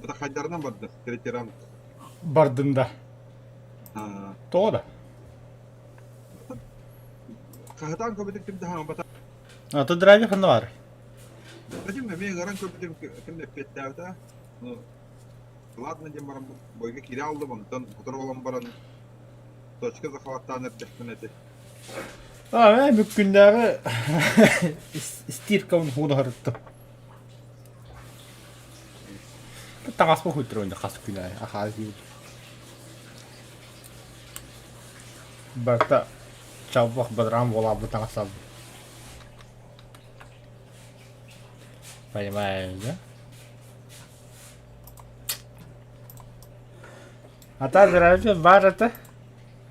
Это хайдардан барды, третий раунд. Бардында. Тода. Кахатан көбедік кімді хаң бата. Аты драйвер ханна бар. Бәдім мен ғаран көбедім кімді петтәуді. Ладно, дем барам бойға кире алды бұнтан, құтыр болам баран. Точка захваттан әртештін әті. Мүмкіндері стирка оны худы харытты. Таңас бұл хүйтір ойында қасы күні ақаз дейді. Барта чабық бадрам бола бұл таңас алды. Понимаешь, да? Ата драйвер бар это.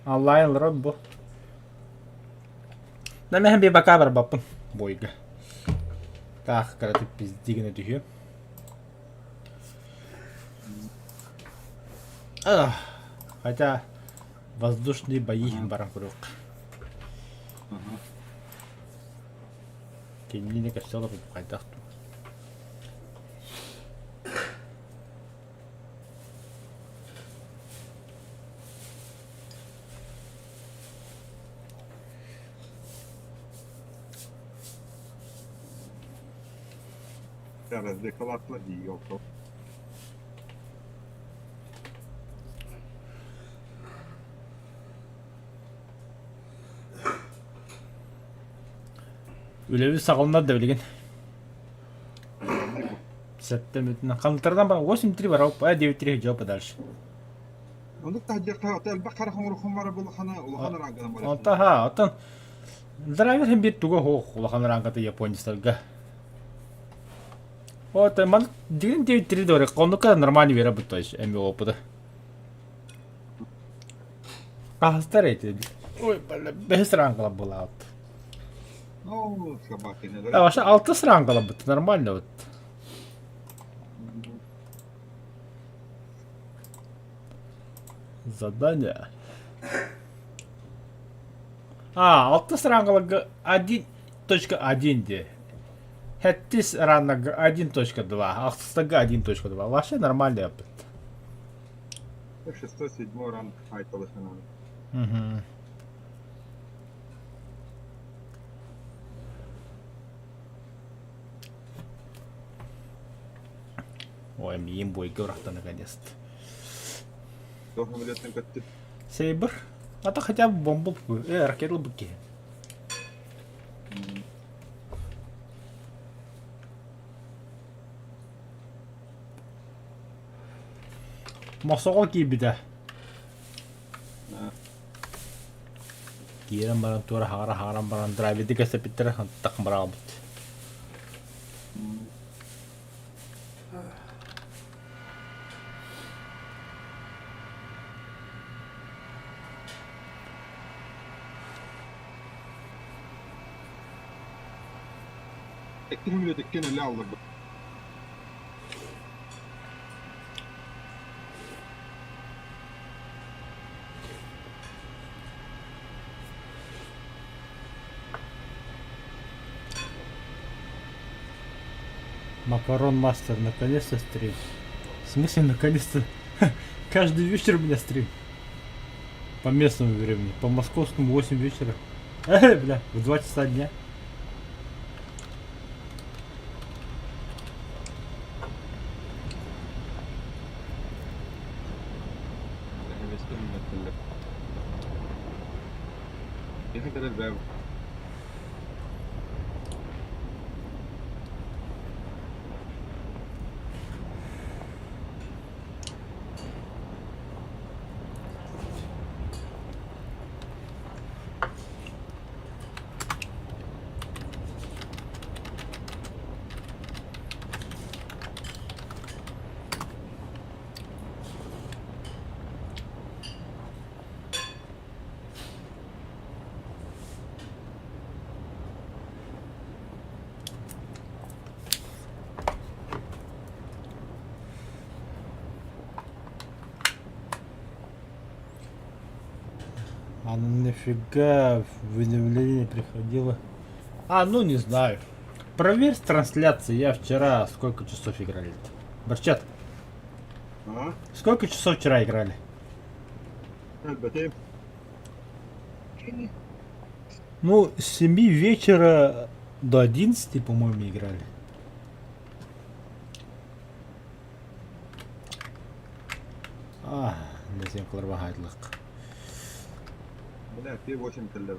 Онлайн роб бұл. Нәмәхін бей бақа бар бапын бойға. Тағы қаратып біздігіне түйі. Хотя воздушные бои баран курок. Кемніне кәсіл ұлып қайдақ тұр. Зараз деколатла дій, йоко. Үлеви сағылынады да білеген. Сәттен өтінен. Қаңылтардан бара 8-3 бар ауып, 9-3 жауапы дальше. Ондық тәждеқті өтел баққары қоңырықын бары бұл қана ұлықаны раңғынан бар. Онта ха, отан драйвер hem bir туға хоқ ұлықаны раңғаты японистарға. Вот, ман деген 9-3 дөрі, қонуқа нормально вера бұтта әмі опыды. Қағыстар әйті. Ой, бәс раңғыла бола ауып. Ну, собаки не А вообще 6 срангала бы, нормально вот. Задание. 6 срангала 1.1 де. Хэттис ранга 1.2, ақтыстага 1.2. Вообще нормальный опыт. 6-7 ранг айтылышы надо. Угу. Ой, миим бойга урахта наконец-то. Должен билетен көттіп. Сейбр? А то хотя бы бомбу, ракетлы быки. Мосоғол кейбіді. Кейрен баран тура хағара баран драйведі кәсіпеттері тақым бара албыд. Ektirim bile dekken öyle alırdı. Макарон Мастер, наконец-то стрим. В смысле, наконец-то? Каждый вечер у меня стрим. По местному времени. По московскому 8 вечера. Бля, в 2 часа дня. Я хотел الباب. А нафига в уведомление приходило? Ну не знаю. Проверь с трансляции. Я вчера сколько часов играли-то? Борчат. А? Сколько часов вчера играли? Әлбәттә. Ну, с 7 вечера до 11, по-моему, играли. Лезем кларвагайдлык. Менә 8 телләр.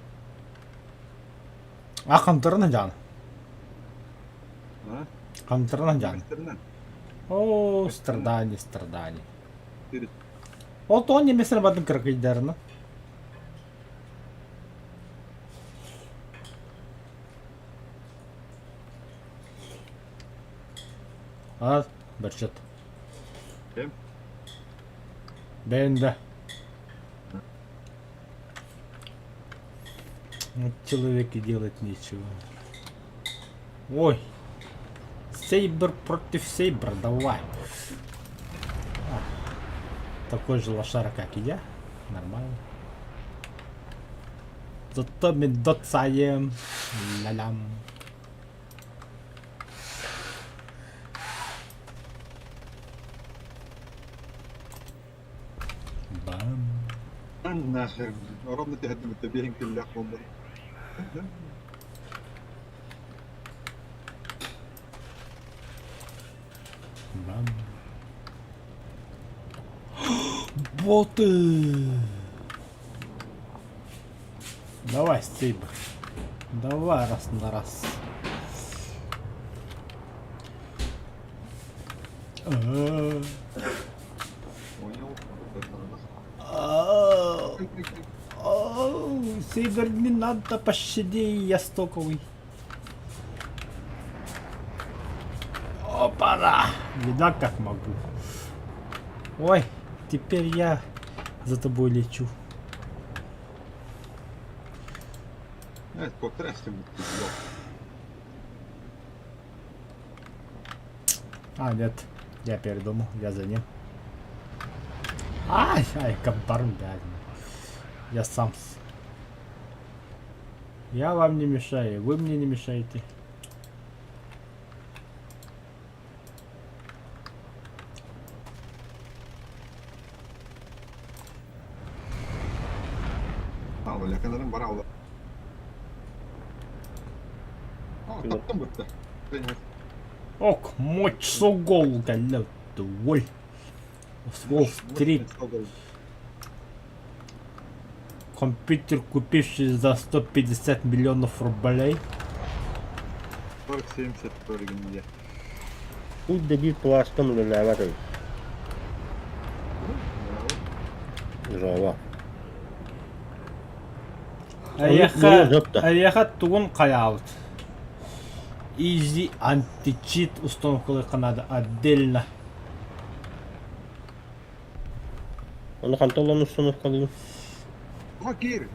Кантырны жан. А? Кантырны жан. Мастернан. О, страдания, страдания. Тирис. Вот он не место батын кракайдарны. Берчет. Кем? Бенда. Вот человеки делать нечего. Ой. Сейбр против Сейбра, давай. Такой же лошара, как и я. Нормально. Зато мы доцаем. Ля-лям. Бам. Нахер. Оромны тәһәддим тәбиһин килләк булды. Бам. Боты. Давай, Сейбр. Давай раз на раз. Сейбр, не надо, пощади, я стоковый. Опа-на! Видак как могу. Ой, теперь я за тобой лечу. Потрясти. Нет, я передумал, я за ним. Ай, кабарн, блядь. Я сам. Я вам не мешаю, вы мне не мешаете. Ләкәннәрен бара алды. Таптым бутты. Ок, мочь согол, галет, ой. Wolf 3. Компьютер, купивший за 150 миллионов рублей. 40-70 bölümünde. Burada bir plastik müller var. Жава. Аяхат тугун каялт. Easy anti-cheat установкалар канада отдельно. Onu kantolon установкалар. Hakir.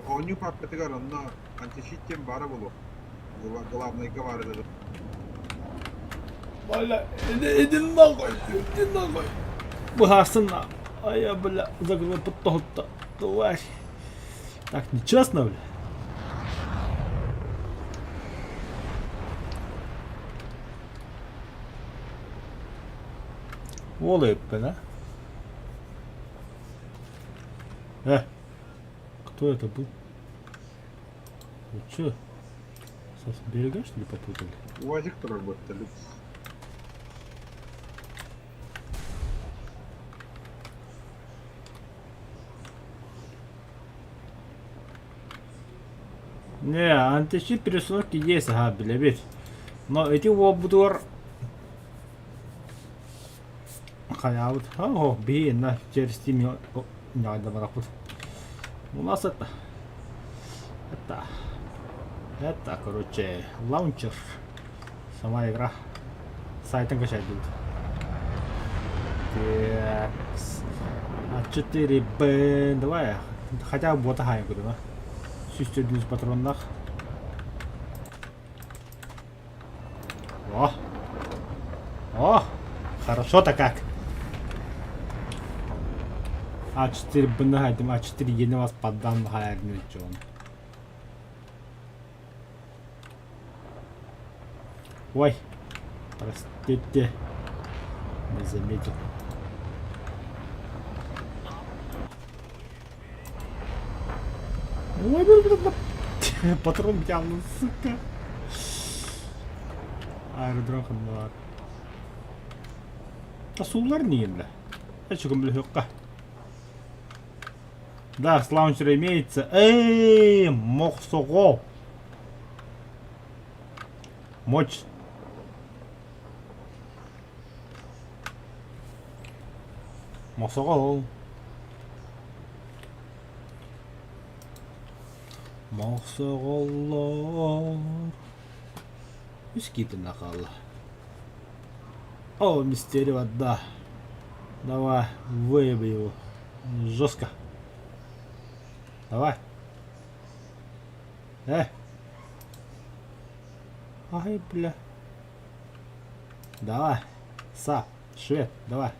Onu papetigar onunla anti-cheat'ten bara bulu. Главный говорит. Бля, иди нахуй, иди нахуй. Бахасына. А я, бля, закрыл потом-то. Тварь. Так, нечестно, бля. Волыпы, да? Кто это был? Вы чё? Со берега, что ли, попутали? УАЗик тоже работает. Не, антищит пересадки есть, ага, бля, ведь. Но эти обдур... Хотя вот, ого, блин, на, через теми... Не надо марахут. У нас это, короче, лаунчер. Сама игра. Сайтом качать будет. Так. А4Б, давай. Хотя бы бота хаем куда, да? Систем патронах. О, хорошо-то как. А4 бынагайдым, А4 yeni вас поддан хайрны чон. Ой, простите, не заметил. Ой, блин. Патрон явно, сука. Аэродром var. Tassular niillä. Etsikö lyhyokka? Dark Launcher имеется. Эй, мохсого. Мочь. Мохсого. Мохсоголлар. Виски-то нахала. О, мистерия вода. Давай, выеби его. Жестко. Давай. Ай, бля. Давай. Сап, швед, давай.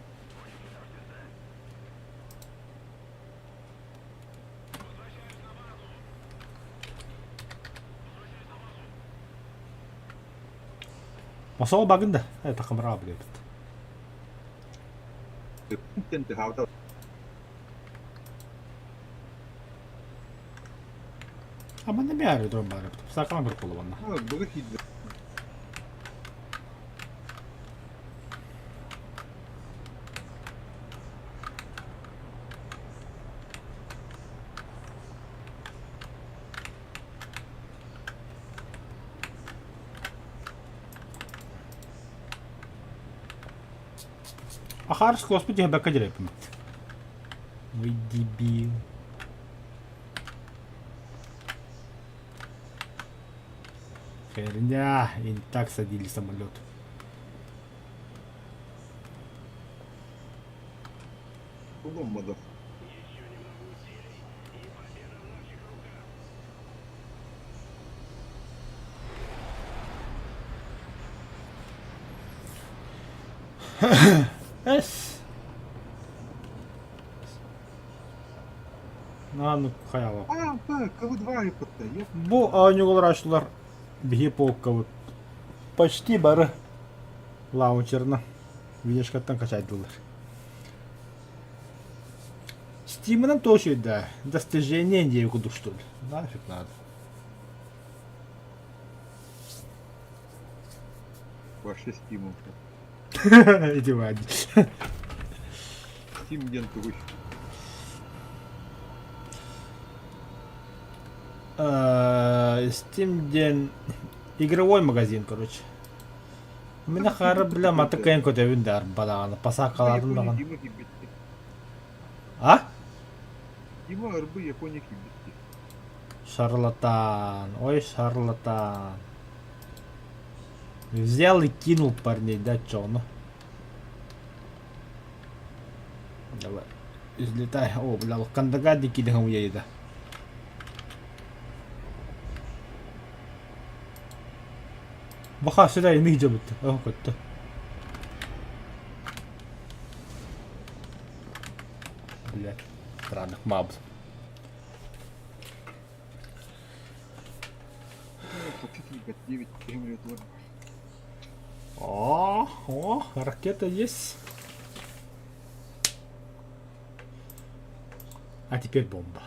Масол багында. Такымыра білет. Тенті хавда. Ama ne bir aerodrom var yaptım. Saklan bir kolu bana. Бұғы кейді. Ахарс, господи, бака директно. Ой, дебил. Херня, и так садили самолет. Olmadı. Эс. Ну, хаяло. Так, КВ-2 yapıttı. Bu aynı uğraştılar. Bir полковы. Почти бары. Лаунчерна. Винешкаттан качайдылар. Стимынан тоже, да. Достижение некуда, что ли. Нафиг надо. Вообще стимул. Иди, Вадик. Steam денту выше. Steam ден... Игровой магазин, короче. У меня хара, бля, матыкайын көтөбүндар балағаны. Паса қаладым даған. А? Дима ырбы Япония кибетти. Шарлатан. Ой, шарлатан. Взял и кинул парней, да, чё, ну? Давай. Излетай. О, бля, Кандагадди кидахам уедет. Баха сюда и нык жабытты. О, көттү. Бля, странных маб. Хотите 9 перемрет ладно. О, ракета есть. А теперь бомба.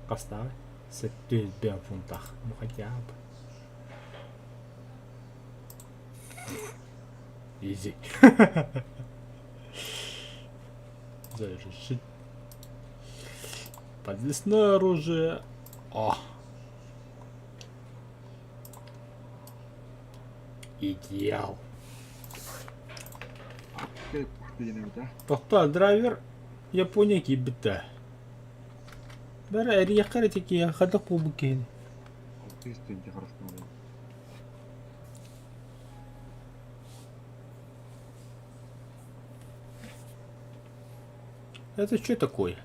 Поставь. Стоит в фунтах. Ну хотя бы. Изи. Завершить. Подвесное оружие. О. Идеал. Как пухтыны, да? Тоқта, драйвер Япония кибітті. Бәрі әрі яқар етеке қадық бұл бүкейін. 600 тенге қарастырмады. Это что такое?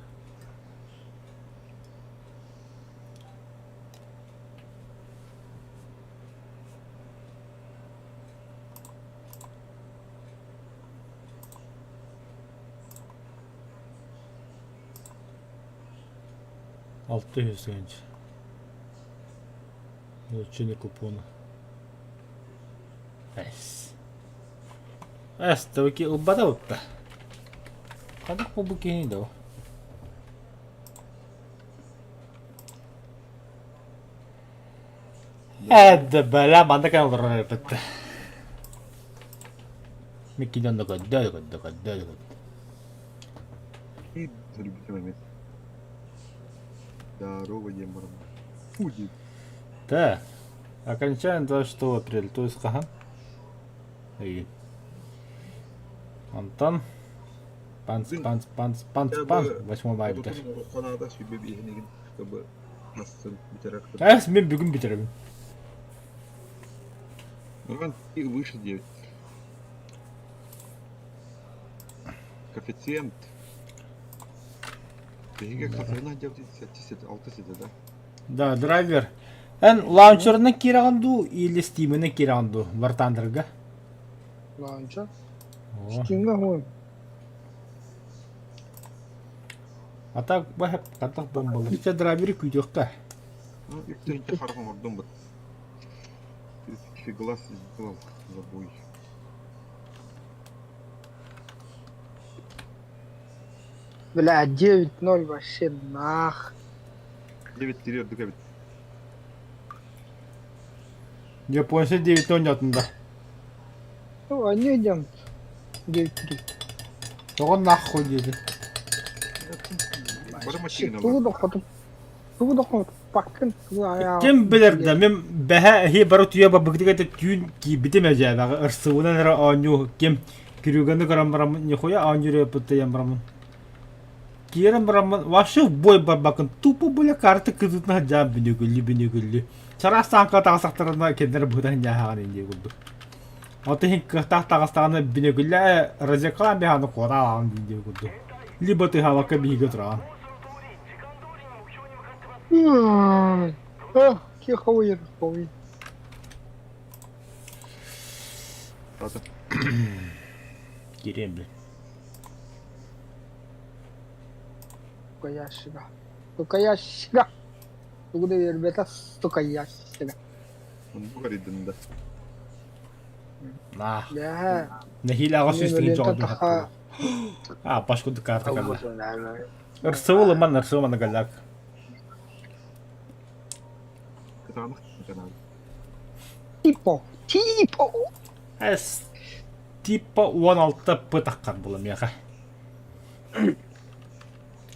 Алтı genç. Получение купона. Таки убадал-то. Kadar bu bukeni de o. Это бля, банда kan olur repette. Mikiden de kadar. И залюбите момент. Здорово, Емаран. Фуди. Да. Окончание 26 апреля, то есть кахан. И Антон. Панц. 8 мая бiter. Kanada sübü bir ihine чтобы nasıl biterek. Мен бүгін бітіремін. Ну, и выше 9. Коэффициент. Беге қатарына 9 6 седі, да? Да, драйвер. Эн лаунчерына керағанду или стимына керағанду вартандырға? Launcher. О. Steam'ga koy. Атак бахып қатақ бомбалы. Еще драйвері күйдеққа. Ну, и кто-нибудь хорошо мордом бы. Фиглас сделал забой. Бля, 9-0 вообще нах. 9 терет докабит. Японцы 9-0 атында. Ну, они идем. 9-3. Оған нахуй деді. Бары машина Тугу да пакын. Кем білерді, мен бәхә хе бары туя бабыгдық әті түйін ки бітеме жәбәғі ұрсуынан әрі аню кем кірюгені қарамырамын не қоя анюры пұтты ямырамын. Керім барамын, вашы бой барбақын тупы бөлі карты кызытына жан бінегілі. Шарастан қатағысақтарына кендері бұғдан яғаған енде күлді. Аты хен кықтақ тағыстағаны бінегілі разекалан бәғаны қода алған енде күлді. Либо ты халака биге тұраған. Кеховый. Ладно. Керем, блин. Только ящика. Тугу ребята, столько ящика. Он бұғаридын да. На. Да. Нахил аға сөстігін жоғады хаттығы. Пашкуды карта қалды. Ұрсывылы ман галак. Кытанық канал. Типо. Әс типа 16 пытаққан болым яға.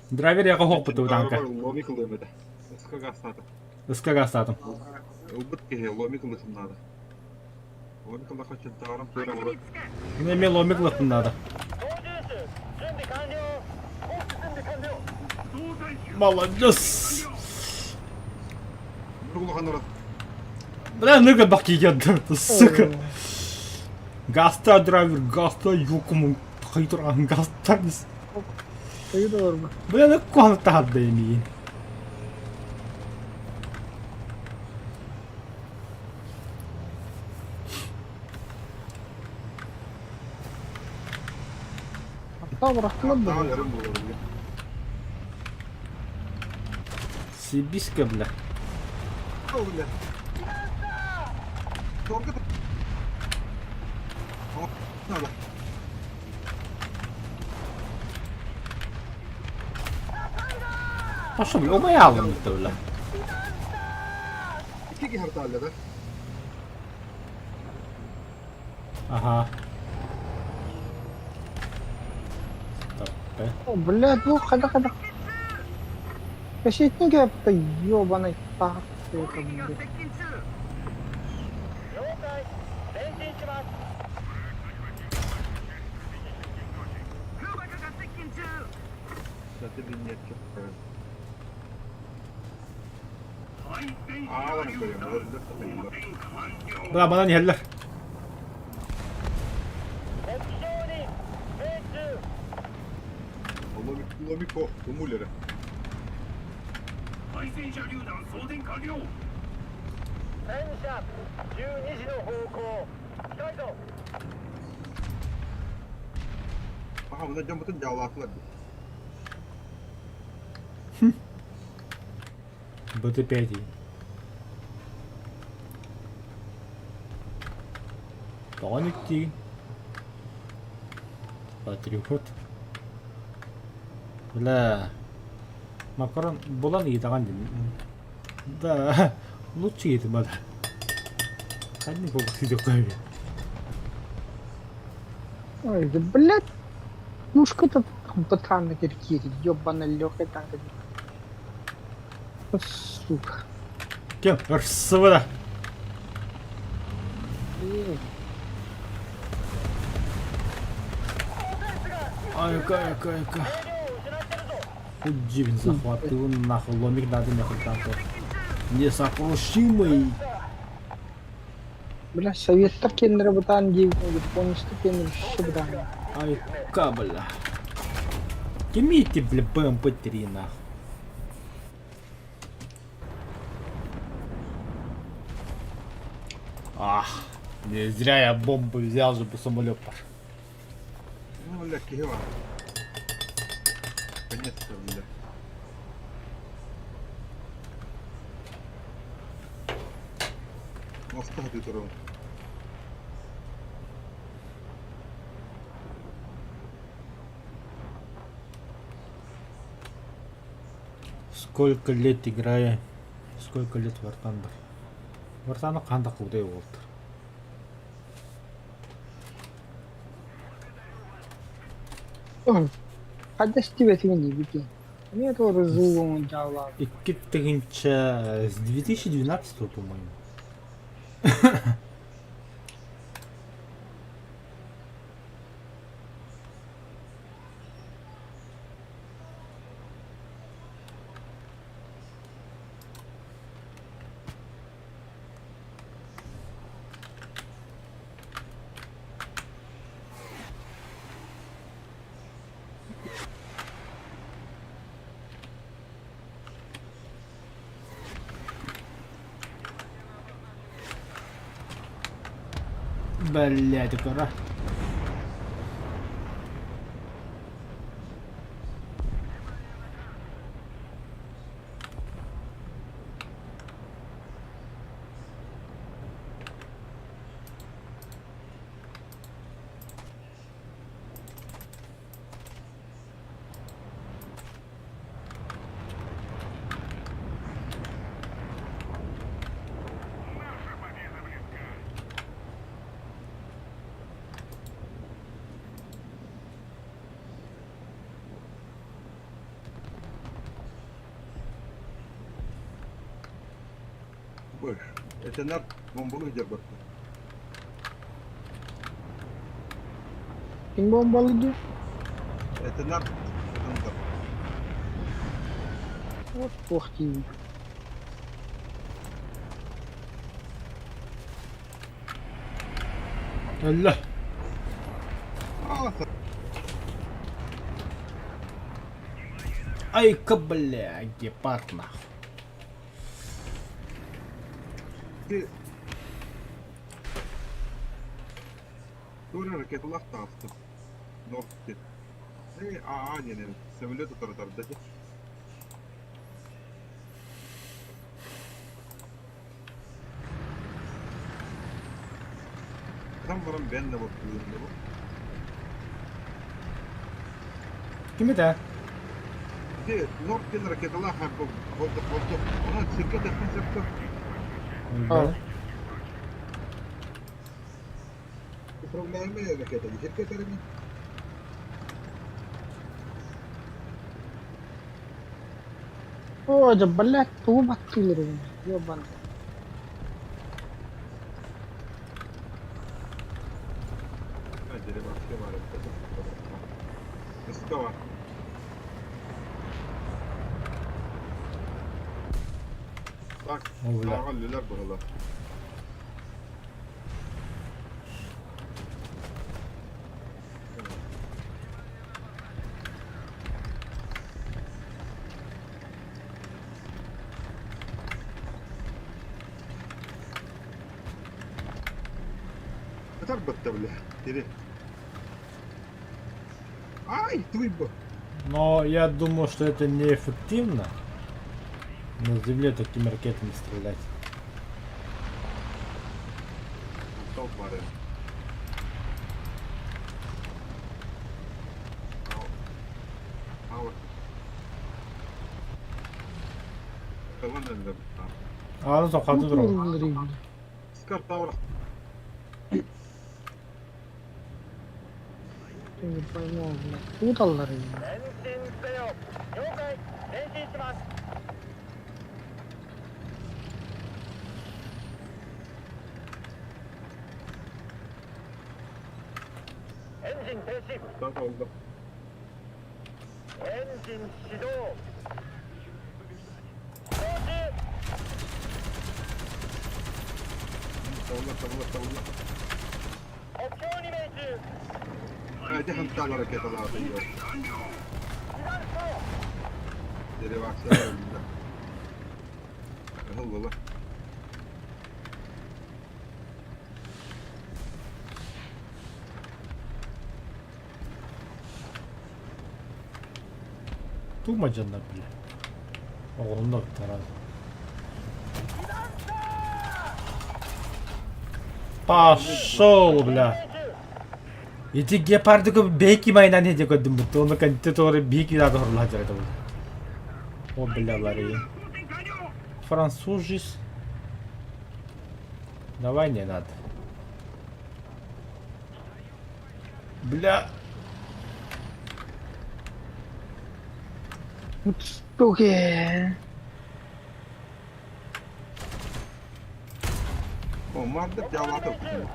Драйвер яға хоқ бұты бұданка. Ломикл өмеді. Ыскаға астады. Ыскаға астадым. Ұлбыт кеге ломикл ысым нады. Ломикл ақачын тағарым тойра бұры. Мен ломиклықпын надо. Молодец. Бір құлаған ұрады. Бля, nøgge бақ егенді, сука. Гаста драйвер, гаста юкумын қай тұрған гаста біз. Бля, nøgge қуаны тағады емейін. Там рахмат Тағы да. әрім болады. Сибиска, бля. Ау, бля. Торғы да. О, надо. А що, бля, обаялым это, бля. Кеге харталля, да? Ага. Стоп, Блядь, ну хода. Защитник это ёбаный так. Заты линия чекает. Ağlarım koyuyorum. Orada koyuyorlar. Bля, bana geldiler. Ломико, умулеры. 対戦車榴弾装填完了。戦車12時の方向近いぞ。 Aha bunda can bütün cavlatlar. БТ-5. Тоник ти. Патриот. Бля. Макарон булан идаган. Да. Лучше это бада. Садник побыстрее такой. Ой, да блядь. Пушка-то ботан на киркире, ёбаная лёгкая танка. Сука. Кем? Рсвда. Ай-ка. Удивен захватил нахуй ломик надо нахуй танка. Несокрушимый. Бля, совет кендра ботан девять, полностью кендра шибрана. Ай-ка, бля. Имейте, бля, БМП-3 нахуй. Ах, не зря я бомбу взял, чтобы самолет пошел. Ну, бля, кива. Конечно, бля. Оставь трон. Сколько лет играя, сколько лет Вартанда. Вартана канда кудай болду. Хадас тебе не бити. Мне тоже разумом дала. И с 2012, по-моему. Блять, аккура. Больше. Это над бомбу держит. Ким бомбалыды? Это над. Вот плохие. Аллах. Ай-ка, бля, гепард нахуй. Ты... Тура ракеталар таастı. North'te. Не, самолеты тарда. Там барам ben de bakıyorum da bu. Kim это? Где North'te ракеталар oldu. Ona şirket etkin sektör. Да. Управляемые ракеты, şirket etkin. О, да блядь, тубатылыры. Ёбан. Bence başka var. Iska var. Bak, Oğlan. ağırlılar buralar. Так бата, бля. Иди. Ай, твой. Но я думаю, что это неэффективно. На земле такими ракетами стрелять. Толпары. Аур. Kalan elde. А ну заходу дрон. Тубатылыры. Скар Таура. Не пойму, блядь. Путаллар ее. 前進せよ。了解。前進します。エンジン停止。 Kanka oldu. エンジン始動。操縦。 Savunma. 目標に命中。 Hadi hantal hareket alalım. Yok. 被弾層。 Deri baksana önünde. Hıl baba. Тумаджанна, бля. Оғырында тарады. Пошел, бля. Эти гепардыгы бейки майнан еде көдім бұтты. Оны кәнтті тоғыры бейки дады ғырла жарайды бұл. О, бля, бары. Францужис. Давай, не надо. Бля. Суки. Onlar da cevap okuyor.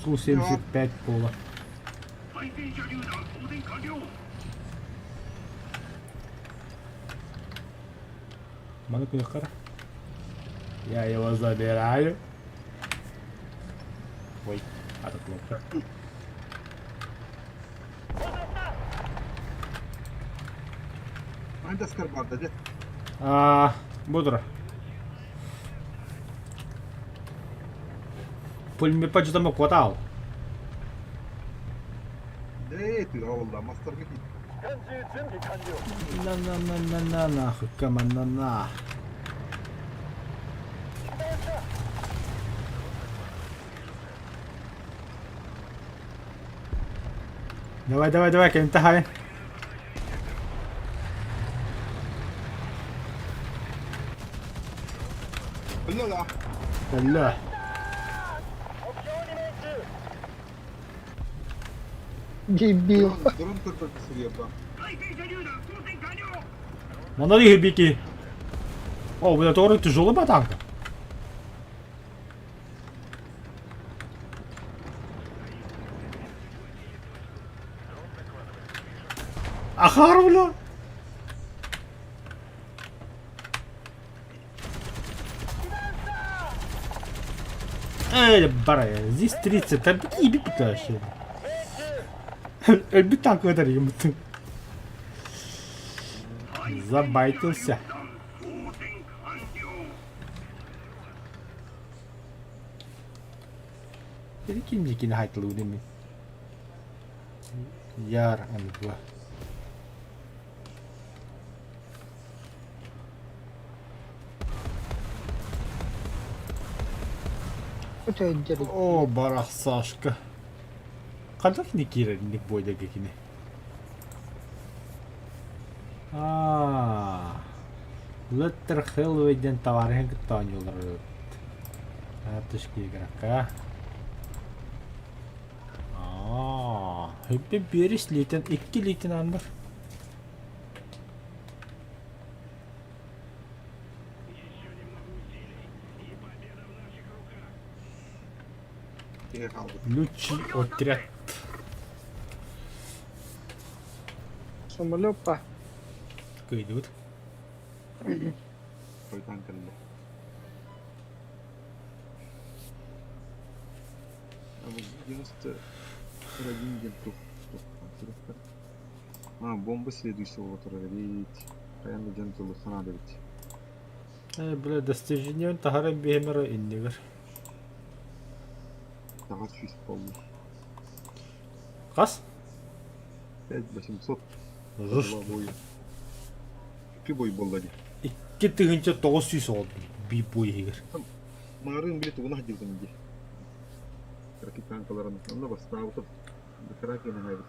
Су-75 пола. Mana кара? Я его забираю. Ой, ada кнопка. Hangi asker var dedi? Бодро. Пулемет что-то хватал. Ne diyor valla master gibi. 艦銃準備完了。 На-на-на-на-на, нахуй, каманана. Давай, кем-то Öyle la. Бля. 目標に命中。 Дебил. Drone kırpıklı sürüyor bu. Мана ли бики? О, бля, это тяжелый батанка. Ахар, бля. Бара, здесь 30, там беги вообще. Bir tank kadar yumurtum. Забайтился. Перекинь дикий хайтл удеми. Яр, англа. Что это делать? О, барах Сашка. Kadar ne kirlendik boydakini? Letter Hellway'den tarihin kıtanıyorlar. Atışki gerek. Hep bir liten, 2 liten anlar. Diye kaldı. Лучший отряд. Самолёпа. Такой идут. Koy tankında. Ama 91 гентов. Бомба следующего вот ведь. Реально гентов надо ведь. Бля, достижение тахарен бихемера иннигер. Daha 100 olmuş. Kas? 5800 Жуш. boyu. 2 boy bolladı. 2 тыгынча 900 oldu. Bir boy егер. Марын билет угна ходил там где. Rakip tankaların onunla bastı. Kraken hayır.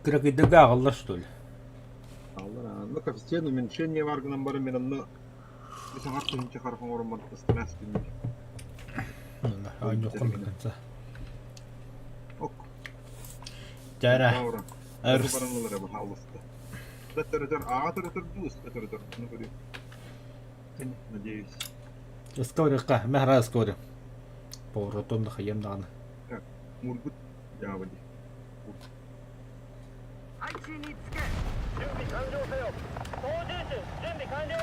Кракиды гағылар, что ли? Allah, ну коэффициент уменьшения варганом барым мен онны bir saat önce karfın orman ıstınas günlük. Аны қомекенса. Ok. Жара. Doğru. Арс. Баранлары bu halısты. Теттердер, теттердер дус, теттердер. Ну говорю. Надеюсь. Скорика, мехра скори. Поворотом да хаем даны. Мургут явади. 配置につけ準備完了せよ操縦手準備完了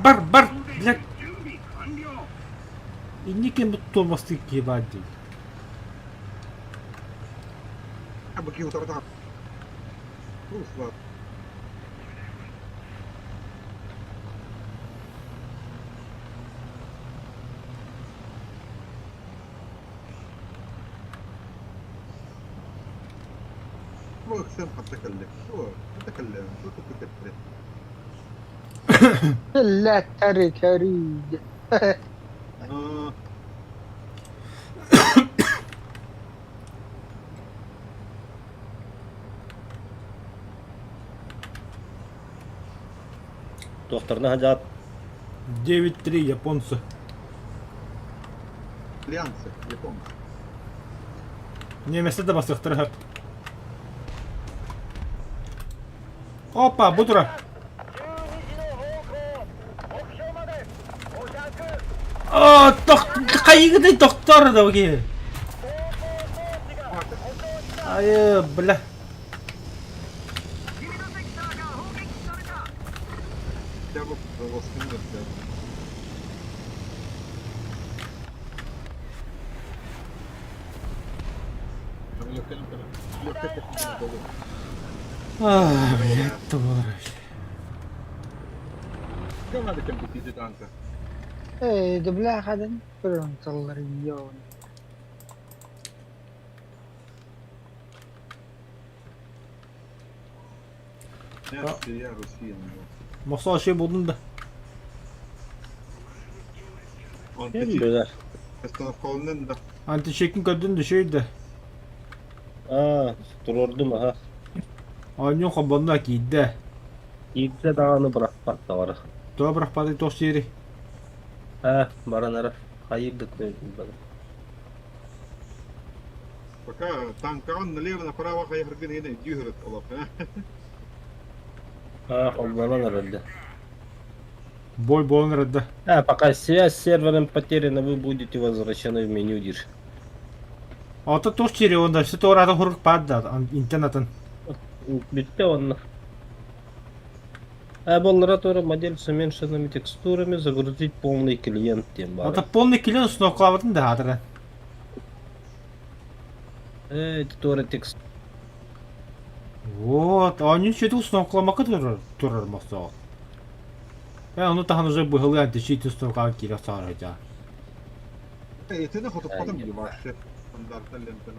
Бар, блядь. 準備完了 И никем тормозты кебади. Abi ki utarda. Rus var. Bu akşam تتكلم شو تتكلم شو تتكلم لا ترك ريد اه Тоқтарына хажат. 9-3 японцы. альянсы японцы Немесе да бастықтырып. Опа, бутра. 12時の方向目標まで500 О, қайығыдай тоқтар да оге. 装置が故障した Ай, бля. 君のセクターが砲撃された я бы восстановил Блядь, товарищ. كم هذا كم بتيجي تانكر ايه دبلا خدن فرنت الريون نفسي يا روسيا Masa şey buldum da. Hem böyle. Остановкалынан да Anti çekin kadın da şeydi. Aa, dururdum ha. Aynı kabanına giydi. İlkte dağını bırakmak da var. Добрых падай тош yeri. Ha, baranlara. Hayırdık ne bana. пока танкан налево направо хайхыргын генә дюхрет алып Ha, ondan herhalde. Бой болын да. Пока связь с сервером потеряна, вы будете возвращены в меню диш. Ата тош yeri onda işte orada huruk padda internetin. Bitti onlar. Был лаборатория модель с уменьшенными текстурами, загрузить полный клиент тем Ата полный клиент установкалаватын да хатыры. Editора текст. Вот, а они что-то установкаламакы турар маса. Onu tahan уже быгылы античит установкалан киря сарыжа. Этini хотуп калдым ди башы стандарттан лентаны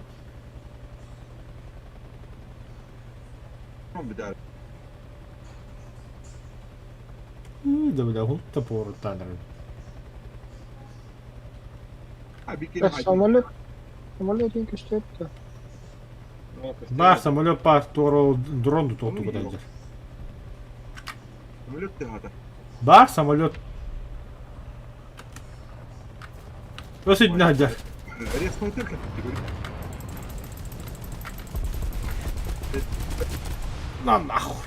бидер Да бля, хул топор таныр. abi самолет يمكن اشتريته Бар самолет бар тору дрон тут оттуда дайдыр. самолет те хата Бар самолет. Өсөйт надыр. резко утырка На нахуй.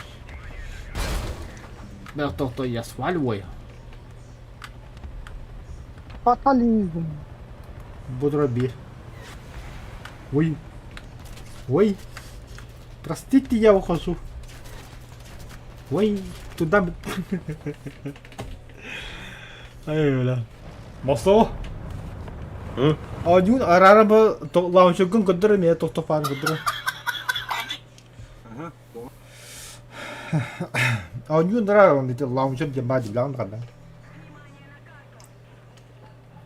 Да то я сваливаю. фатализм Буду робить. Ой. Ой. Простите, я ухожу. Ой, туда... Ай, бля. Мосо? Аудион арарабы лаунчогын көддірі ме тоқтопан көддірі. ага Аудион арарабы не лаунчог жембади білан қанда.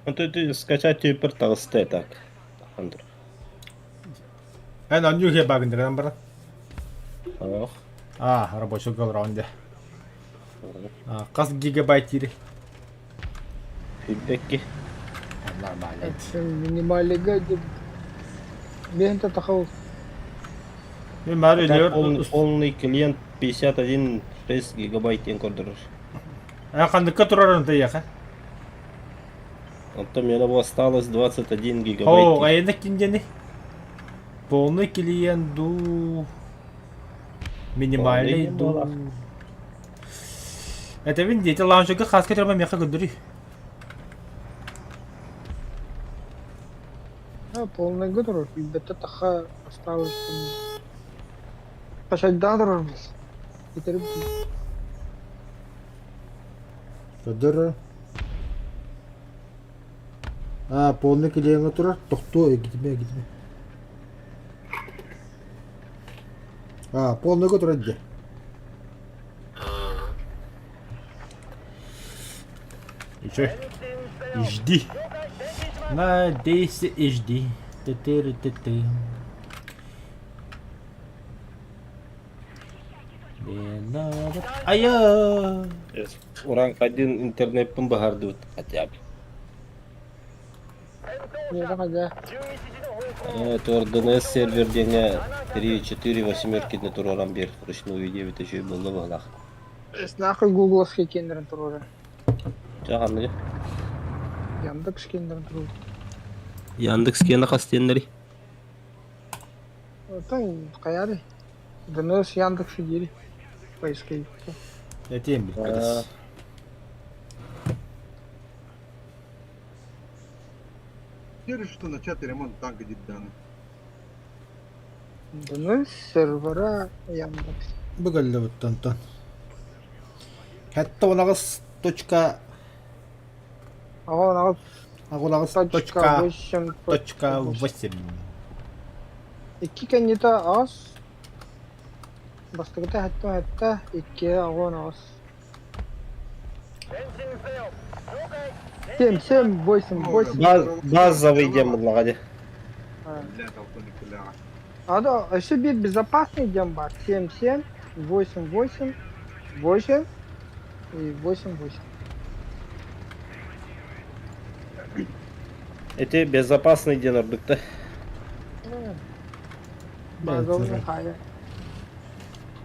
Ты скачать тепер толсте так. Андр. Эн аудион хе багын дыран бара. Ох. Рабочий гол раунде. Қас гигабайт ири. Фидбэкки. Нормально. Минималига деп. Бен тахау. Мен бәрі Так, үйлер... полный клиент 51,6 гигабайт ең көрдірір. Қандыққа тұрарын таяқ, Вот у меня осталось 21 О, гигабайт. айында кендені? Полный клиент ду... Минимальный Полный ду... болар. Это вин дети лаунжыға қасқа тұрма меқа күндірі. Полный год, бетта таха осталось. Пошайдан тұрар біз. Кетеріп біз. Күндірі. Полный клиентға тұрар. Тоқты, гидіме. Полный год тұрар де. Еще. Жди. Надейся и жди. Ты-ты-ты-ты. Не надо. Ая! Уран один интернет пun бахарды вот хотя бы. Нері қада. 11時の方向 Это DNS сервер деньги 3-4 восьмерки на турорам бер. Вручную видео это еще и было балах. Нахуй гугловский кендерін тұрар. Жаған не? Яндекс кендерін тұрар. Яндекс кені қастенлері. Отан қаяды. Дыныс Яндекс егері. Поисковик. Я тем блядь. Через что начать ремонт танка Диддана. Дыныс сервера Яндекс. Бұғалды бұттан. Хәтті онағыз точка... Ағонағыз точка... Точка 8. Iki кандида аз. Бастығыта хәтті 2 ағон аз. 前進せよ了解 7, 8. Базовый дем бұллағады. Бля, толкуник, бля. Ада, еще бит безопасный дембар. 7, 8, 8 и 8. Это безопасный день ордыкта. Базовый хая.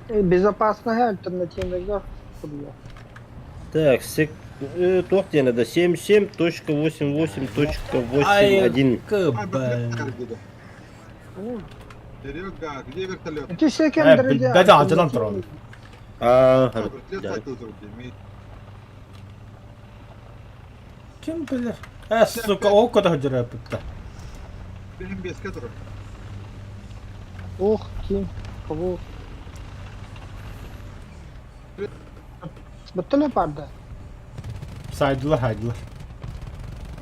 Безопасная альтернативная хуйня. Так, тоқ дені да 77.88.81. Серега, где вертолет? Ти секендері де. Бәді ажылан тұрады. Вертолет хотел иметь. Кім білер? Сука, оқыда жүр әпітті. Фильм без которого. Ох, ким. Кого? Бітті парды. Сайдылар, хайдылар.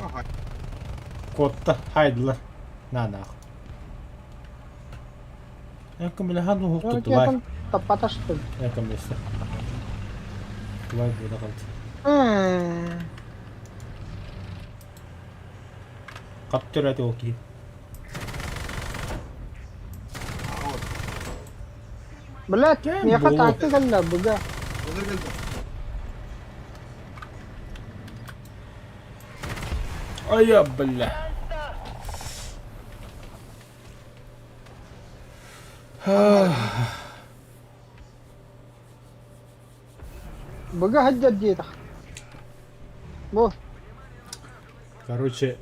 Ага. Кодта, хайдылар. На-нах. Якым біле хану хуқты тулай. Тапата что ли? Якым білсе. Тулай бұда қалды. Қаптыр әті оқи. Блядь, мне было? хатақты қалда бұға. Он geldi. Ая, бля. Бұға хаджат дейді. Бұл. Короче,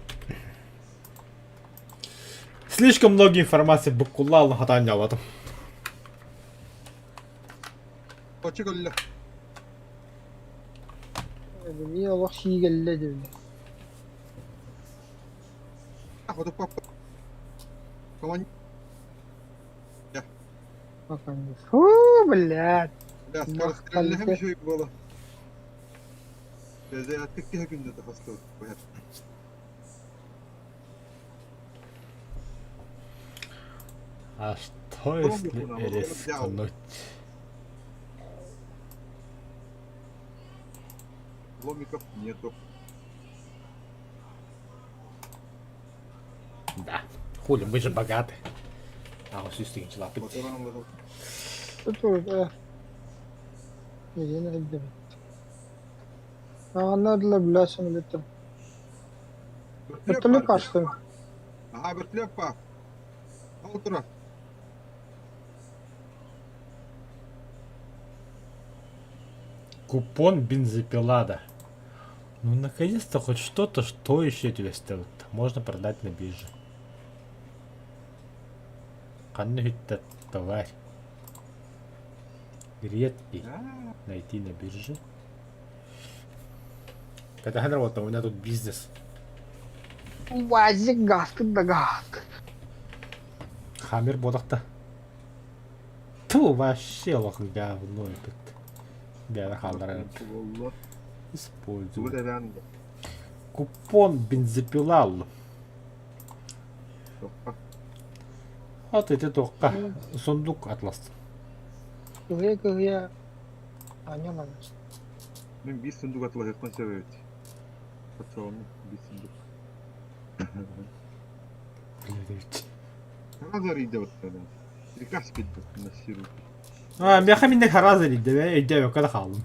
слишком много информации буквально хатан явадым. Açık öyle. Мен Allah şey geldi dedi. Ah, o da papa. Kalan. Bakın. Фу, блядь. Ya, karıskırlı hem şey böyle. Beze attık ki günde de hasta oldu. А что если рискнуть? Ломиков нету. Да, хули, мы же богаты. А вот сюстин лапить. Fotoğrafları. Dur. Yine geldi. Anlarla bilasın lütfen. Вертолет var что ли? Ага, вертолет бар. Ал тұра. Купон бензопилада. Ну, наконец-то хоть что-то стоящее стоит. Можно продать на бирже. Қандай это тварь. Редкий. Найти на бирже. Когда я работал, у меня тут бизнес. Уазик газка да газка. Хаммер бодақта. Ту, вообще лох говно этот. Бәрі қалдырайын. Бұл Использую. әбәнді. Купон бензопила алdım. От эти тоққа. Сундук атластым. Кыгыя. Аня. Мен 5 сұндық атылы жатқан себебет. Патшалының 5 сұндық. Разар иде өттеді. Приказ кетті на сиру. Меха менде хараза дейді бе, үйде өкада қалдым.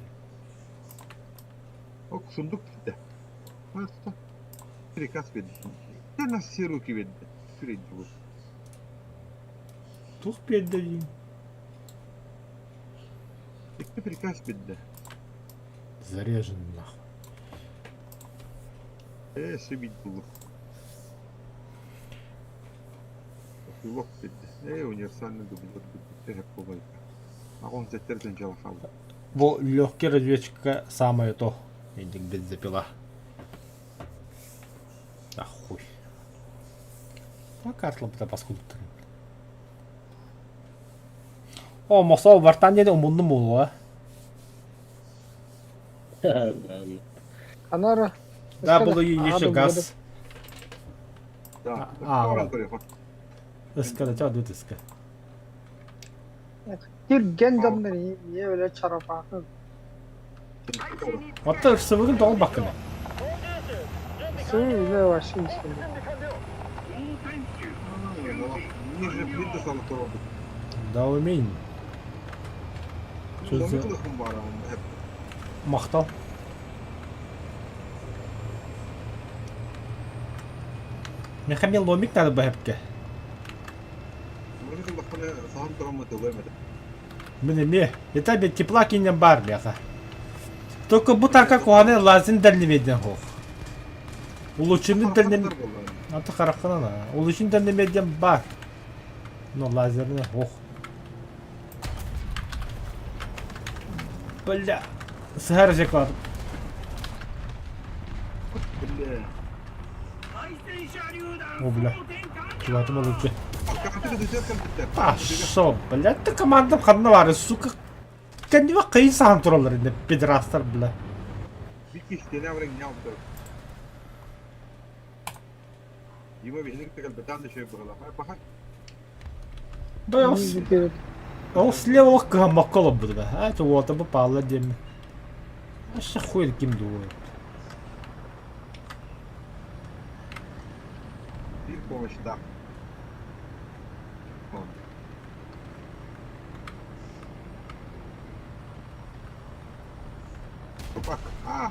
Ок сұндық кетті. Просто приказ кетті. На сиру кетті. Сүрейді бұл. Тух берді дейін. Екті приказ кетті. Зарежен нахуй. Шибить бұл. Лок кетті. Универсальный дублер кетті. Тәжек болайды. Ағын зәттерден жала қалды. Бұл легкий разведчика самое то. Ендік бензопила. Ахуй. А картлы паскуды тұрын. О, мосал вартан деді ұмынды мұлы. Анара. Да, бұл еще газ. Да, Aa. көрек. Iskada çağı düt iska. Girgen canları niye öyle çarapakı? Hatta sıvıgın doğal bakın. Söyle başlı işte. Ниже плиты салы тұрады. Да умейін. Сөзі Домиклықым бар, әп. мақтал. Мехамел ломик надо бы әпке. Домиклықым сағын тұрамы төлемеді. Міне ме, это бе тепла кинен бар беха. Только бутарка куаны лазин дәлнемеден хоқ. Улучшенный дәлнем... Аты қараққына на. Улучшенный дәлнемеден бар. Но лазерный хоқ. Бля, сығар жекладым. О, бля, чуватым олучы. Пошел, блядь, ты команда қанына бары, сука. Кәндіме қиын саған тұралар енді, педрастар, бля. Бикки стене аврен не алды. Ема бейнік тегел бетанды шөй бұғыла. Бақай. Да, ол слева оққа маққалы бұды бә. Әті оты бұ палы демі. Аша қойды кем дуы. Bir помощь, да.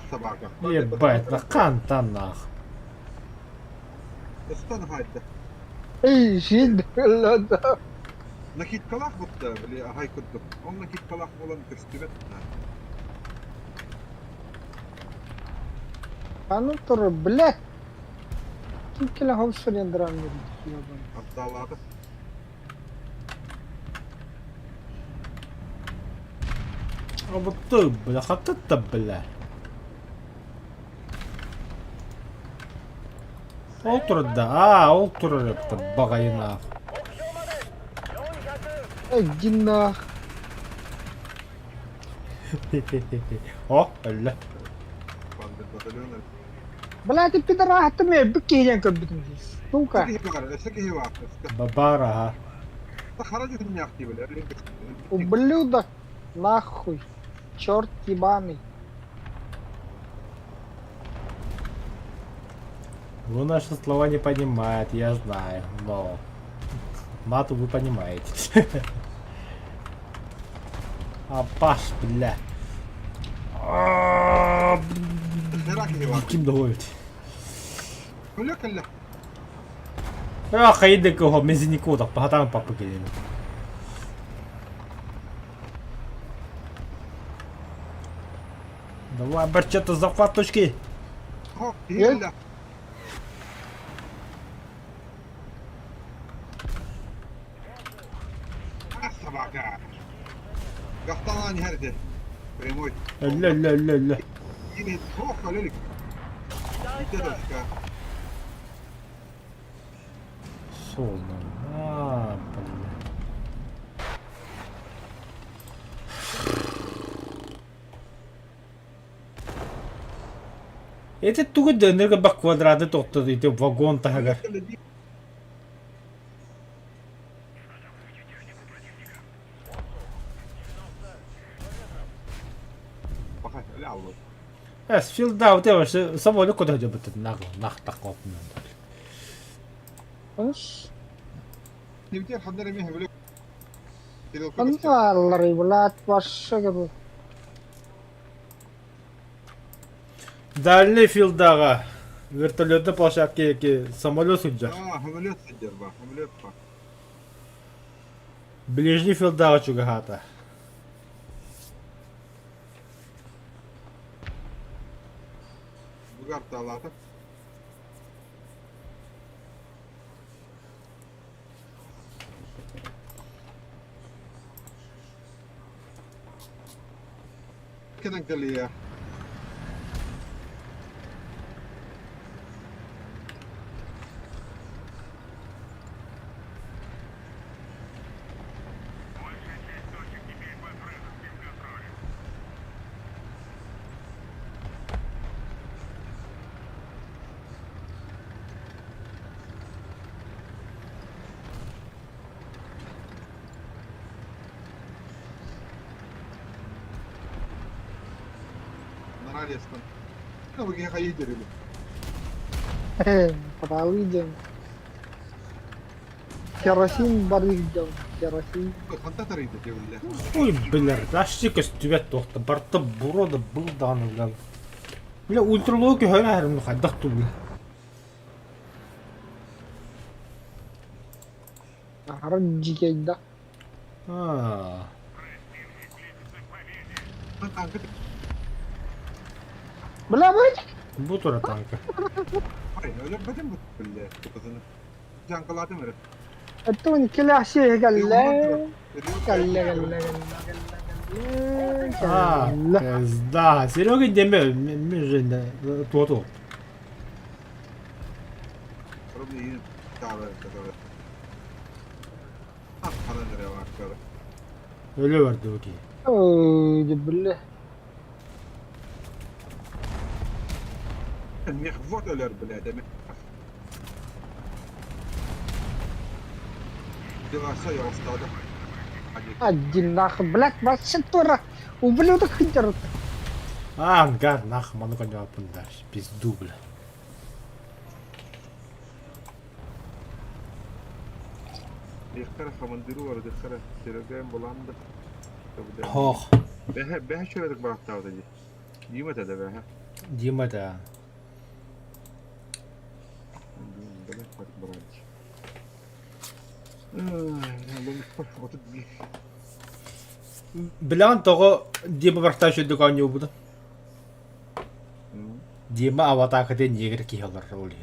Собака. Ебать, на кантанах. Стан хайда. Ey şimdi öyle da. Накид калах бұтты, біле ағай күрді. Он накид калах болан күрстібет. Anı turu bilek. Kim kila havşır yandıran dedi. Абдалады. А вот ты, бля, хатыта, бля. Ол тұрды, ол тұрды, бағайына. Ey nах. О, әлі. Банды батальоны. Бля ты пидора, ты мне бикейден көбітім. Сука. Сәке бар. Бабара, ха. Харади не активили. Ублюдок. Нахуй. Черт ебаный. Вы наши слова не понимаете, я знаю, но мату вы понимаете. А паш, бля. Хераки var. Kim doğuyor? Öyle kelle. Қайды кого мезенику да пахатан папа келем. Давай, барчата, захват точки. Hop, hille. Собака. Гахталан herdi. Прямой. Ля. Yine hop, ölelik. Bir de başka. Солно. Блин. Эти тугу дөнөргө бак квадраты токтоду ите вагон тагар. Bakın öyle aldı. Эс филда вот это самолет куда идёт этот нах такой. Konuş. Ne biter hadlar emeği böyle. Kanalları bulat başa gibi. Дальний филдага вертолетный площадке самолет судья. Hamlet sıcır bak, hamlet bak. Ближний филдага чугахата. Bu kartı Allah'ta. Kadang kali ya. Naralistan. Ne bu gene kayı derim. Правильно. Керосин барыгдам. Керосин. Kanta taraydı deville. Ой, блядь, дашчик стюбет тохта барта бурода был даны блядь. Бля, ультралоги хайрым хайдах ту бля. Арджикейда. А, Ben tankı Бля, блядь. bu tura tanka. hayır öyle dedim bu böyle bu kızını. Cankaladı mı? Это он киляши галле. Ediyor. Галле. А, да, Серега деме меженде тото. Sonra iyi kahve kadar. Ah para nereye var kadar. Öyle vardı o ki. Ой, бля. Mehvot öler bile demek. Devasa ya ustadı. Hadi. Один нахуй, блядь, вообще тура. Ублюдок хитер. А, ангар, нах, ману коня пундаш, пизду, бля. Dehkara komandiru var dehkara. Sergen bulandı. Хох, Behe şöyledik bıraktı avda. Yemet ede behe. Дима да. Demek bak bıraktı. Bu otup bir. Блян того Дима барташ өдүк аню буду. Дима аватакаде негр кихалар роли.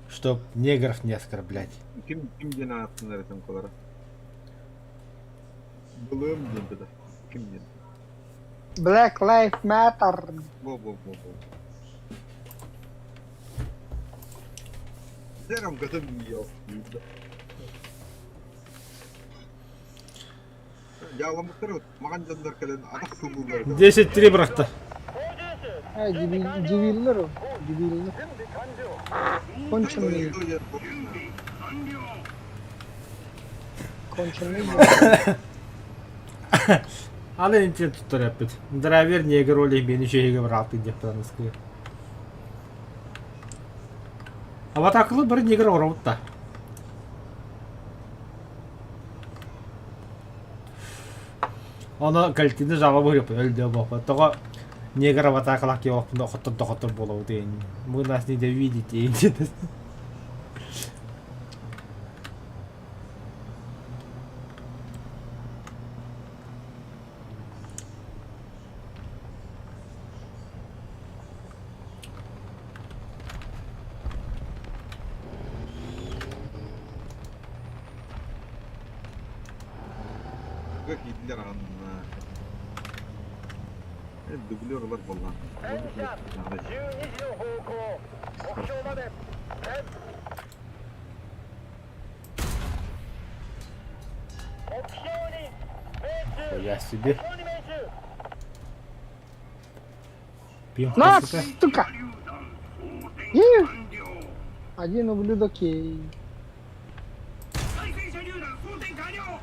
Чтоб негров не оскорблять. Kim gene attın nereden kolara? Bulığım dedi de. Kim dedi? Black Lives Matter. Bu. Derim kadın yiyor. Yağlamışlar magan canlar kalen adak sumulları. 10-3 брақты. Дебилдер. Дебилдер. Конченый. Конченый. Аны интен туттар әппет. Драйвер негр роли мені жүйеге бір алты деп танысқы. Аватакылы бір негр орауытта. Оны кәлтінде жава бұрып өлді бақы. Тоға Негр в атакалак его доктор было день. Мы нас не довидите. Как идлер анна. Дублерлар болған. 戦車12時の方向目標まで目標に命中 Я себе. 目標に命中 Пим, На, сука. сука! 榴弾装填完了 Один ублюдок и... 対戦車榴弾装填完了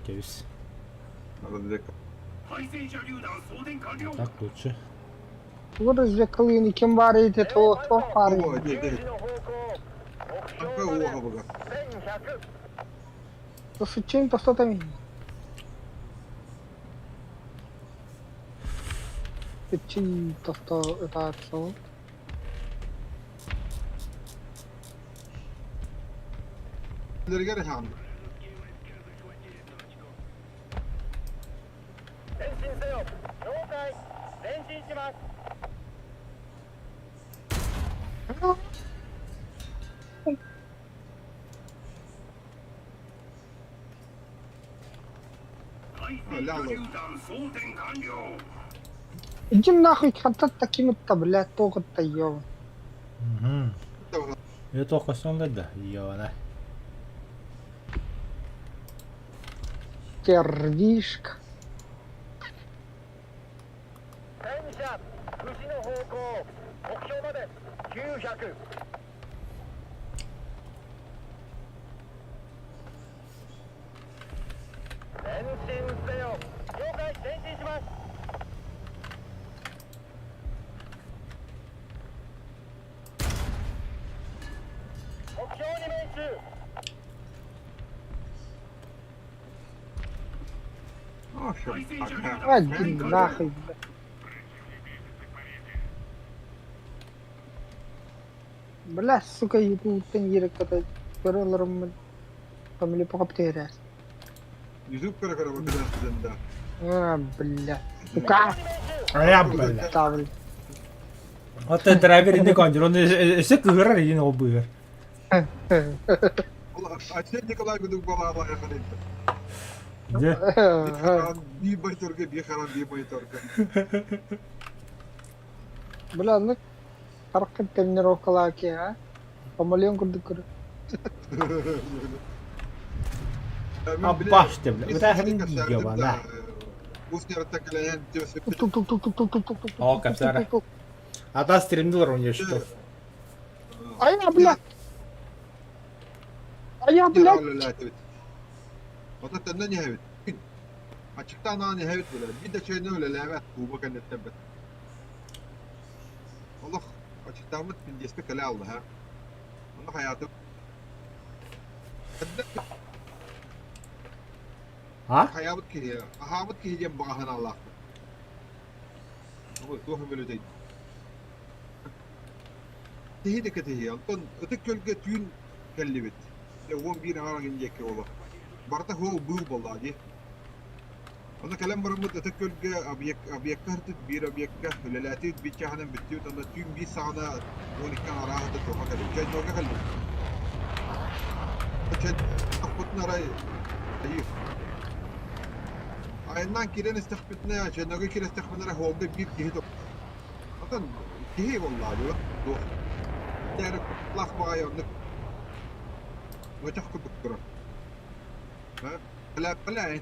Кевис. Разведка. 対戦車榴弾装填完了 Так лучше. Вот развлекалыны, кем барите, то пары. おい、で、 10 で、 時の方向目 何 標 回 ま 大 で 幅が。 1100 То шучим, то что там? Шучим, то что это что? İleri geri hanım. 前進せよ了解前進します 対戦車榴弾装填完了 Иди нахуй, хатат такими-то, блядь, только-то, ё. Я только сон да, ёна. Тердишка. 戦車牛の方向目標まで900前進せよ了解前進します 目標に命中 Один нахуй, блядь. Бля, сука, YouTube теньирек-то перелором фамилию покоптеряс. Yüzüp kara kara bakacağız sizin de. А, бля. Сука! А я, бля. Ставлю. Вот это драйвер не кончил. Он все кыгырар един обыгыр. Allah, Ayşe Nikolay Gıdık bala yakalayın. Где? Bir baytorga, bir haram bir baytorga. Бля, ну харакter тренировка лаки, а? Помолен курдукур. Аббаш ты, бля. Вот это не ёбана. Устнер такляян, тёсы. О, капсара. А та стримдилар у нее что? А я, блядь! А я, блядь! O da tenden ne evet. Açıktan hani evet böyle. Bir de şey ne öyle evet. Bu bakın ettebet. Allah açıktan mı bir destek ele aldı ha. Allah hayatı. Ha? Hayat ki ahamet ki diyeceğim bağhan Allah. Bu tuhum böyle değil. Tehi de ketehi. Anton ötek kölge tüyün kellibet. Lewon bir ara gelecek ki ola. Barta ho bu vallahi. Ona kalem baramut ötek kölge abiyek kartı bir abiyek hülelatı bir çahanın bitiyor. Onda tüm bir sahne 12 kan arahatı topa kalıyor. Çay noga kalıyor. Çay akutun arayı. Ayıp. Ayından kiren istihbitne ya. Çay noga kiren istihbitne ho bir kihi top. Zaten kihi vallahi diyor. Doğru. Değerli laf bağı yandık. وتحكم بالكرة لا لا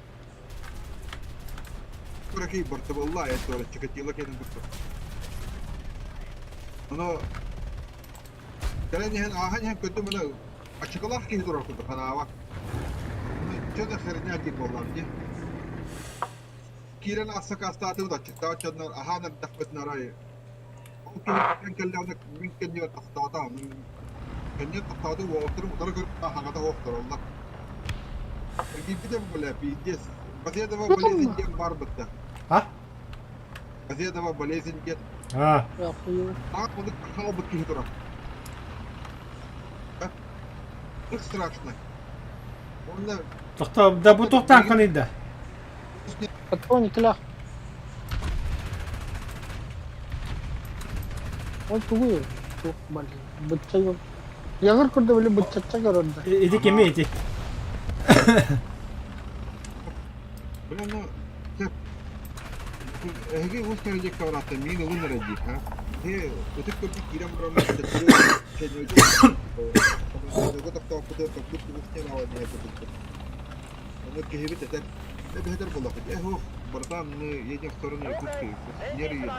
كرة كيبر تبى والله يا ترى تشكتي لك هنا دكتور أنا كلامي هن كنت من أشكالله كي يدور كنت أنا وقت كذا خيرنا كي والله دي كيرن أسك أستاتي وده تشتا كنا أهانا دخلتنا رأي ممكن كلامك ممكن يوم تختارها كان يتقطعوا ووتر مدرج هذا هو اختار الله الجيب كده ولا بيديس Азиядова Ну, там- болезнь ден бар бытта. А? Азиядова болезнь ден. А, Охуел. Так, он их хал бы кихтура. Их страшно. Он да bu to'xtan qilingda. Патроник лях. Ой, тугую. Тух, блин. Бычайым. Ягыр курды білі бычача көрінді. Иди кеме иди. Бля, ну, теп. Эге уз кережек каврата, мин улын ради, а? Өтіп көрді кирам бұрама шетті, шетті. Өгі тақтау құды, көпті ұстен ала не көпті. Оны кехебет әтер, әтер болақы. Хо, бартан, еден стороны көпті, нер еден.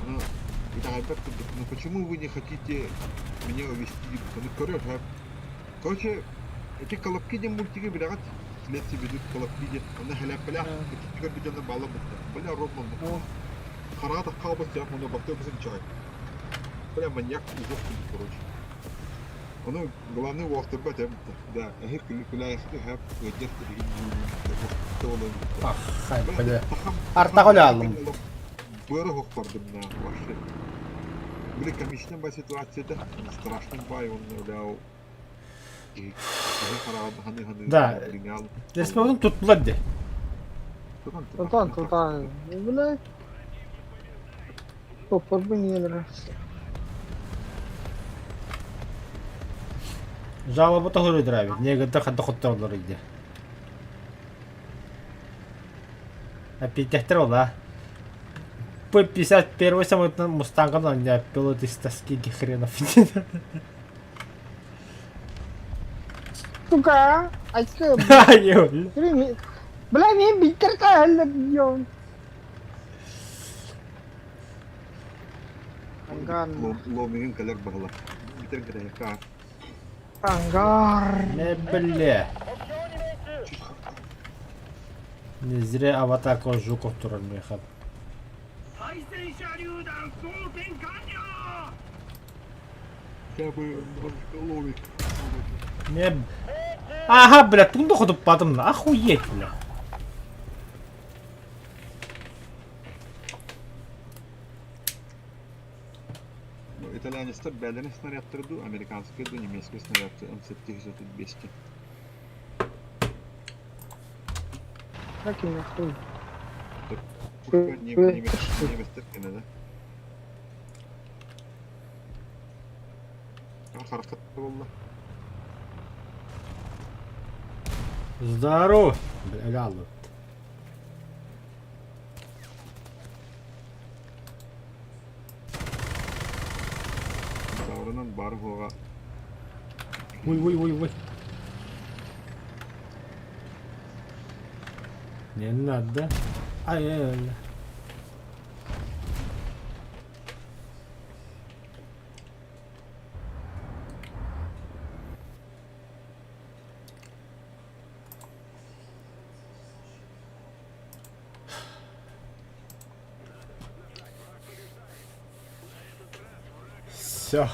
Ну, ну почему вы не хотите меня увезти? Ну, короче, короче, эти колобки де мультики бирагат, следствие ведут колобки де, она халя поля, эти тигр бедена бала бутта, поля ровно бутта. Харата калба стяг, он обортел без чай. Поля маньяк ужасный, короче. Он главный вахтер бетем, да, а их куля яхты хап, уйдет Ах, хай, бля. Артта qo'ya oldim. Бары хоқпардым на вообще. Были комичным по ситуации-то, страшным бай, он улял. И ханы Да. Республикан тут булады. Тұтан. Блядь. Топор бы не нравится. Жалобы тоғыры дырабы. Негідді қадды құттарлар еді. Опять ола. П-51 самолетный Мустанг, но не пилот из тоски хренов. Сука, айка. Ай, Бля, мен биттер кайылды бьем. Ангар. Ломиген калер бағыла. Битер кірі қа. Ангар. не бля. 目標に命中 Не зря аватарку жуков туран мехат. 対戦車榴弾装填完了 Я бы ломик. Не... Ага, бля, тунду ходу падом на. Охуеть, бля. Итальянецтер бәлені снарядтырды, американский да, немецкий снарядты М735. Как им нахуй? Немецтер кені да. Харақатты болла. Здорово. Бля, алло. Дауырынан бары хоға. Ой. Не надо. Ай. Все,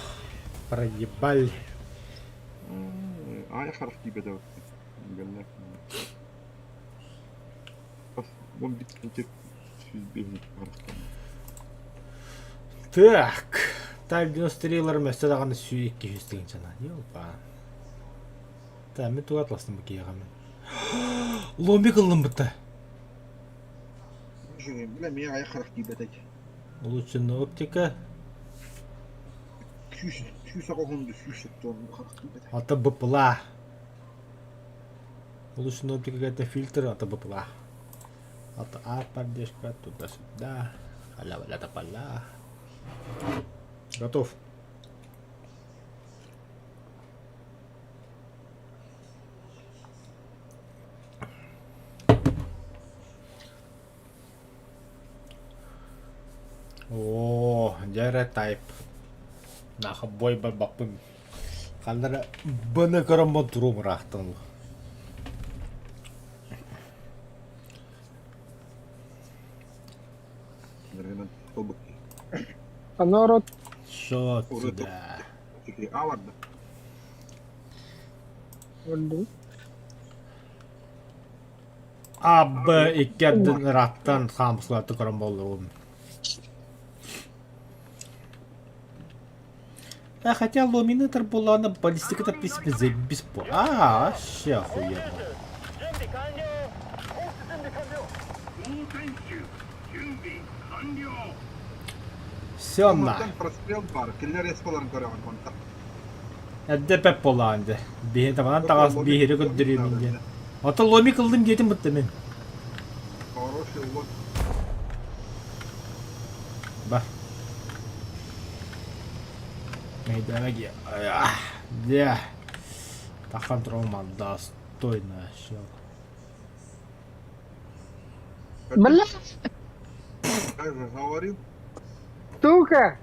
проебали. Ай, харах тебе да. Галлак. Вон бит летит. Бегнет харахтан. Так, так 93 месте даганы сүйек күйес деген жана. Ёлпа. Та, мен туа атластым бу киягам. Ломби кылдым бутта. Бля, мен ай харах тебе да. Улучшенная оптика. Сүйсі қоғынды сүйсі тон харах тебе да. Ата БПЛА. Улучшенная оптика какая-то фильтр, ата БПЛА. Ата А, поддержка, туда-сюда. Аля-валя-та-паля. Готов. О, жара тайп. Наха бой баппын. Кандара быны көрөмбө турум рахтын. Нергенен толбык. Народ. Шо сюда. Тихи, а ладно. Өлді. Абы иккердин раттан хамсылаты көрөн болуым. Хотя луминатор буланы баллистиката принципе заебись по. Вообще охуенно. 準備完了。コース準備完了。交戦手準備完了 Все на. Onlardan прострел бар. Киллер эспаларын көрөмөн конта. Әддепеп бола анды. Биһин таманан тагас биһире көддүрүм инде. Ата ломи кылдым детим бытты мен. Хороший лот. Бар. Мейданаги. Да. Тахан трома достойно всё. Блядь, Как же говорил, сука!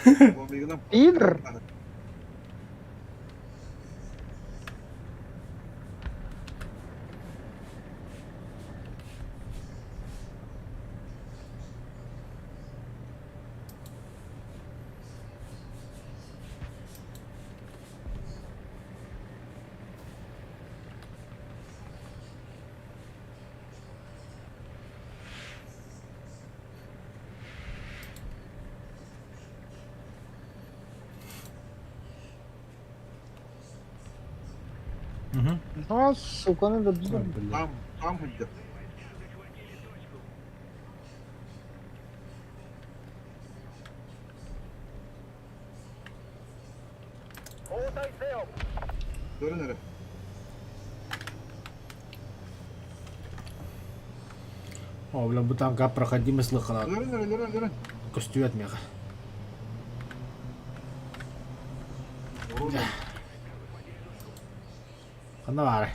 ломигном. Пидор! Угу. Ну, сука, надо бить. Там где. 交代せよ。 Dönün hele. О, бля, бутанка проходимость лыхала. Dönün. Костюет меха. Oğlum. Кана бар.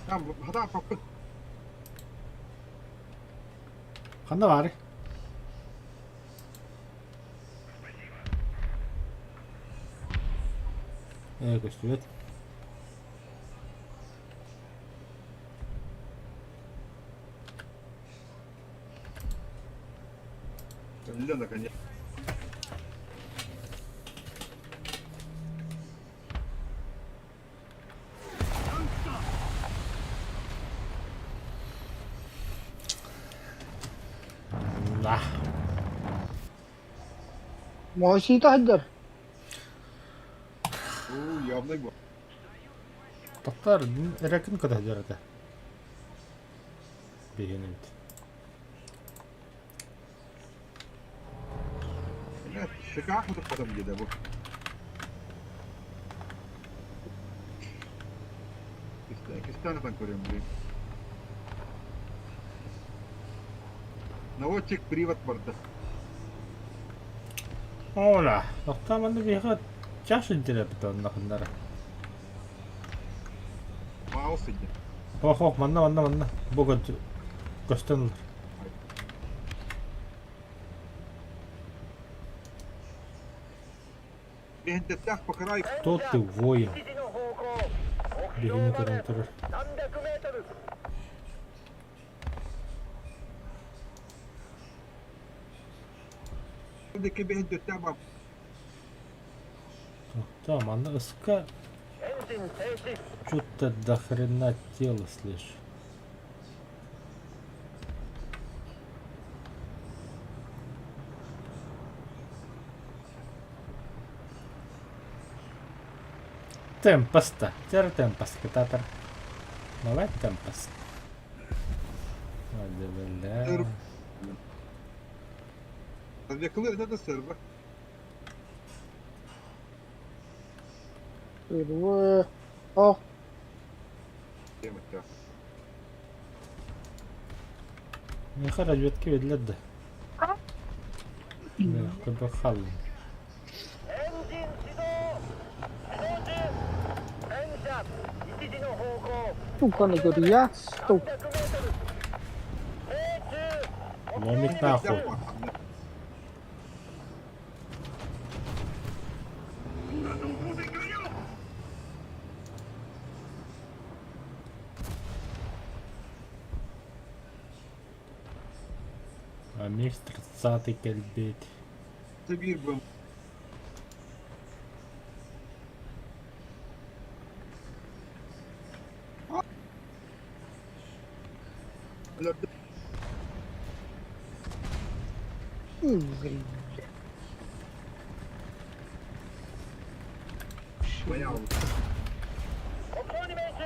Там hata papıt. Кана бар. Костюет. Öyle наконец. Да. Мощный тахдер. Явный bu. Тоқтар, эрекин када жарата. Бегенет. Evet, şıkak mıdır kadın gibi bu. İki tane görüyorum burayı. Наводчик привод борта. Оля, тоқтар манда бега чашын тереп битон нахындары. Маус иди. Ох, манна. Бога көстөн. Бендеттах по краю. Кто ты, воин? 指示の方向。目ビギニ標までから取る。 300メートル。 Buradaki bendettah bak. Там, она СК エンジン停止。 что-то до хрена тело, слышь. Темпоста. Тер темпос, кататор. Давай темпос. Hadi Dur. böyle. Yakılır da sırrı. Впервые. О, Demek ya. Не разведки ведь да. Да, как бы халли. エンジン始動。始動中。戦車一時の方向。 сука, не говори, я стук. 300メートル。命中。 Ломик нахуй. Yapma. А мix 30 кельбит. Bir bu. Öldü. Üzgün. Bayağı oldu. 목표님 벤츠.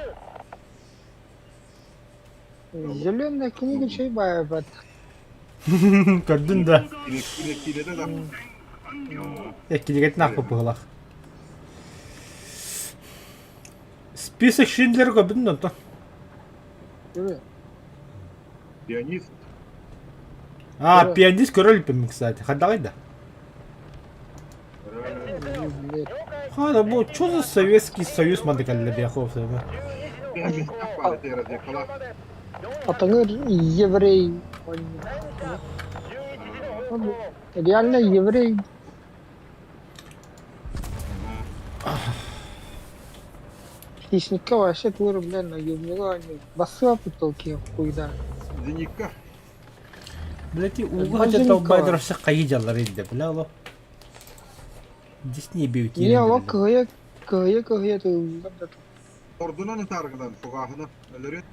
Zilion'da kini şey bayağı bat. Gördün de. İnek de lan. Ekiliget nak попыгылах. Список Шиндлер'га gördün de. Görüyor. Пианист. А, Evet. пианист Король, кстати. Ходовой да. Блядь. Ха, bu что за Советский Союз мандыкалли бияхов себе. Пианист напали, ты разъехала. Атаңыр еврей. Реально еврей. Хищника вообще твой, блядь, на южного они басва потолки хуйда. Зенитка. Блять, угол Базилика. где-то байдырсы кайыжалар инде, бля ло. Здесь не бьют. Не, ала кыгыя ты. Ordunun targıdan fogahını ölürüt.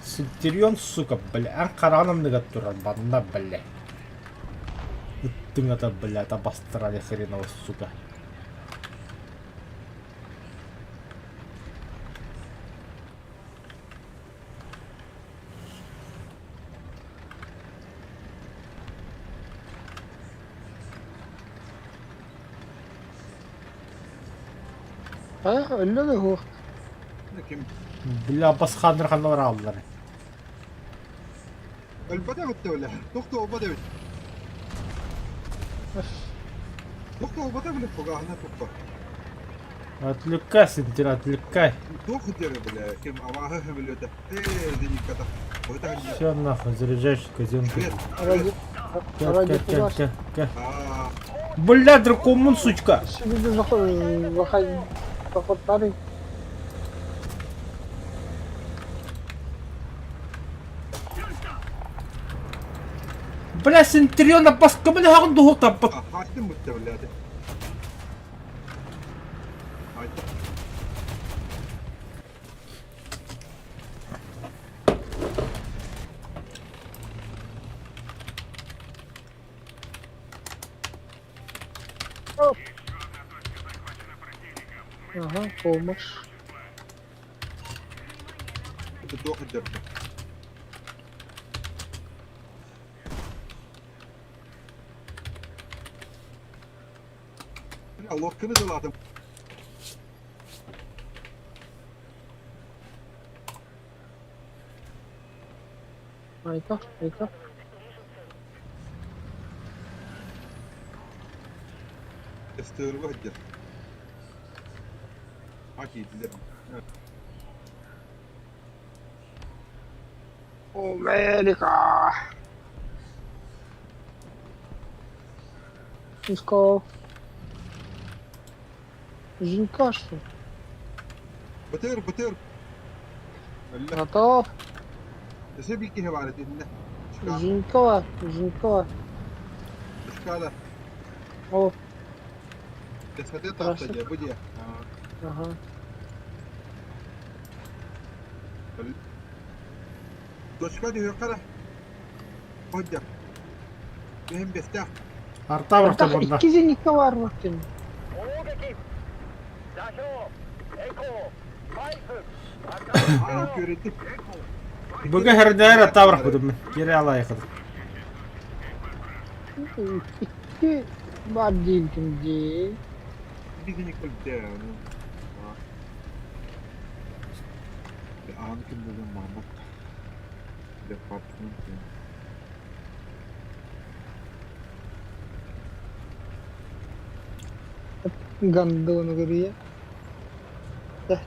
Синтерион, сука, бля, ан каранам дегат туран, банда, бля. Үттің ата, бля, ата бастырали хреново, сука. А, öyle de o. Kim? Бля, басхандар хандар алdılar. Ölbede bitti öyle. Doktor obada bitti. Doktor obada bile fogahını tuttu. Отвлекай, Синтер, отвлекай. Doktor bile. Kim avahı biliyor da. Zenitka da. Oyda hangi? Все нахуй, заряжаешь казенку. Şvet. Ради пугаш. Aaa. Бля, дракомун, сучка. Şimdi de заходи. Заходи. Бля, Синтериона баска, бля, хагын духук таппат. Haçtın bitti bile hadi. Haydi. Ага, помощь. Это doktor. Ya lokkanı da ladım. Ayta. Estığırı hadi. Hak yedilerim. Evet. Америка. Пускай. Жинка, что ли? Batır. Allah. Готов. Nasıl bir ki hevalet edin. Çıkar. Жинка var. Çıkar. О, Desfete Хорошо. tatlıca bu diye. ага. Doşka diyor kara. Hadi. Benim beste. Артавров-то Так, банда. iki зенитка var bakayım. 砲撃座標エコーマイク Ayağım köreti. Бага хердер Артавров будем. Geri alayıkıdı. İki var değil şimdi. Bizim kulüpte yani. Anı kim dedim Mahmut. Departman. Гандон, говорю я. Тя.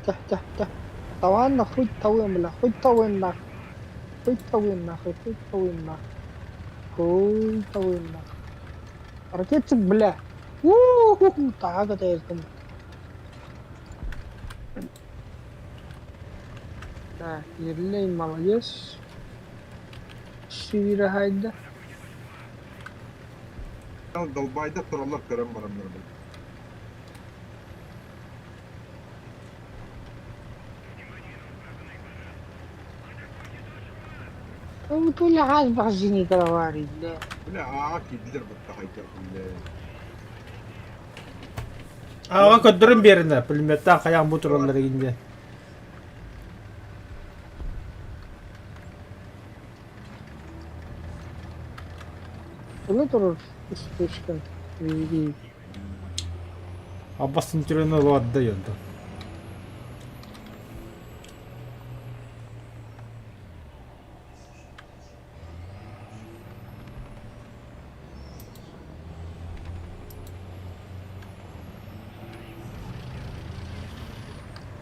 Таван нахуй тавын, бля. Хуй тавын нах. Хуй тавын нах. Ракетчик, бля. У-ху-ху. Так это я думаю. Да, Ерлей молодец. Şiire haydi. Dalbayda kurallar gören var onları. Ну, то ли газ бензин говорит, да. Bile ağa kediler bu tahayda. Ага көддөрүм берине пулеметтен каян бу туралар инде. Bunu durur. Üstüşkün. İyi. Аббастын түрөнө луадда йонду.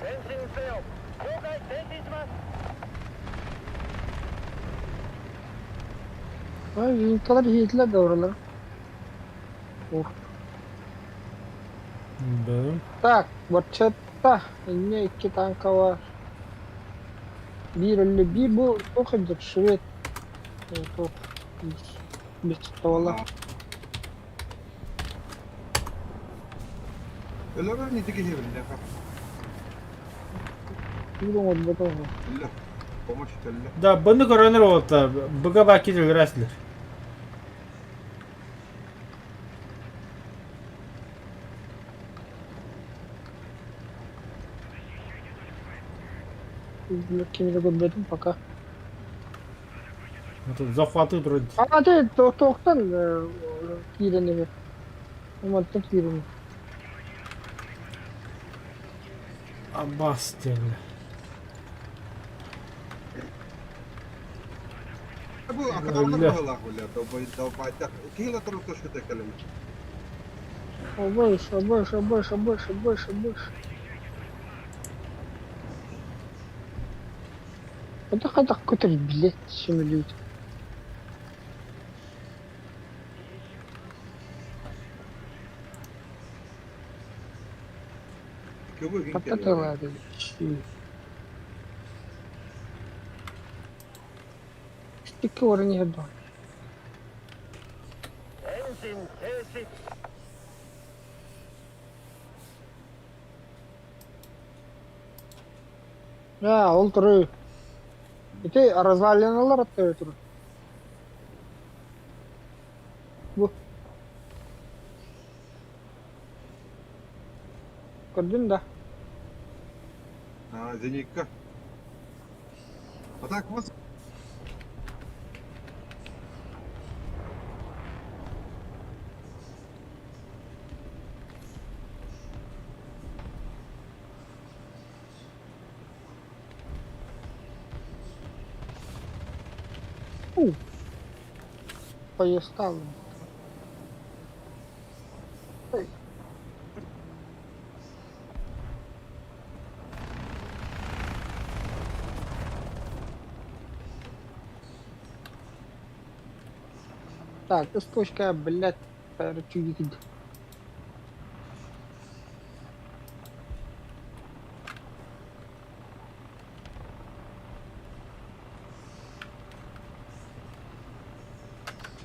Benzin fail. 了解、前進します。 Ay, iyi kadar yiğitler de oralar. Oh. Бэм. Так, вот çatta. Yine iki tanka var. Bir öyle bir bu çok ince şuret. Çok. Bir çıtavalar. Öyle var ne dige hevel ya. Bir olmadı da var. Öyle. Komaş öyle. Да, бұны көрөнөр болот. Быга баки жүрөсүлөр. Biz kimini görmedim пока. Тут захваты вроде. Ama de toktan kireni ver. Ama da kireni. Аббас дегиле. Bu akadamlar bağlar öyle. Davayda. Kıyla tarafta şu tekelim. Больше, больше, больше, больше, больше, больше. Это хотя какой-то билет симулирует. Kömür Вот rinkel это ya. ладно. Стики уровня до. エンジン停止。 Ya oldu. Itu развалиналар atıyor tur. Bu. Gördün de. Ha Zenika. Atak mı? Поестал. Так, источка, блядь, чудик.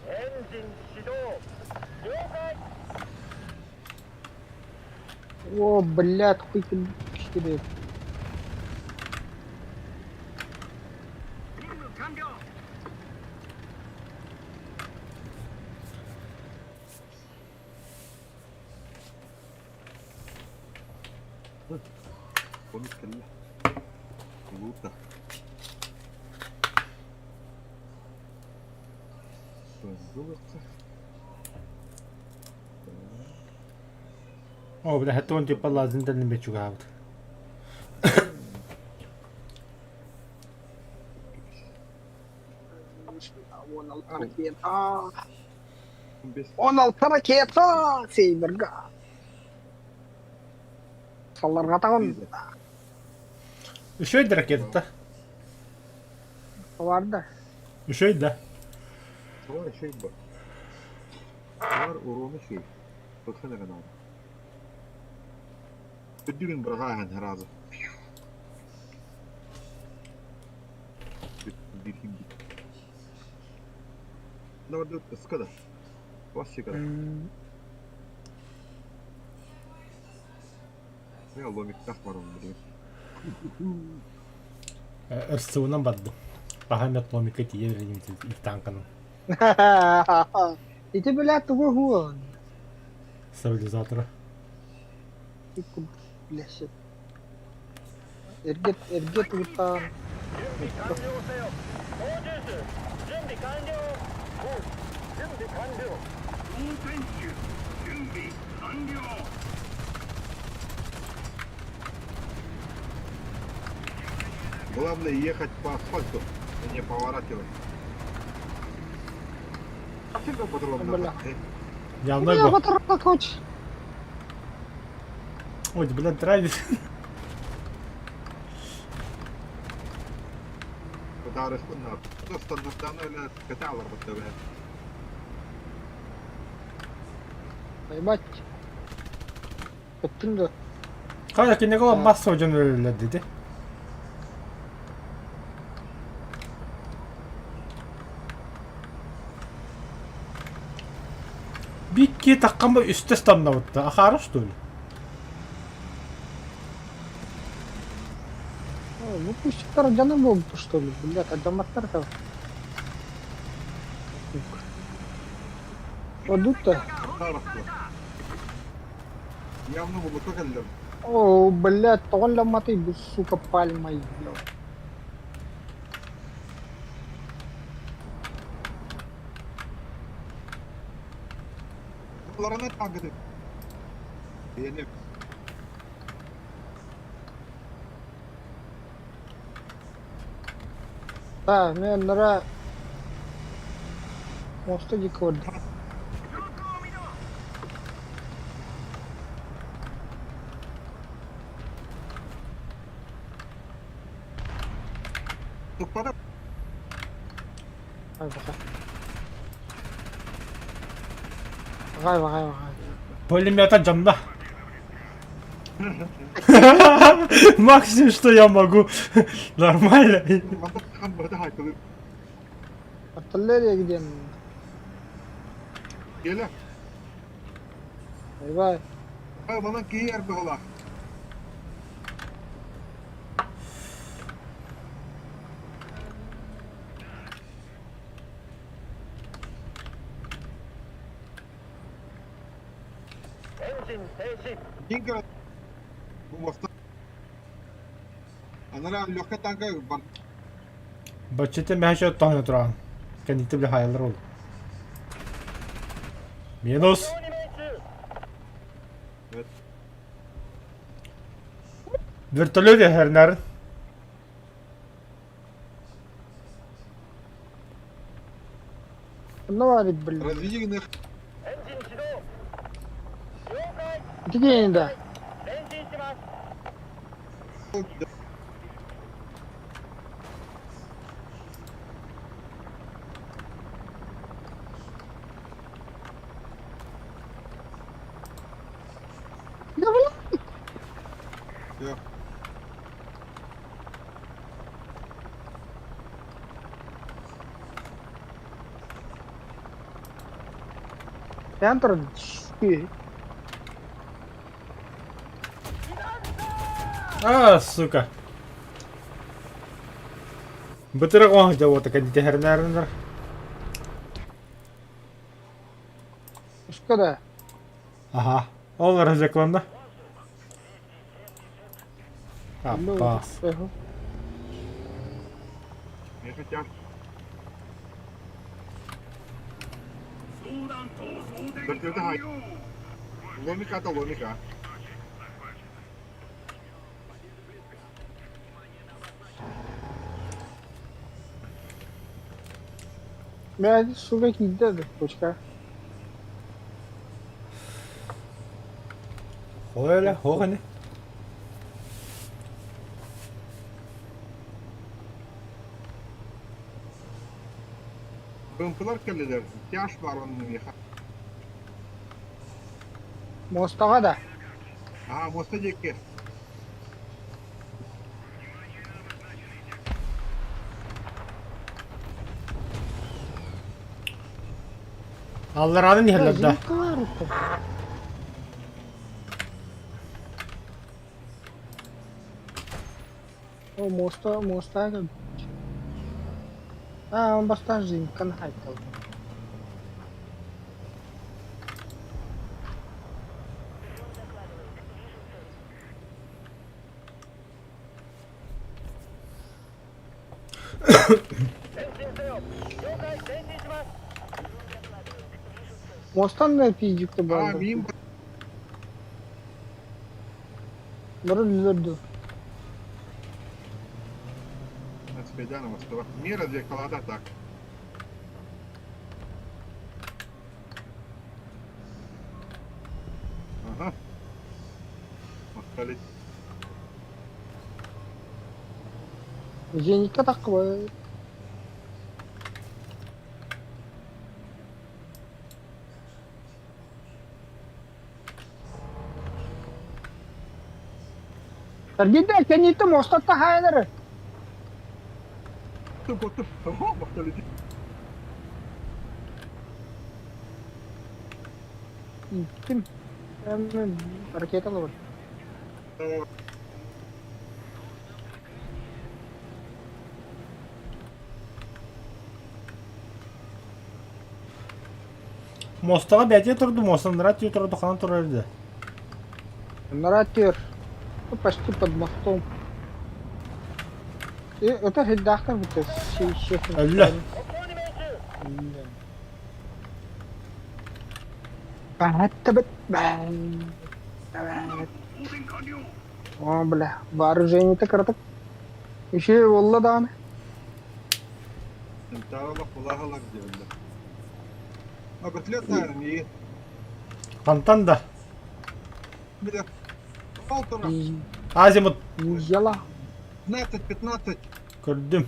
エンジン始動。了解。 О, блядь, хуй ты кидает. 任務完了。 Komik kelle. Luta. Luta. О, бля, это он типа лазин да не бечу гавд. Вон ракета. Без. Он ракета. Сейберга. Салларға тағын Üşöydü ракета. vardı. Üşöydü да. Var şey bu. Var uğramış şey. Baksana kadar. Ödülün bırağın herhalde. Bir hindi. Ne var da ıskada. Başı kadar. Ne Allah'ım iktaf var onun diyor. Ырсуынан бадды. пахамет ломика тиер их танканың Ити блядь тугу. стабилизаторы. Ику блядь. Эргет утан. 準備完了せよ操縦手準備完了準備完了応戦手準備完了 Главное ехать по асфальту, а не поворачивать. А всегда патрон Бля. надо. Явно Я бы. вот так хочешь. Ой, блядь, драйвер. Куда распунат. Ну, стандартная каталар вот это. Ебать. Кеттің да. Кая кинего масса өжен өлелер dedi. Бикки таққан ба үсті стандарты. Ахары что ли? Ну пусть жаным болды, что ли, блядь, адаматтар-то. Продукта. Явно было как эллер. О, блядь, тоғанламаты, бұл сука пальмай, блядь. Ларана тагды. Yani Та, мен нұра... Мосты де көрді. тупада Ағай, бағай. Ағай, бағай, бағай. Пулемета жанна. Максимум, что я могу. Нормально. мандатхан бада хайтылы. Артиллерия гиден. Gele. Айбай. Ha bana giyer bağla. Dinka bu mosta. Anara lokka tanka ban. Бачите мяшо тохне туран. Кандите бля хайлар ол. Минус. Evet. Вертолет я хернер. Ну, варит, блядь. Разведи их. Где они, да? Да, блядь. Все. Центр. А, сука. Бытырак оң жауыты кандите хернер. Что да? Ага. Ол разякланды. Апа. Не хотят. 相談と送電 Вертолеты 完 хай. 了 Ломика-то ломика. Блядь, сука, кидает, пучка. Öyle, o hani. Bımpılar kelleler. Yaş var onun yaha. Моstağa da. Ha mosta cekke. Алларанын ерлерді. О, моста, Он бастан жинкан хайтал. Мостан да пиздюкті А, болды. мин Бұры үлдірді. Спейдана мостова. Мира для колода так. Ага. Мостали. Зеникка таққы. Сәргенде кәнетті мостатта хайдары. Tıp. Ага, мостали. Кім? Ракеталы бар. Мостаға бәте тұрды, мостан ратio тұрды, қана тұрарды. Наратер. Почти под мостом. Это редактор будет шеф. Әлі. Бәттібіт. О, бля. Вооружение-то краток. Еще и волла даны. Тентала кулагалар дивилdi. А бетлетler iyi. Қантан да. Bir de полтора, Азимут Ела. 15. көрдім.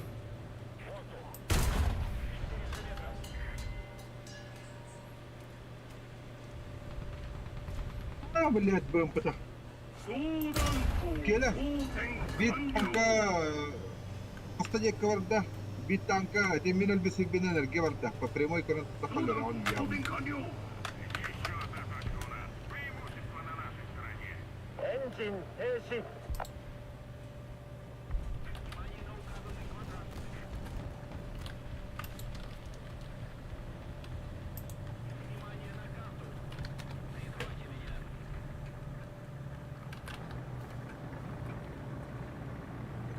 А, блядь, БМП-то. Келе. Bir tanka автодекка var da. Bir tanka temin elbise binenerge var da. По прямой корон тахалер он явно. エンジン停止。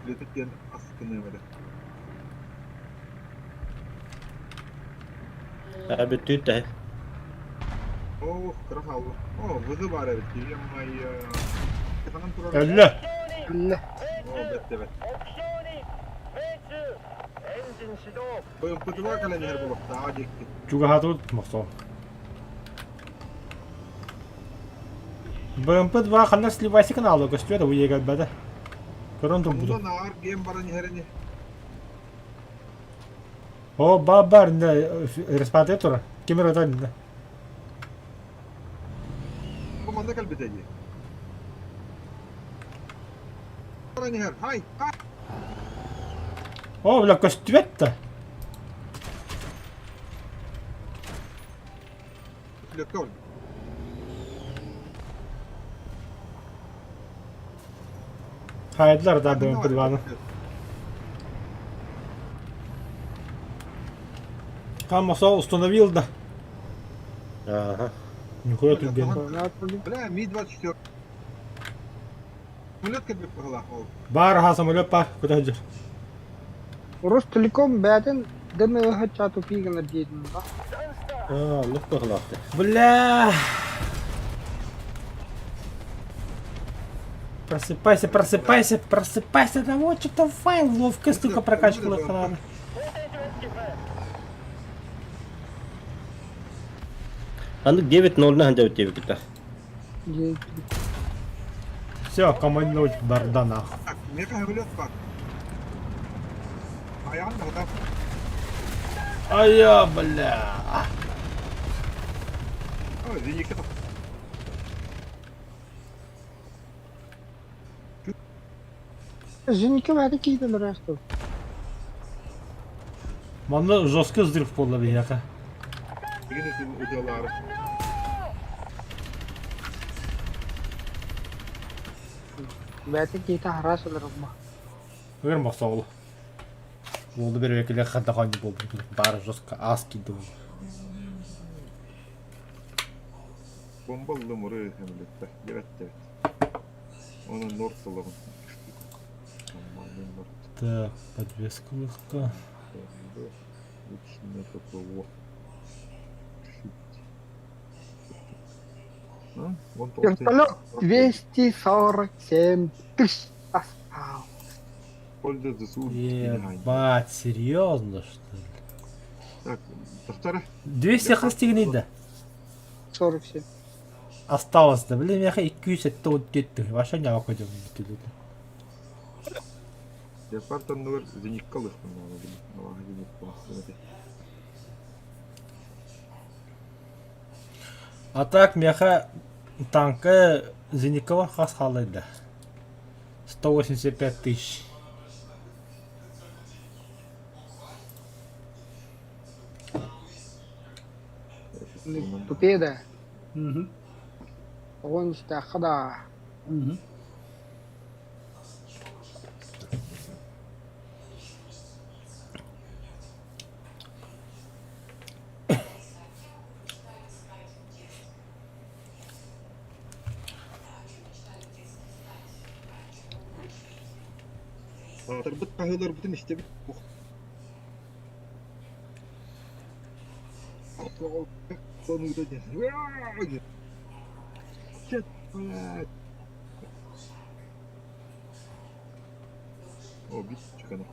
Лететken askını böyle. Abi tüte. Oh, krahal. Oh, vızı var evet. Ё-моё. Efendim turar. Әлі. Әлі. Oh, bette bet. 目標に命中。エンジン始動。 БМП-ды var kaleni her bu vakta. Acekti. Чуга хату мостол. БМП-2 қана сливайся каналы, көстеді, өйегі әлбәді. Көрін тұр бұды. Ondan ağır gem barın herini. О, бар, респаратör тұр. Кемер өтайын. Komanda kalbedeci. Barın her. Hay. Hay. О, бля, көстібетті. Летol. Хайдылар да БМП-2-ны. Хамаса установил, да. Ага. Нихуя тут ген. Бля, Ми-24. Самолет как бы погла. Бар, ха, самолет бар. Куда жүр? Урус телеком бәтін дымы ұғы чату пигінер дейдің ба. Лық бұғылақты. Бля. Просыпайся, просыпайся, просыпайся. Да вот что-то файл, ловкость только прокачивала надо. Андық 9-0-ны ханжа өттебі кітті. Все, командовать барда нахуй. Так, мне самолет как? Ayağın da adam. Ая, бля. Ой, зеникий так. Жінки бәді кейдің рәсті. Манда жесткий взрыв болды бияка. Yine senin udaları. Бәді кейті харас олар ұмма. Ver masa oğlu. Oldu bir vekile kadar hangi oldu. Bari жестко az gitti. Bombalı mırı hemlette. Evet evet. Onun nord salamın. Так, подвеска легка. Лучше такого. А? Вон толстый. Вертолет 247 тысяч осталось. Пользуется суд. Ебать, серьезно что ли? Так, повтори. 200 христианийdi. 47. Осталось да, блин, я 207 от кетті. Вообще не выходим. Департан нөр зенит калыш мына биле. Ага зенит калыш. А так меха танка Зеникова хас халайды. 185 тысяч. Тупее, да? Угу. Он что, хода. Угу. Тарбыт кагылар бүтүн иштебит. Сонууда ден. Чет. О, бит чыканы.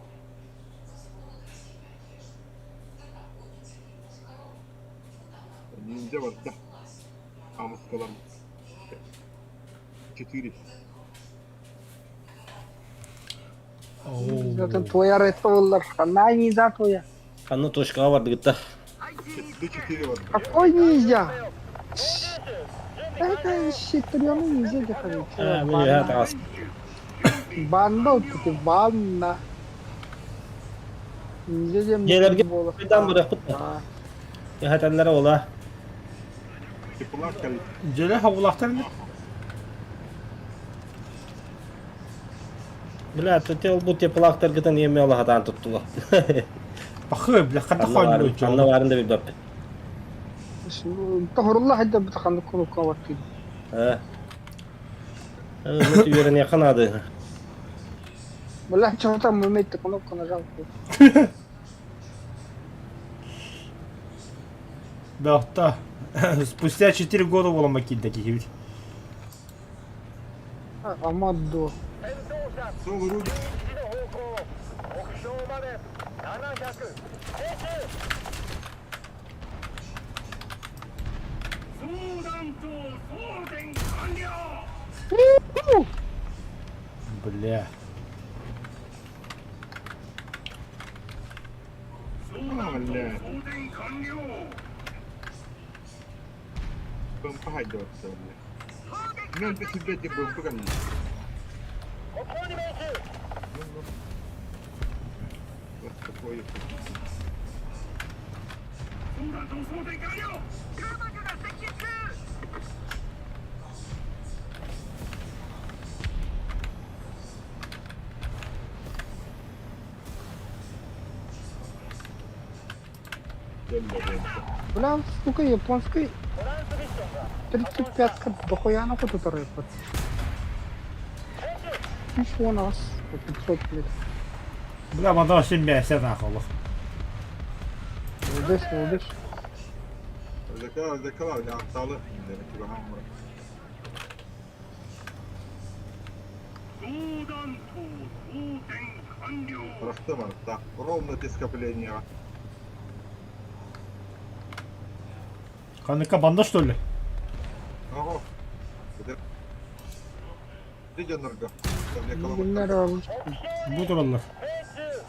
Ниндзя бар да. Амыскалар. 4. Это твоя ретоллар. Она не за твоя. Анна точкаға барды гітті. 4 бар. Какой нельзя? Это щитрёный нельзя заходить. Мен тағас. Банда вот эти банда. Нельзя дем. Елерге қайдан бұрық бұтты. Яхатанлары ола. Теплар калит. Желе хавулақтар не? Бля, ты ол бұл тепілақтар гітін еме ола хатан тұттылы. Бақы, бля, қанды қойын өйтші. Анна барында бір бапты. Тахрулла хадда бутаханды кулука варкиди. Өті берін яқын ады. Бля, чего там уметь кнопку нажал? Да, да. Спустя 4 года было макин таких ведь. Амадо. そうウルリ。目標まで700。相談と送電完了。 Бля. 相談と送電完了。 Бомба хайдет. Ну, ты себе эти бомбы kan. ここに命中。 Вот такое. 相談と送電完了。空爆が接近中。 Бля, сука, японский トランスミッションが 35-ка дохуя на хуй тут рэпот. Еще у нас по 500 лет. Бля, мадам семья сена холох. Здесь, здесь. Zekalar ya aptalı. Demek ki baham var. 相談と送電完了。 Рахта var da. Ровно те скопления. Каныка банда что ли? Ага. Где энерго? Не нравится. Бутыралар. 命中。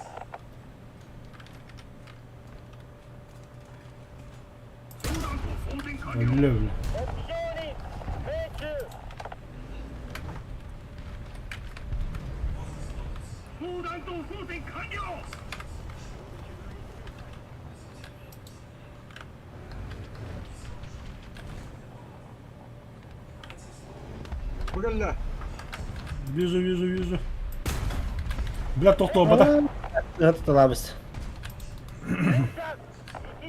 相談と送電完了。 Бля, бля. 目標に命中。相談と送電完了。 Погля. Вижу, вижу, вижу. Бля, тоқтау бада. Тұтыламыз. 車1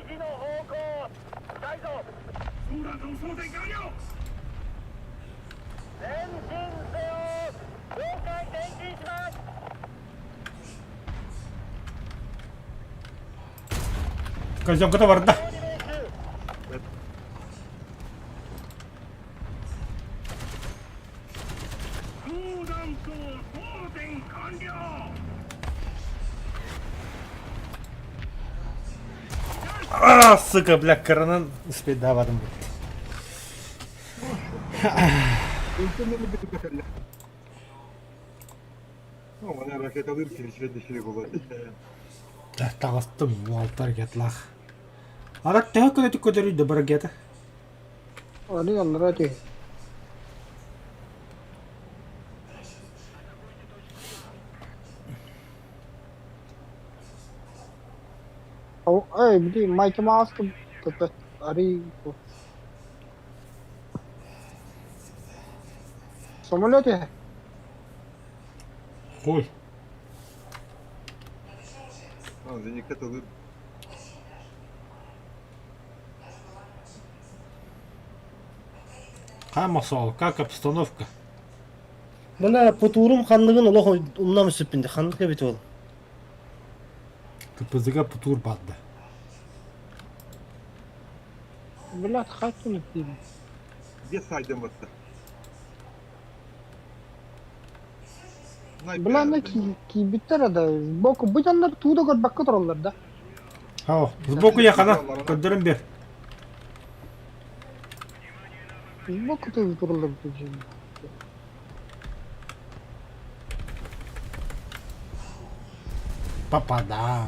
時の方向近いぞソーランド装填完了前進せよ了解前進します Kajang kita warna. 合に命中砲弾頭装填完了 А, сука, бля, каранан успеть давадым. İnsanlarla bir bakarlar. Ama ne raket alırken içine de şey olur. Тагыстым, алтар гетлах. Ара тэх көтө көтөрү дэ бар гета. Они алрати. О, бди, Майки Маус тут ари. В самолете? Ой, Ha, zenikat alır. камасол, как обстановка? Мына путурум хандыгын олох умнам үсүппинде хандык эбит ол. КПЗга путур бадда. Блядь, хатун фильм. Где saydım hatta. Блядь, кибиттер да. Сбоку бутандар туда гөр бакка туралар да. Ау, сбоку якана, көндөрүм бер. Сбоку туда туралар бутан. Попадай.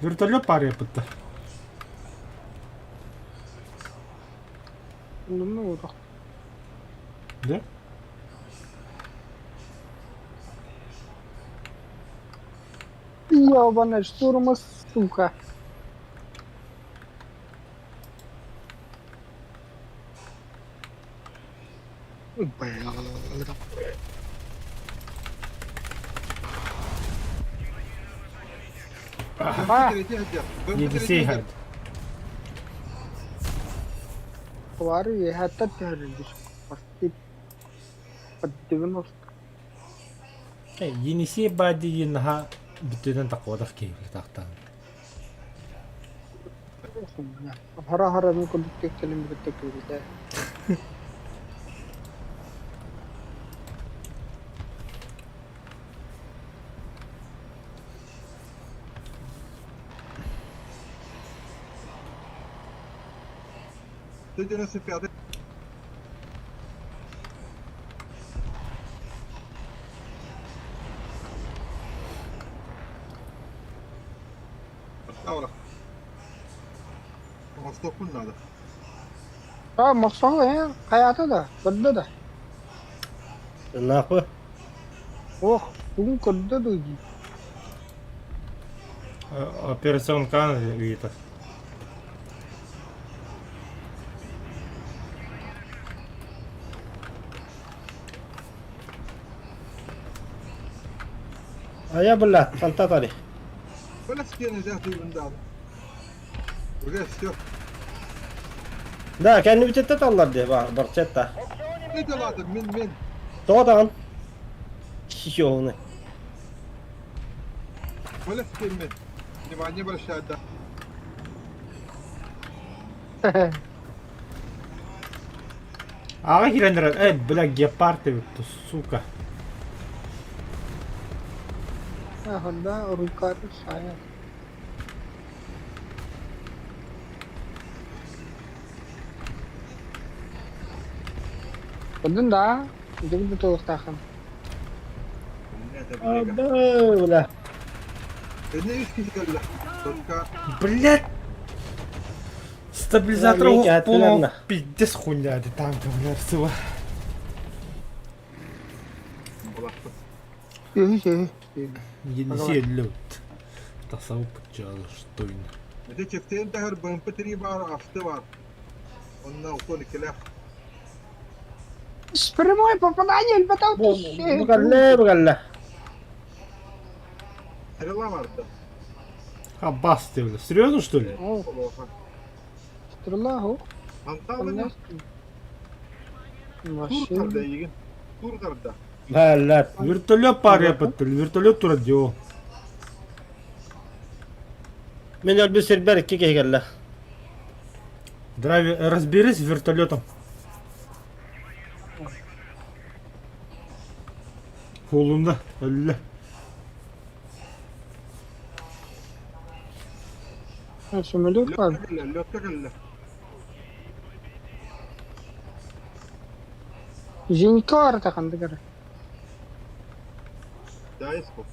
Вертолет паре пытта. Ну, вот. Да? Ёбаная штурма, сука. Елисей хад. Твари, я хатта тярдиш. Почти под 90. Енисей бади енха бүтүнөн такуудах кейл тактан. Хара ми коллектив келим битте күйде. Ты 95-й. Давай. Востокун надо. А, мақсағы е, қаяты да, көрді да. Нахуй. Ох, бүгін көрді да өйді. Операцион Кан это. А я, бля, фантатали. Böyle stene zaten önünde abi. Buraya все. Да, kendi bir çette tallar diye var çette. Ne de vardı min. Doğudan. Şişoğunu. Böyle stene min. Внимание обращать, да. Ага хилендер, бля, гепард ты, сука. Honda Rukarı saya. Көрдің да? Жүгді тоғыстақын. Абы, бля. Ne üç kişi geldi? Только Блять! Стабилизатор Ладненько, полный отпиленно. пиздец хуйня, да там конверсива. Bulaştı. Şey. Енисей лют. Тасау пчала, что ли? Mete çifteyin de her bımpı var, astı var. Onunla okul ikilaf. С прямой попадание в Bukalle bukalle. Sırala vardı. А, бас ты, бля. Серьезно, что ли? Oha. Стрела, о, Antalya Вообще. Turdar'da yiyin. Turdar'da. Bukalle. Вертолет паряпаттыр, вертолет турат жоо. Мен ел bir sirber iki kehgelle. Драйвер, разберись с вертолетом. Kolunda, öyle. Самолет var. Lötte kelle, lötte kelle. Женька var takındı gara. Caiz bu.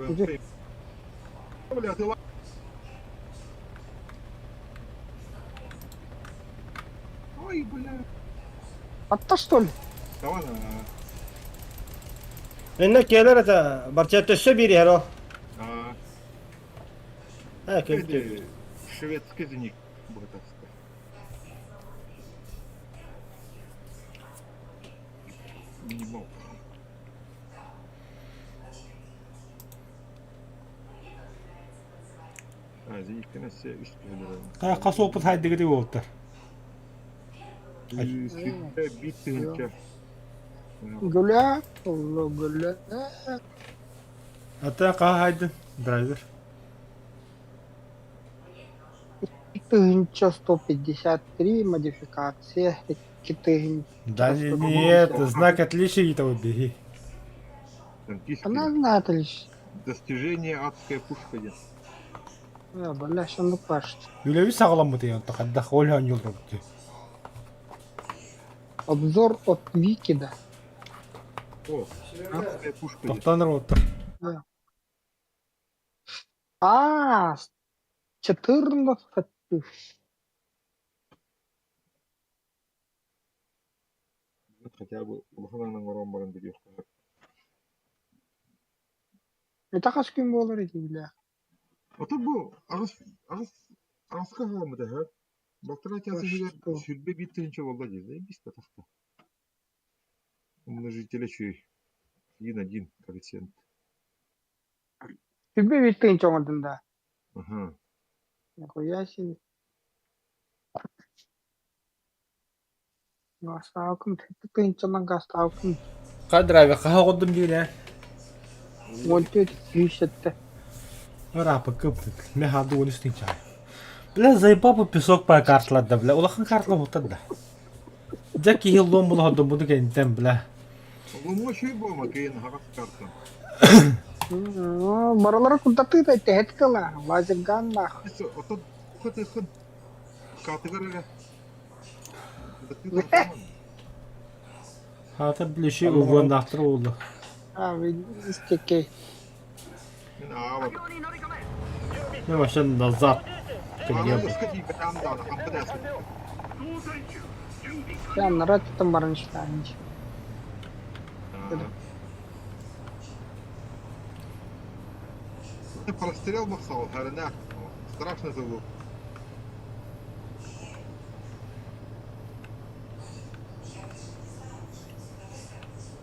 Güzel. Bля, ты Ой, бля. Atla что ли? Tamam. Ennek gelir ata. Barça tösse biri hero. Ha kötü. Это шведский зенит. Вот так сказать. Минимал. Зенит все üst Ha, kası oput haydi gidi oldular. Sütte bittince. Гуля, Allah гуля. Hatta kaha haydi, драйвер. 1153 модификация. 4. Да нет, знак отличия этого беги. Она знает лишь. Достижение адская пушка есть. Бля, şunu başt. Öyle bir sağlam mı diyor? Takadda olhan yolda bitti. Обзор от Викида. О, адская пушка есть. Toktanır otur. А, 14 тысяч. Хотя бы Лохананның орон барын biliyor. Это kaç gün olur idi bile. Ata bu ağızka mı da ha? Doktor айтасы Что? sürbe bittirince oldu dedi. Biz de takta. Умножителя чей. 1-1 коэффициент. Тебе bittiğin çoğundunda. Ага. Nihuya себе. Gastağım, bittiğin çoğundan gastağım. Ka драйвер, kaha koydum değil ya. 14 100. Рапа кыптык. Не хаду он истин чай. Бля, заебал бы песок по картлада, бля. Улахан картла хутада. Джеки хиллом була ходу буду кентем, бля. Olma şey bu ama keyin hakas karttan. Baralara kuntatı da tehdit kıla. Vazirgan da. Neyse ata bu kadar kın. Kategoriye. Hata bile şey uvan dahtır oldu. Abi istekey. Ben ağa bak. に乗り込め Ne başladı nazar. Ağır ıska değil ben da hampı dersin. 搭載中準備 Ya nara tutun barın işte aynı. Ты прострел махсал, харина. Страшно зовут.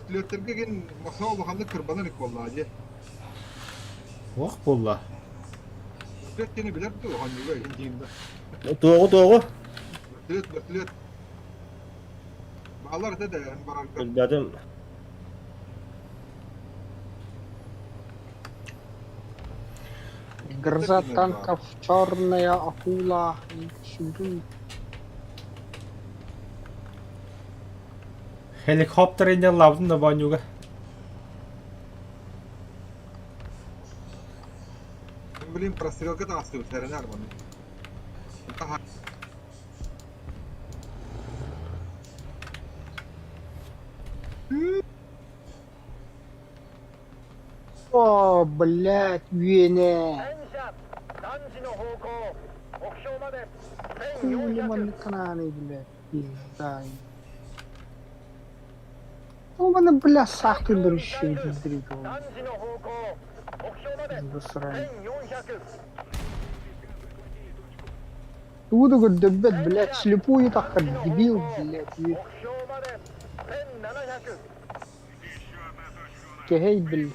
Lötterge gen mахсал баханды кырбанырык vallahi. Vah bolla. Lötteni bilerdi o hani böyle indiğinde. Doğu doğu. Löt. Bağlar da yani bararda. Bilmedim. Гроза танков, черная акула. Шурин. Helikopter inen lavdın da banyoga. Блин, прострелка да остыл, харина арман. О, блядь, Вене. 戦車3時の方向目標まで Хули 1400 man kanani, блядь. Пиздай. У мене, бля, сахти бріщить дрібав. 3時の方向目標まで Засрань. 1400 Буду говорить, дебет, блядь, слепую так, как дебил, блядь. 目標まで1700 Кегей, блядь.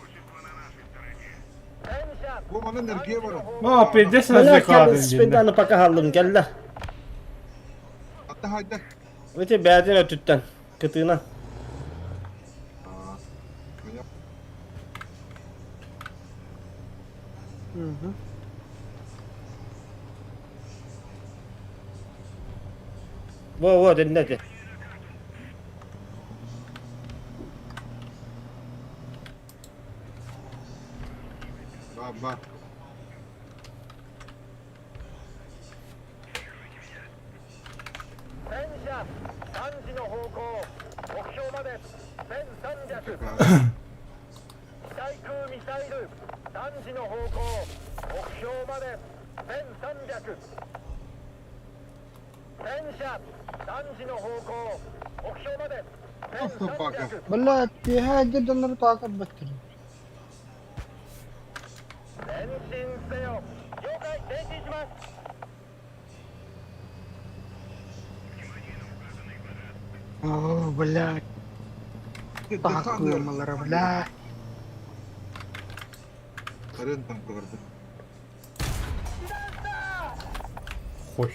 戦車 Bu bana nereye var? О, пиздец на Валя, закладен, gel spindana pakahalım gel la. Hatta haydi. Öte beğendin ötütten. Kıtığına. Aa, yap. Угу. Во, dinledi. Baba.戦車3時の方向目標まで1300 対空ミサイル3時の方向目標まで1300戦車3時の方向目標まで1300 بلاد في حاجة جدا طاقة بكتير 前進せよ了解前進します اوه بلاد طاقة مرة بلاد Karen tankı vardı. Hoş.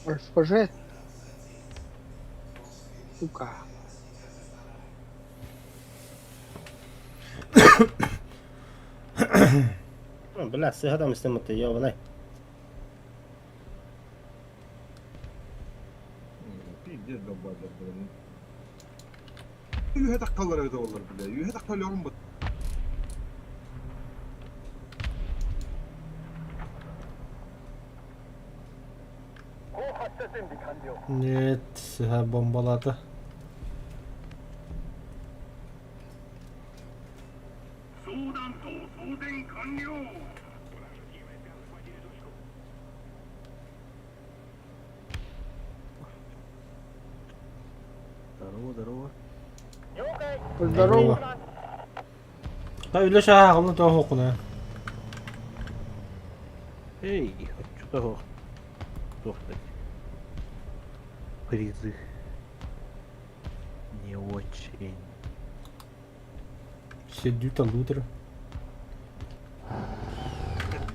РПЖ. Сука. Bля, sıhhadan istemedi ya olay. Pidez babalar böyle. Yuhe takkallar evde olur bile. Yuhe takkal yorum bu. Нет, sıha bombaladı. 装弾頭装填完了。 了解 Здорово. Да öyle şey ağını da okuna. Эй, что-то сдохнуть. Призы. Не очень. Сидит лутер.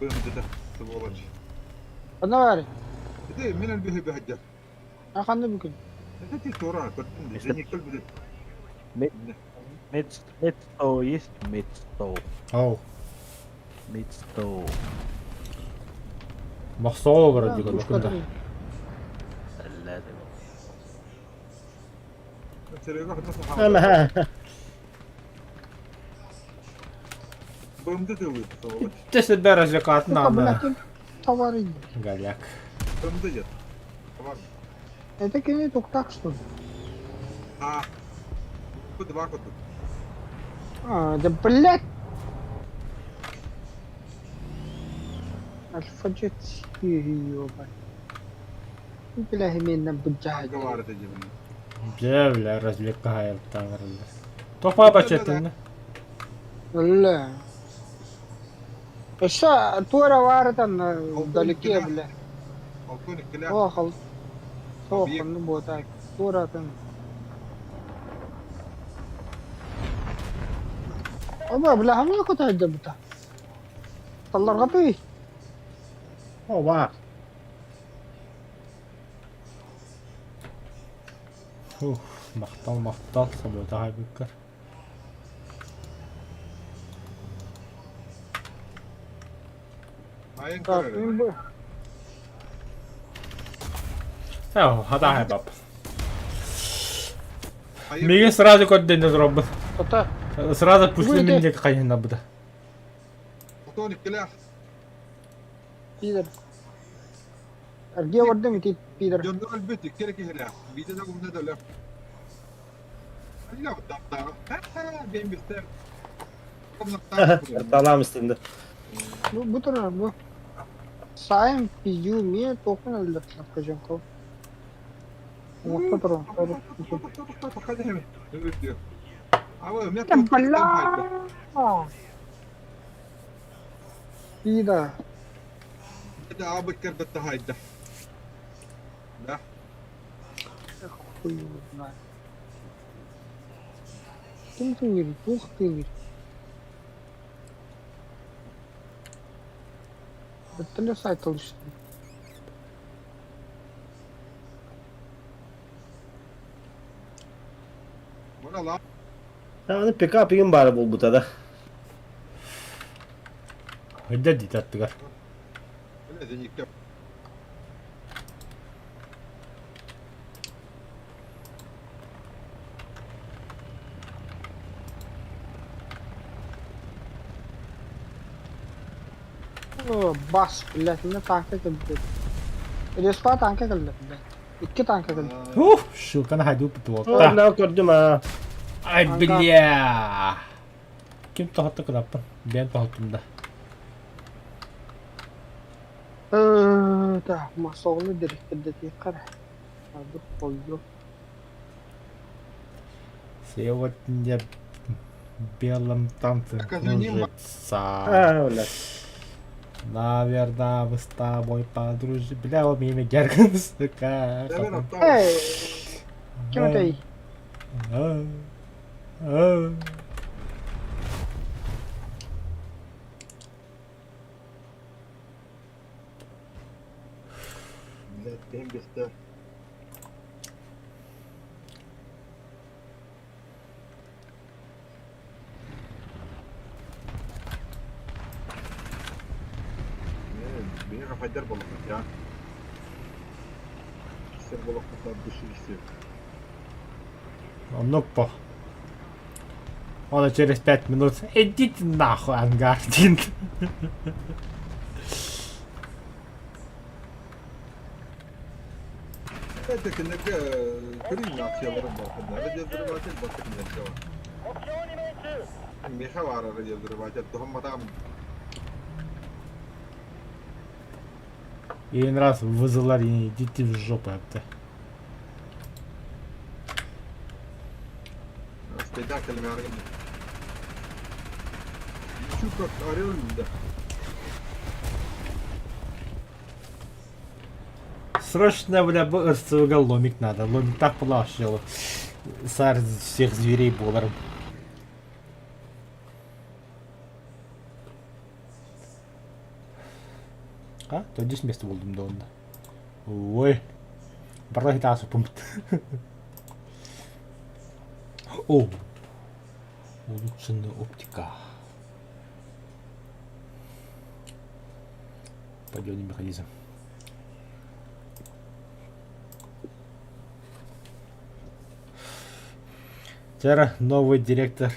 Benim dede. Svolaç. Фонарь. Dede minen bihi bihacca. Аханды бүкін. Dede ti tora kattın. Dede nikkel bide. Медстоу есть? Медстоу. Ау. Медстоу. Мақсауы бар дейді Пушка. Лазер. Serega nasıl Ama ha? ha. Benim dede uydu svolaç. Ты себя развлекать Сука, надо. блядь, товары. Голяк. Benim de yat. Var. Это кинет только так, что ли? Ha. Bu dva kutu. А, да блядь. Альфа-джет, ёбать. Бля, именно бджать. Kanka var edeceğim. Бля, развлекает там. Топа бачетін. Бля. Еще тура варитан вдалеке, бля. Balkon ikile. Охал. Охал, ну вот так. Тура там. Оба, бля, хамна куда идем-то? Таллар капи. O var. Ух, мақтал собой daha büyükler. Ayın Так, kararı. ну бы. О, хата хайбап. Ayın Миги сразу кодден зробив. Кота. Сразу пішли Вийди. мені кайна буде. balkon ikile. Пидор. Erge vardı mı tip Peter? Jonda elbette kere hele. Bir de bunda da öyle. Hadi la da. Ben bir de. Talam üstünde. Bu taraf bu. Sayın piyu mi token elde yapacağım ko. Mutlu taraf. Hadi hemen. Evet diyor. Ama ne Bala. Peter. Bir de abi kerbette hayda. La. Kim tingir? Tuh tingir. Betul cycle işte. Bana la. Tamam pick-up'ın bari bul bu tada. Hadi dit attıgar. Öyle de yıkap. Bas milletine tanka kıldı. Respa tanka kıldı. İki tanka kıldı. Şu kan haydu Oh, putu. ne gördüm ha. Ay bilya. Kim tahtı kenapa? Ben tahtım da. Dah masuknya dari kedetikar. Aduh, koyo. Сегодня в белом танце Показывание кружится. Ha öyle. Наверное, мы с тобой подружим. Бля, у меня геркин стыка. Hemen hatta. Hey, kim tay? Millet ben bir de. Beni kafaydar balık ya. İster balıklıklar dışı istiyor. Ну-ка. Он через 5 минут. Идите нахуй, Ангардин. Ötekindeki kırın atyalarım var. Nerede yazıları var? Bakın ne şey var. 目標に命中 Meha var arada yazıları var. Tuhum adam. И один раз вызывали, идите в жопу это. Steyda kelime arayın. Şu kat arıyorum da. Срочно, бля, РСВГ ломик надо. Ломик так положил. Сар всех зверей боларım. Ha? Dönüş место buldum da onda. Ой. Barda hitası pumpt. О. Улучшенная оптика. Подъемный механизм. Теперь новый директор.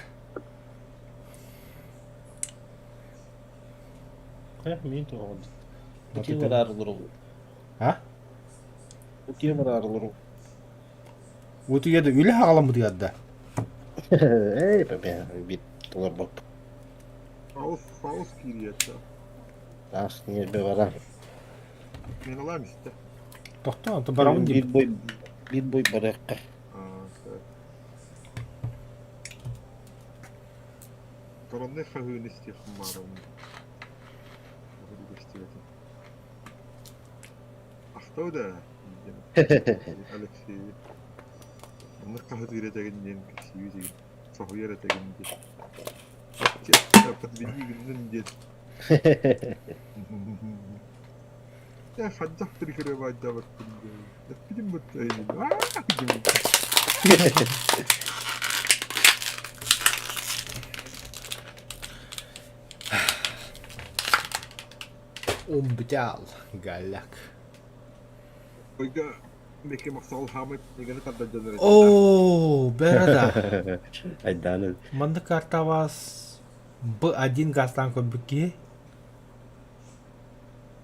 Min oldu. Bakın. Bütün arılırım. Ha? Bütün arılırım. Вот я öyle ağlamı diyor da. Ey be bir dolar bak. Faust giriyor ya. Ah niye be var. Ben alayım işte. Tohtan, to baramın gibi. Bir boy bırak. Aa, evet. Sonra ne fahın istiyorsun bari onu. Bunu göstereyim. Ахтау да. Алексей. Onlar kahve üretegenin kişiyi değil. Sahu üretegenin değil. Dapat bilgi günün değil. Ya fadzak bir kere var da baktım. Ya bilim mutluyum. Умбтял, галяк. Oyga Mekki Maksal Hamid negara tanda jalan. О, берада. Aydanın. Манда карта вас B1 газдан көбікке.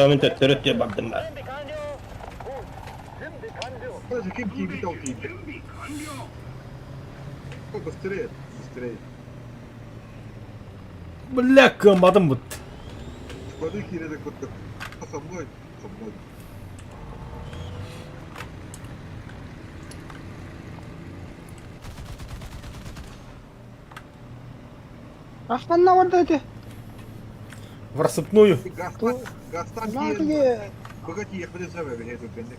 正面取ってるっていうバッテンだ。準備完了。おう準備完了。 Даже кем тебе дал тебе? 準備完了。 Быстрее, быстрее. Бля, комбатом вот. Смотри, Кирилл, вот так. Со мной, со мной. Ахманна ордайты. В рассыпную. Гастан Наатыге богати ехали за вами, я тут бендик.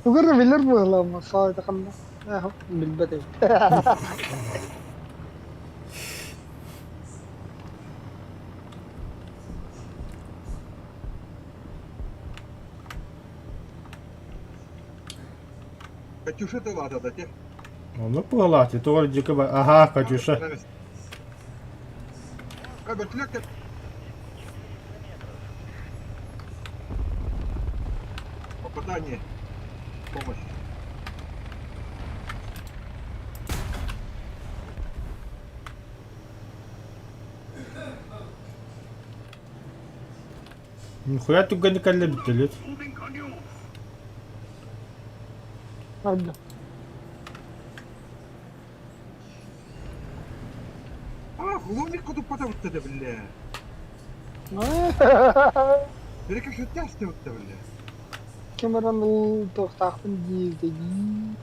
угар вилер була масаа такамна. Аа билбэтэй. Катюша ты лада, да те? Ну, погладь, это вроде как бы... Ага, Катюша. Роберт, легко. Попадание. Помощь. Нихуя тут ганикали битулит. 装填完了。 Правда. Ломик тут потом вот это, бля. Бля, как же тяжко вот это, бля. Кэмерон ул тохтахын дийдеги.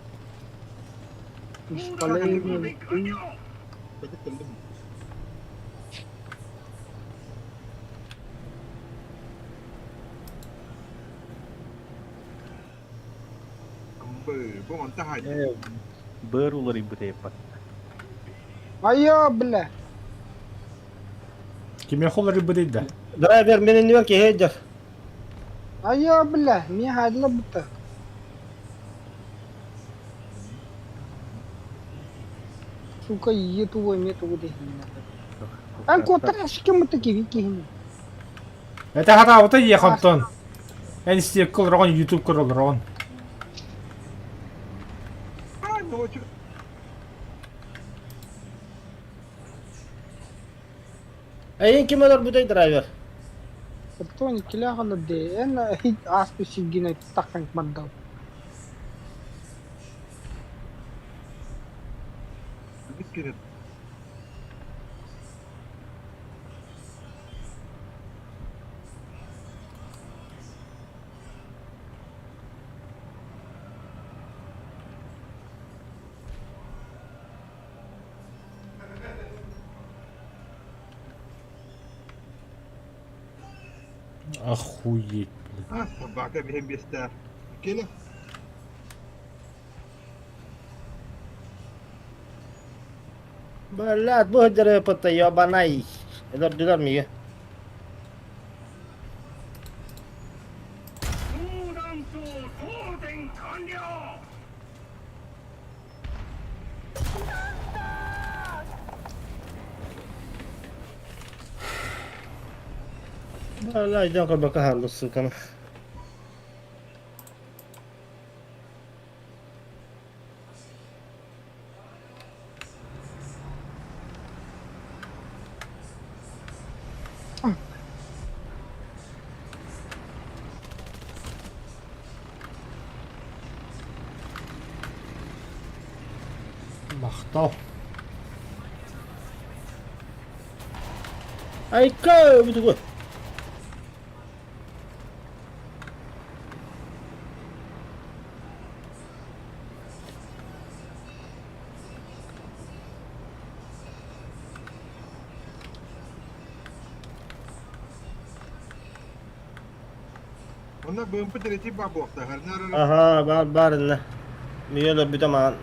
Ишкалай 装填完了。 Это калым. Бу мантахай. Baru ribut hebat. Айо, бля. Кеме холлары будет, да? Драйвер менен ниберки хейдер. Айо, бля. Мен хайдла бутта. Сука, ету ой мету гуде. Ан котра шикем таки вики. Это хата вот и Антон. Я не стекал рон, YouTube корол рон. А, ну чё? Эйн кимедер бутай драйвер. Кто не киляхана де. Эн хит аспи сигина такан маддал. Бискирет. Охуеть. А, собака бегем без стар. Келе? Блядь, bu hıdırı pıtı yabanay. Eder mi ya? 砲弾頭装填完了。 Vallahi jangan bakal halus kan. Махтал. Ay kau betul gua. Ona bömpü tereti babokta. Harnar. Aha, bar ne. Miyola bir zaman.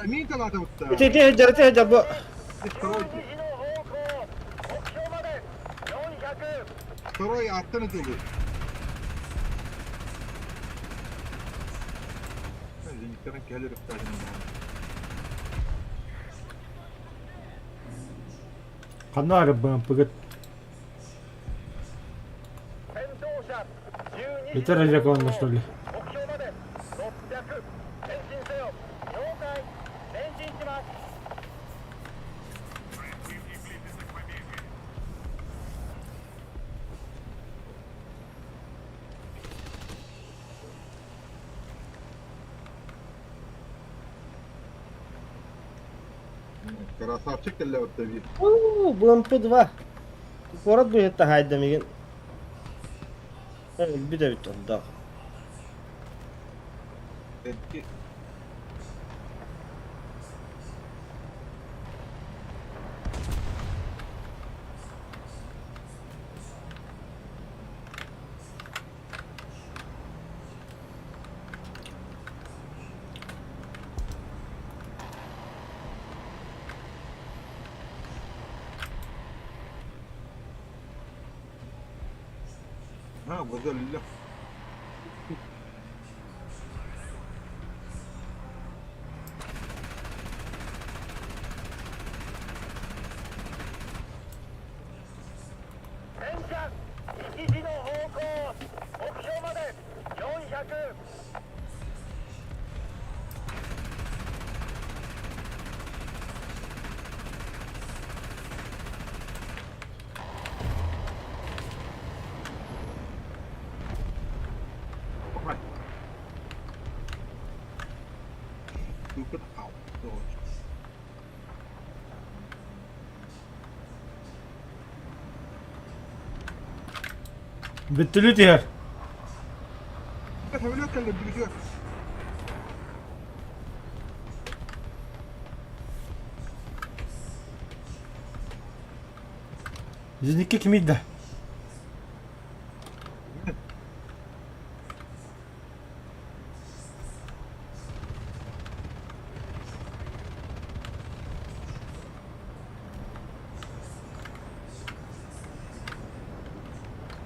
Мин талата утта. Titi hıdırı bu. Стройте. 右の方向目標まで400 Второй альтернативы. Зениттерин келер ипташым. Канары БМП 戦闘車12 это радиоаккаунтно, что ли? 目標まで600前進せよ了解前進します Красавчик келер ипташым. БМП-2. Город bu hetta haydamagan. Bitta da. Эдки. Güzel.戦車1時の方向目標まで400 Stupid out. Вертолет, Игорь. Самолет келер бирге. Зенитке кимейді.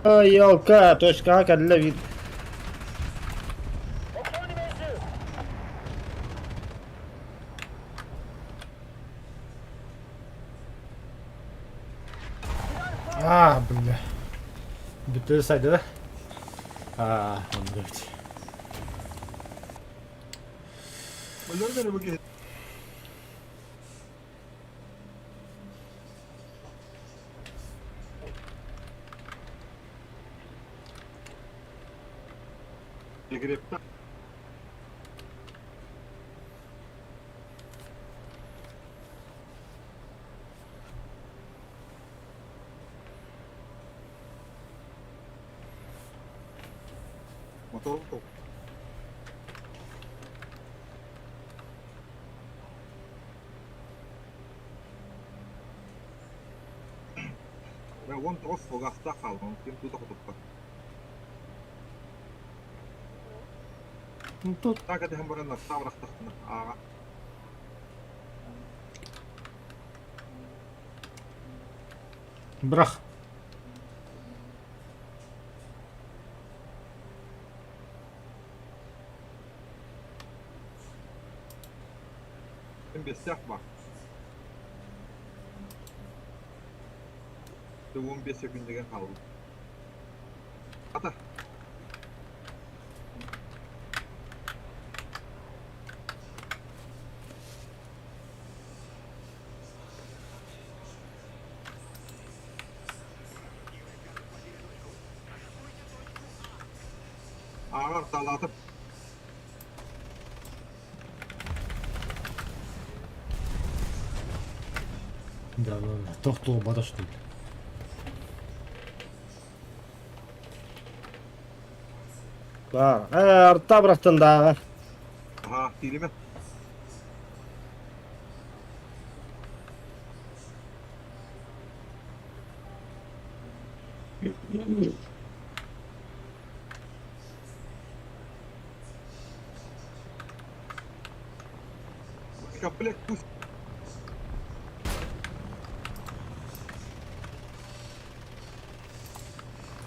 Ай, елка, точка А кәділі вид. 目標に命中 А, бля. Вертолет сайды, да? Он говорит. Ölür beni bu gece. Grepta. Motor top. Ya on tos fogasta kalmam. Kim tutak toppa. Ну тут Так это хамбаран на ставрах тахтана. Ага. брах. Kim bir silah var. 15 sekund degan kaldı. Ata. Ağır talatıp Да, тоқтығы бада, что ли? Var. Artta bıraktın daha. aha dilime. Комплект пусть.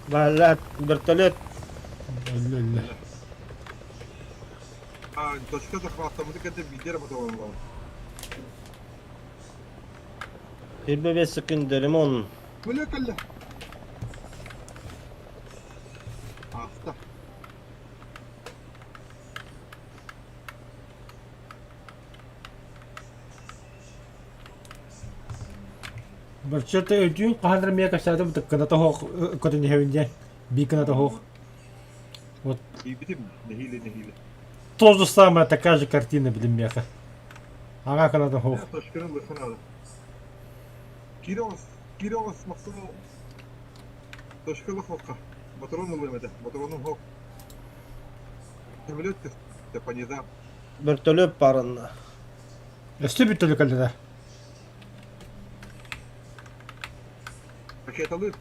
Vallahi vertolyot. Öyle öyle. Точка захвата, къде видера по това мало. 25 секунди ремонт. Öyle kalle. Hasta. Barchata ödüğün kahandırmaya kaçardım tıkkına da hoğ kodun hevince. Bikına da hoğ. Вот И битим, нехиле. то же самое, такая же картина, блин, мяха. Ага, когда да хоğ. Точканы лыхана. Кирос, мақсымы. Точкалы хоққа. Батароны лымады, батароны хоқ. Самолет те по низам. Vertolyot barında. Өстө бүттөлүк әлде да. Ракеталы.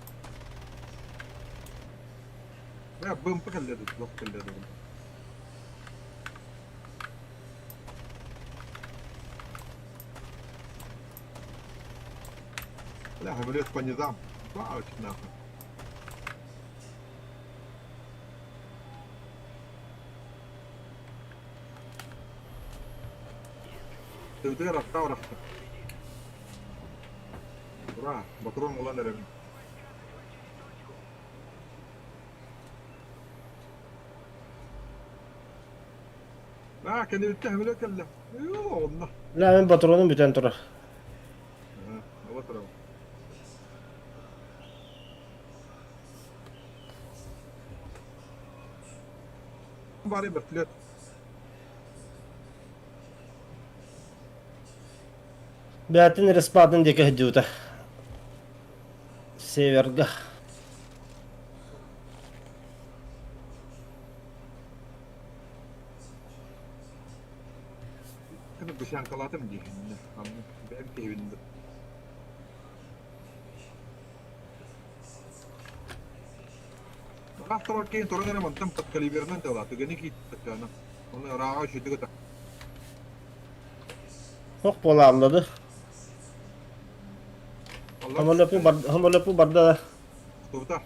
Я БМП кәлдеді, лоқ кәлдеді. Бля, самолет по низам. Бауч нахуй. Төвдер ақтау рақты. Ура, батрон ұлан әремін. Kendi bitti böyle kelle. Yoo Allah. La ben patronum biten tura. Allah tarafı. Bari beklet. Beatin respadın deke hüdüde. Severga. Kını bıçağın kaladım diye. Benim keyfimde. After keyin torana mantam pat kalibernan tela tugani ki takana. Onu rağa şütü tak. Hok pola anladı. Hamalapu barda. Tuta.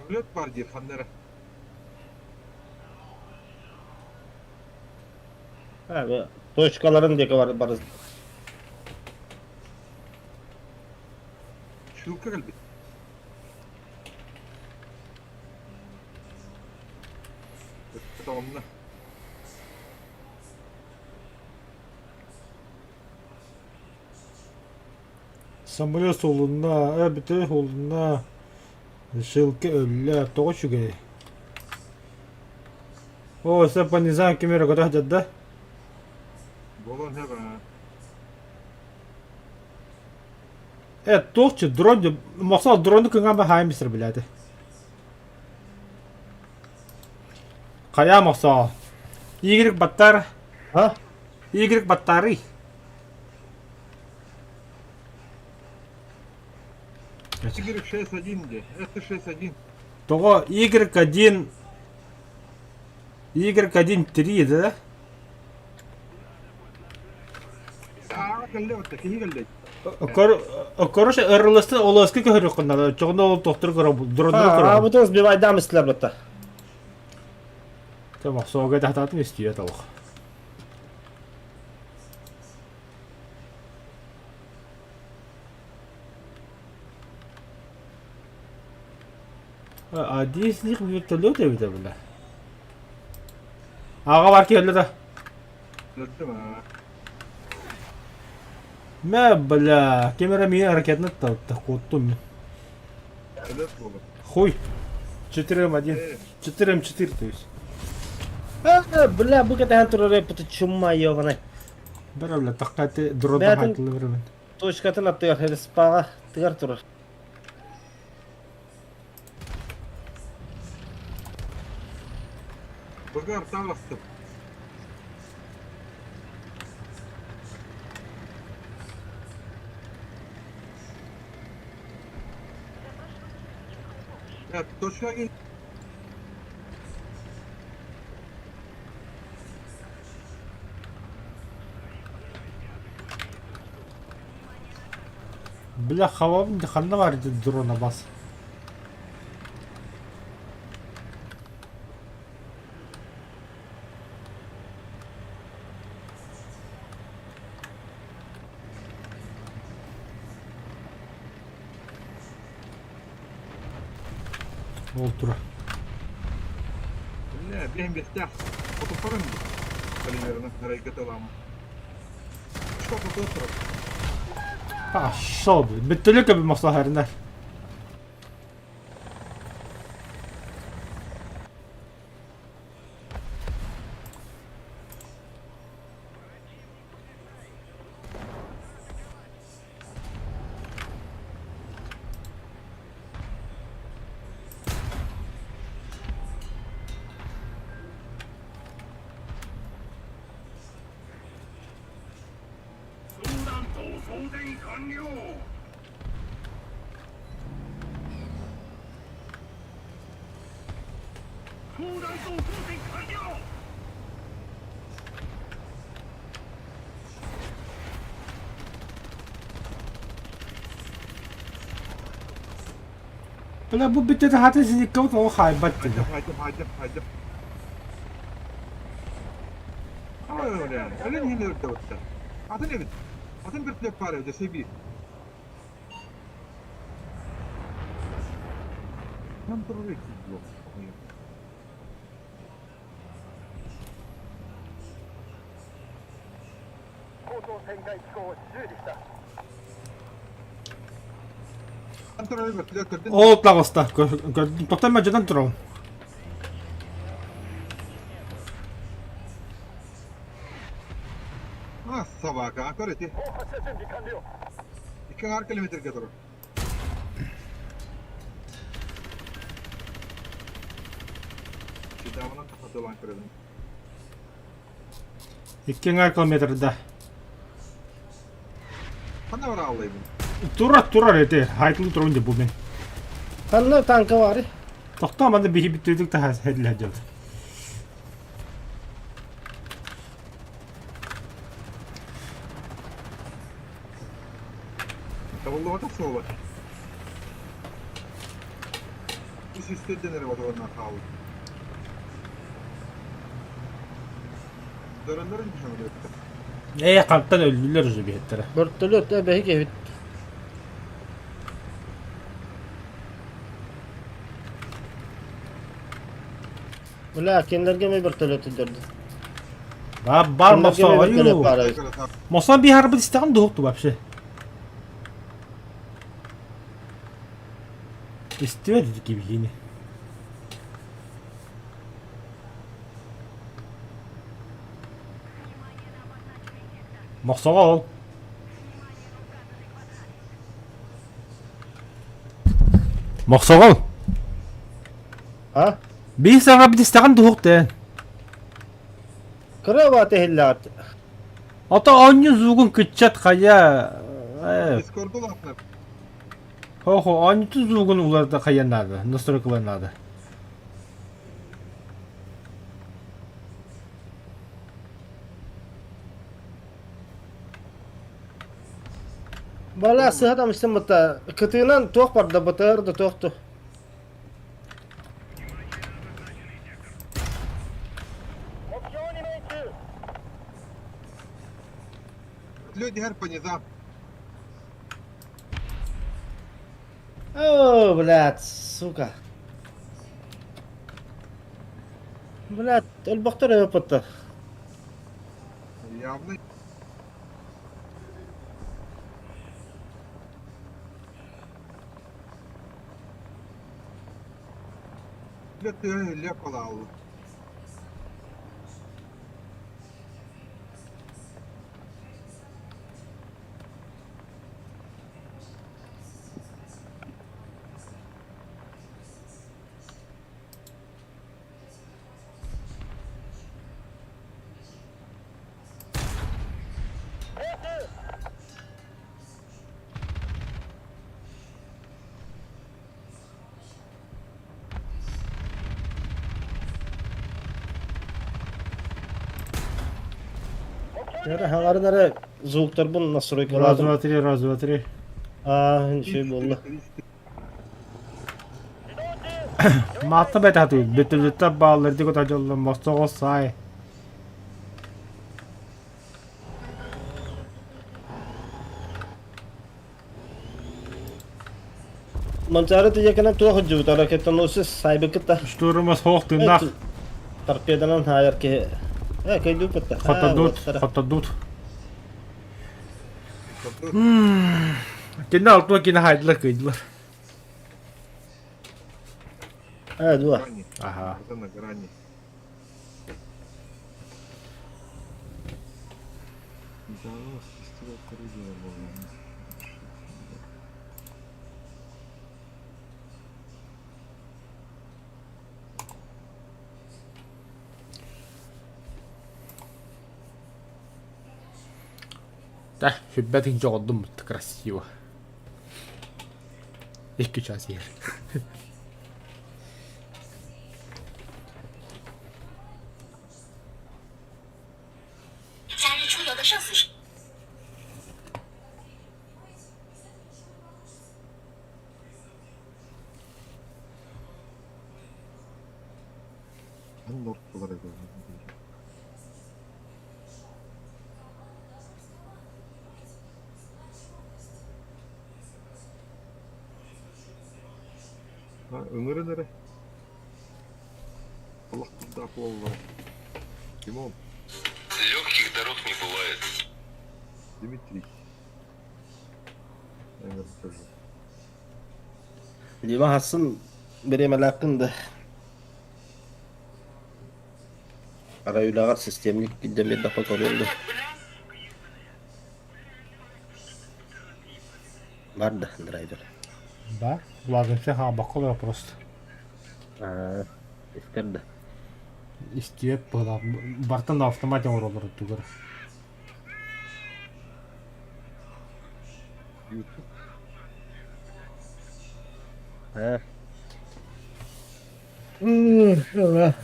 Samlet var diye fanlara. Abi toçkaların deke var barız. Şulka kalbi. Tamamla. Самолет солуна, бите солуна. Шилки өлле, тоғы шүгей. О, sen по низам кемері көтақ жадда. Болон хеба. Тоқчы, дрон, мақсал дронды күнген ба хаймистер біләді. Қая мақсал. Y баттар. Ha? Y баттары. Игорь 6-1 де. Это 6-1. Тоғы Y1 Y1 3 да? Kalli otta. Kehi kalli. Короче, ырылысты оласкы көрі қынады. Çoğunda ол тоқтыр көрі, дронды Ha, көрі. bu toz bir vayda misler batta. Tamam, soğuğa tahtatın istiyor tavuk. Адисlik вертолет evde bile. Ağa var ki öyle de. Öldüm ha. Me bля, kamera meni hareketini korktum. Öldüm oğlum. Хуй. 4-1. 4-4 то есть. Bla bu kadar turare putu çumma yovana. Бір бля, таққаты дроны Бәтін- қайтылы бермен. Toçkatın attı respaga tıgar turur. Bıgar tavastım. Ya точка gel. Бля, хавабын диханна бар еді дрона бас. Ол тұра. لا بهم بيرتاح وتفرن خلينا حركة العام مش فقط تضرب Aşağı bir. Bittülük bir masaherine. Bля, bu bitti de hatta sizi kavut o kaybetti de. هاجم öyle yani. Öyle mi yine orada orta? Atın evet. Atın bir plak var evde seviye. Kontrol eksik yok. 高等旋回機構を修理した Kontrol bir plak kırdın. O tlağısta. Gördüm. Totem önceden drone. Ha sabah ka. Köreti. 大発射準備完了 2 kilometre kadar. Bir daha bana kafa dolan kırdım. 2 kilometrede. Bana var ağlayayım. Turar edi. Haytlı drone de bu ben. Kanlı tankı var. Toxtamadı bir bitirdik de hediler diyor. Tavallı da soğuk. Bu istediğin yere var ondan kaldı. Dörenlerin bir şey oluyor. Kamptan öldüler yüzü bir ettere. Börtülü de behi gevit. Ula kendilerine mi börtülü tüdürdü? Bar masa var yok. Tekrar Masa bir harbi istedim de yoktu vapşi. İstiyor dedik gibi yine. Masa ol. Masa ol. Ha? Bir sana bir istedim de yoktu. Kravat ehillat. Ata anyu zugun kıçat kaya. Discord'da laflar. Ho anyu zugun ularda kayanlardı. Nasıl kılanlardı. Bala sıhhat amıştım bata. Kıtığından toq barda batır da toqtu. Люди her по низам. Oh, блядь, сука. Блядь, البختر يا بطة. Явно. Lepala aldı. Yara hangarı nere zoğuklar bunu nasıl roykaladın? Razvatri. şey oldu. Мата байтату бүтүлүттө бааларды котажоллон мостого сай. Mancara diyecekler tuh hujur tarak itu nusus sahibi kita. Штурмас хоохтунах. Torpedodan hayır ki. Kayak dupet dah. Хотодут. Кине алтуа кине хайдлар кыйдылар. Dua. Грани. Ага. Это на грани. Да, фестиваль оружия был. Да, хиббетин жогодум красиво. 2 час yer. Ан норкалар экен. Ыңыры нере? Аллахтың да болла. Ким он? Легких дорог не бывает. Дмитрий. Ыңыр тоже. Lima hasın biri melakındı. Arayülagar sistemlik giden bir defa koruyordu. Vardı driver. Да, влагаемся хабакова просто. İsterdi. Истеп была. Бартан автоматом уралар тугар. YouTube.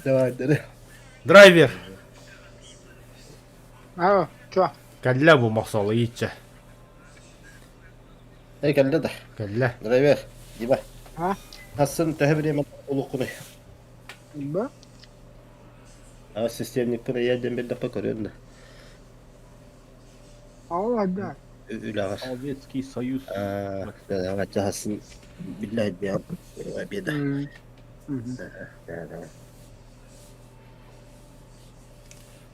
Devam edelim. Драйвер. А, чё? Калля бу максалы итче. Geldi de. Калля. Driver. Diba. Ha? Hasın tehbir yemek uluğunu. Ба? Sistemlik kına yerden bir defa koruyordu. Ала, да. Ülagar. Sovyetski Soyuz. Evet, hasın billahi bir bir de.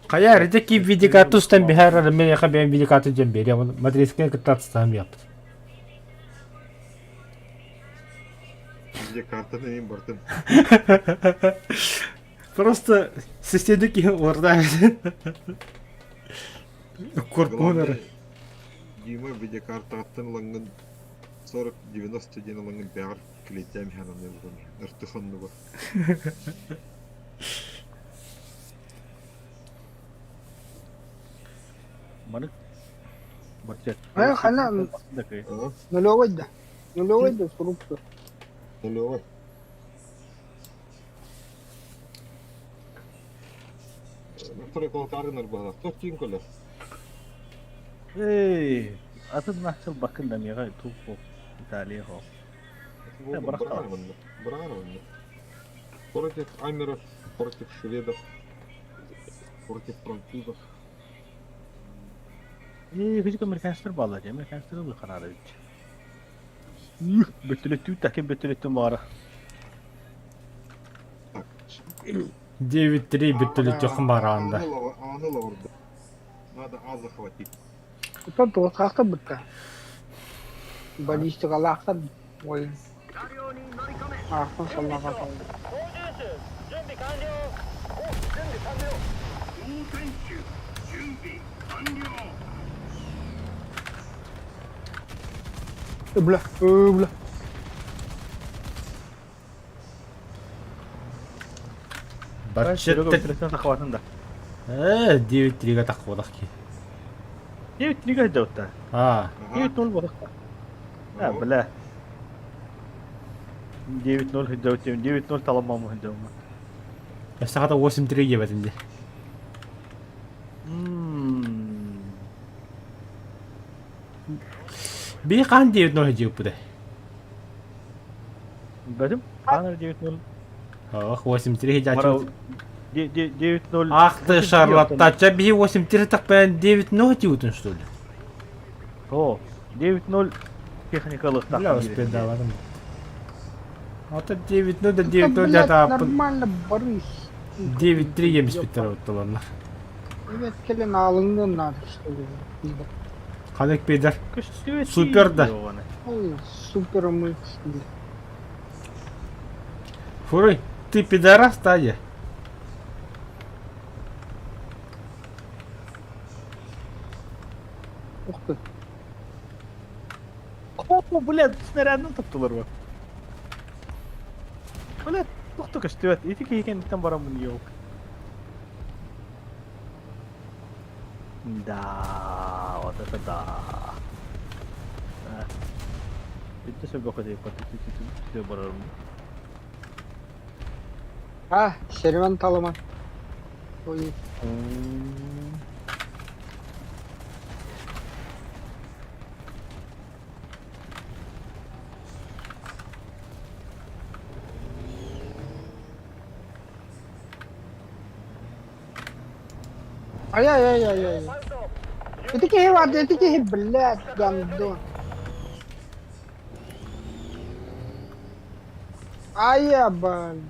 Кая редеки видикату стен бихара мен яха бен видикату жем бери. Мадриске кытат стам яп. Где карта нейм бартын. Просто соседики орда. Корпунер. Дима видеокарта аттын лангын 40-90 ден лангын бәғір кілетем хананы бұған. Ыртықанны бар. Mana? Marcet. Хана Dakika. нулевой, да. Нулевой, да, срубка. Нулевой. Второй колтарынар баға. Тоқтин көлі. Hey, atın nahçıl bakın da miğa tuğu İtalya ho. Брагановна. Против Амеров, против шведов, против французов. Hücük Amerikanistler bağlayacağım. Amerikanistler de karar edecek. Bütülettü, takim bütülettü mağara. 9-3 бүтүлүт жокун бараанда. Аныла урды. Надо А захватить. Это вот как-то будто. Баллистика лахта. Ой. 車両に乗り込め А, саллаха. 操縦手準備完了。お、準備完了。応戦手準備完了 Бля, бля. Şöyle Бачетте. götürürsen takvatın da. 9-3га такуудах ки. Evet, ne kadar da. Evet, ne oldu? Ha, bile. 9-0 hücum. 9-0 talamam hücum. Ясагата 8-3 гебетинде. بيقان 9-0 هجيب بده. Bedim? Kanar 9-0. اه 8-3 هجي Mara عجب. 9-0. Ах ты шарлатан, бі 8-3 так пен 9-0 тютун что ли? О, 9-0 техникалық Бля, тақым успеть керек. давадым. А то 9-0 да Да, 9-0 блядь, да нормально борись. 9-3 yemiş bitti ortalarına. Evet, kelin alındın надо, что ли. Пизда. Kanek beyler. Күшті Супер да. Ой, супер мы. Фурой, ты пидорас, Таня? Ух ты. О, блядь, снарядын таптылар ба. Блядь, тоқты күшті бәт. Етеке екендіктен барамын еук. Да, вот это да. Bitti söyle deyip patı bararım. А, серван талыман. Ой, ай-яй-яй-яй-яй. Это какие варды, это какие, блядь, гандон. Ай-ябан.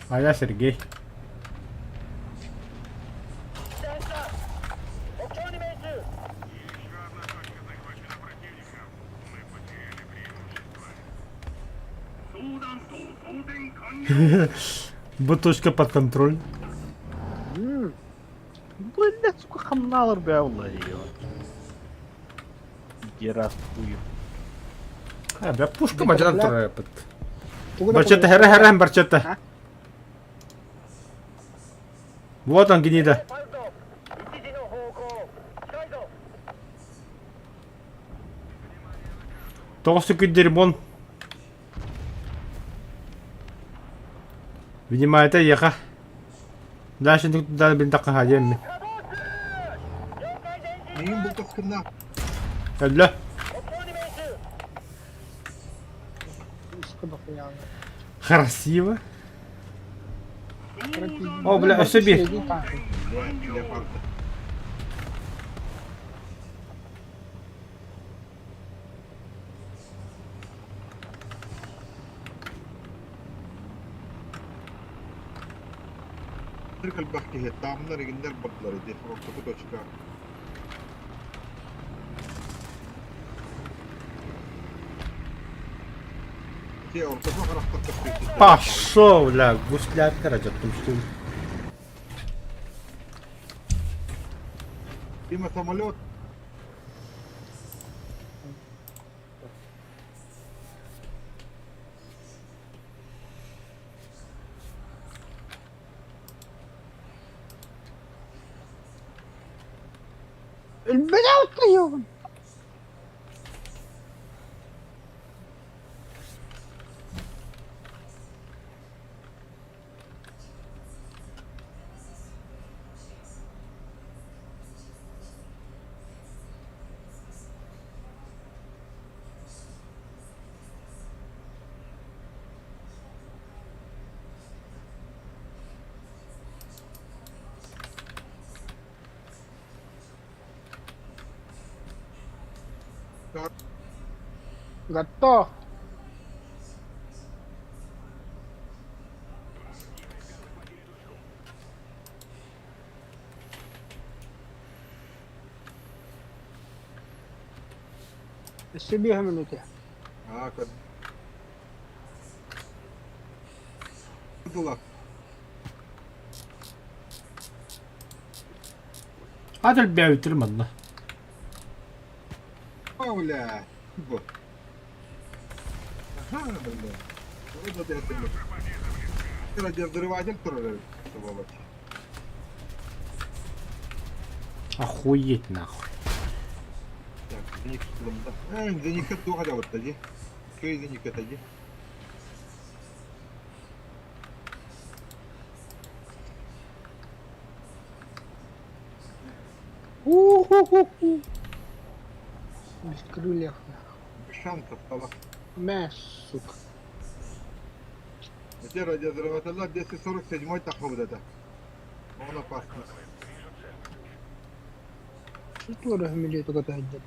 А я Сергей. 目標に命中 相談と送電完了。 Бутушка под контроль. Блядь, сука, хамналар бе, Аллах ее. Герас хуй. А, бля, пушка маджан трэпет. Туда Барчета, хэрэм, барчета. Вот он, гнида. ファウト一時の方向近いぞ Толстый дерьмон. Видимо, это еха. Дальше туда блин так ходим. 了解電 Neyin bu takımda? Бля. 目標に命中 Красиво. О, бля, собі. Leopard. Tırkal bahçe he tamlar eginder batları de ortada koçka. Те ortada karakter kapıyor. Пошел, бля, гусляк раджаттым что ли. Дима самолет. Блядь, ты ёбан. Готов. Себе минуте. Ha kad. Kıdılar. Hadi bir bitirmedi lan. Павля. Bu. Ага, бля. Вот это я тебе. Ради взрыватель тоже. Охуеть нахуй. Так, зеник сулымда. Зеникке туға да отта же. Көй зеникке тади. Без крыльев. Без шансов стало. Мяс, сука. Эти радиоразрывателя 247 таком это. Он опасный. Что ты размели только это?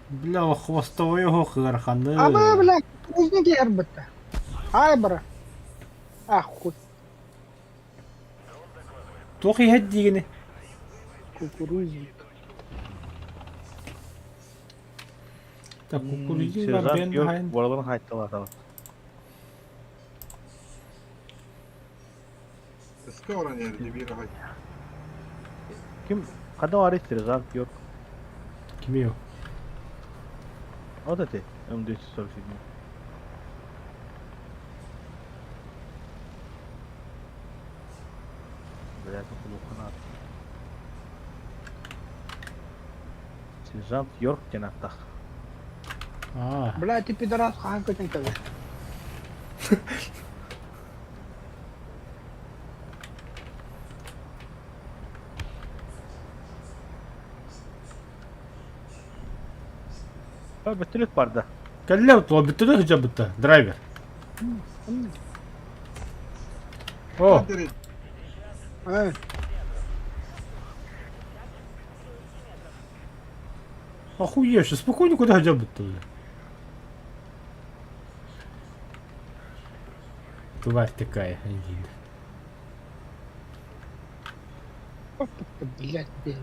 Бля, хвостового харханы. А вы, блядь, кукурузники арбата. Ай, бра. А, хуй. Тох и гаддигни. Кукурузник. Так, кукурузин Сержант бен Йорк хайн. oradan hayttalar tamam. Скоро не бегай. Kim? Kadın var Sержант Йорк. Кимио. O da te. М247. Блядь, плохо. Сержант Йорк кенаттах. А, Блядь, ты пидорас, хан какой то. Бөтөлөк бар да. кәлләп тула бітті хыжа бітті, драйвер. О, Ай, охуевший, спокойно куда хыжа бітті. Тварь такая, один. блядь, блядь.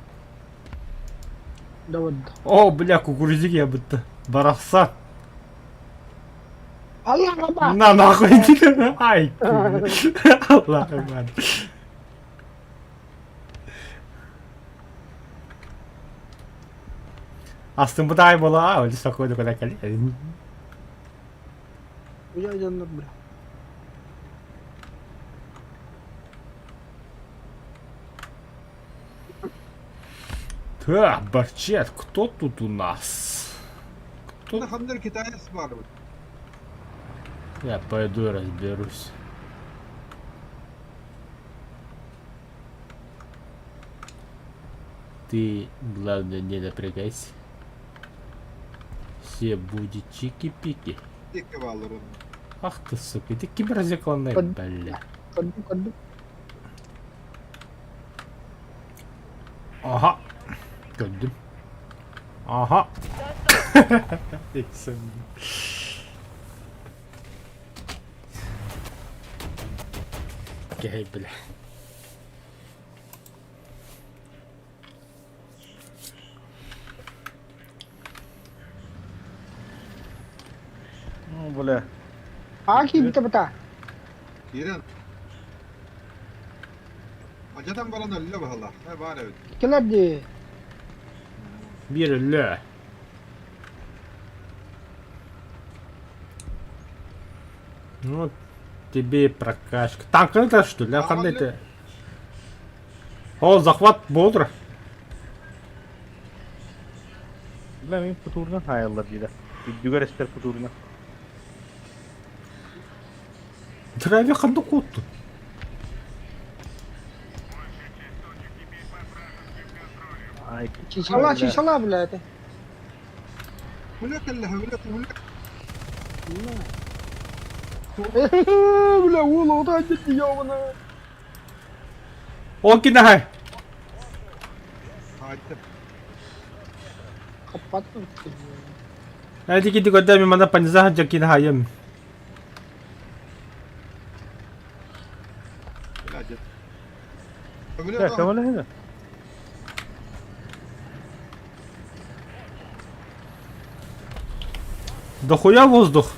Да вот. О, бля, кукурузик я бітті. Барахса. Allah Allah. На нахуй иди. Ай, Аллах Акбар. Астымбыдай бола, өлі сақойды куда кәлі. Я идем, бля. Так, Барчет, кто тут у нас? На хандер китаец бар. Я пойду разберусь. Ты, главное, не напрягайся. Все будет чики-пики. Диkke bağlarım. Ах ты, сука, ты кем разъекленный, бля. Каду. Ага. Gördüm. Aha. Eksen. Gel bile. Бля. Аки бita. İran. Acadan bana da öyle valla. Ne var evet. Келади. Bir lö. Ну, тебе и прокачка. Танк это что ли? Ага, это. О, захват бодр. Бля, мен путурна хайаллар дейді. Видеоға респер путурна. Драйвер ханду кутту. Ай, Чичала, бля, это. Hülak elle hülak hülak. Бля, ула, вот это ёбана. Окей, давай. Hadi. Капатом. Эти киты годами мана панза джаки на хаем. Hadi. бля, кавала хеда. Дохуя воздух.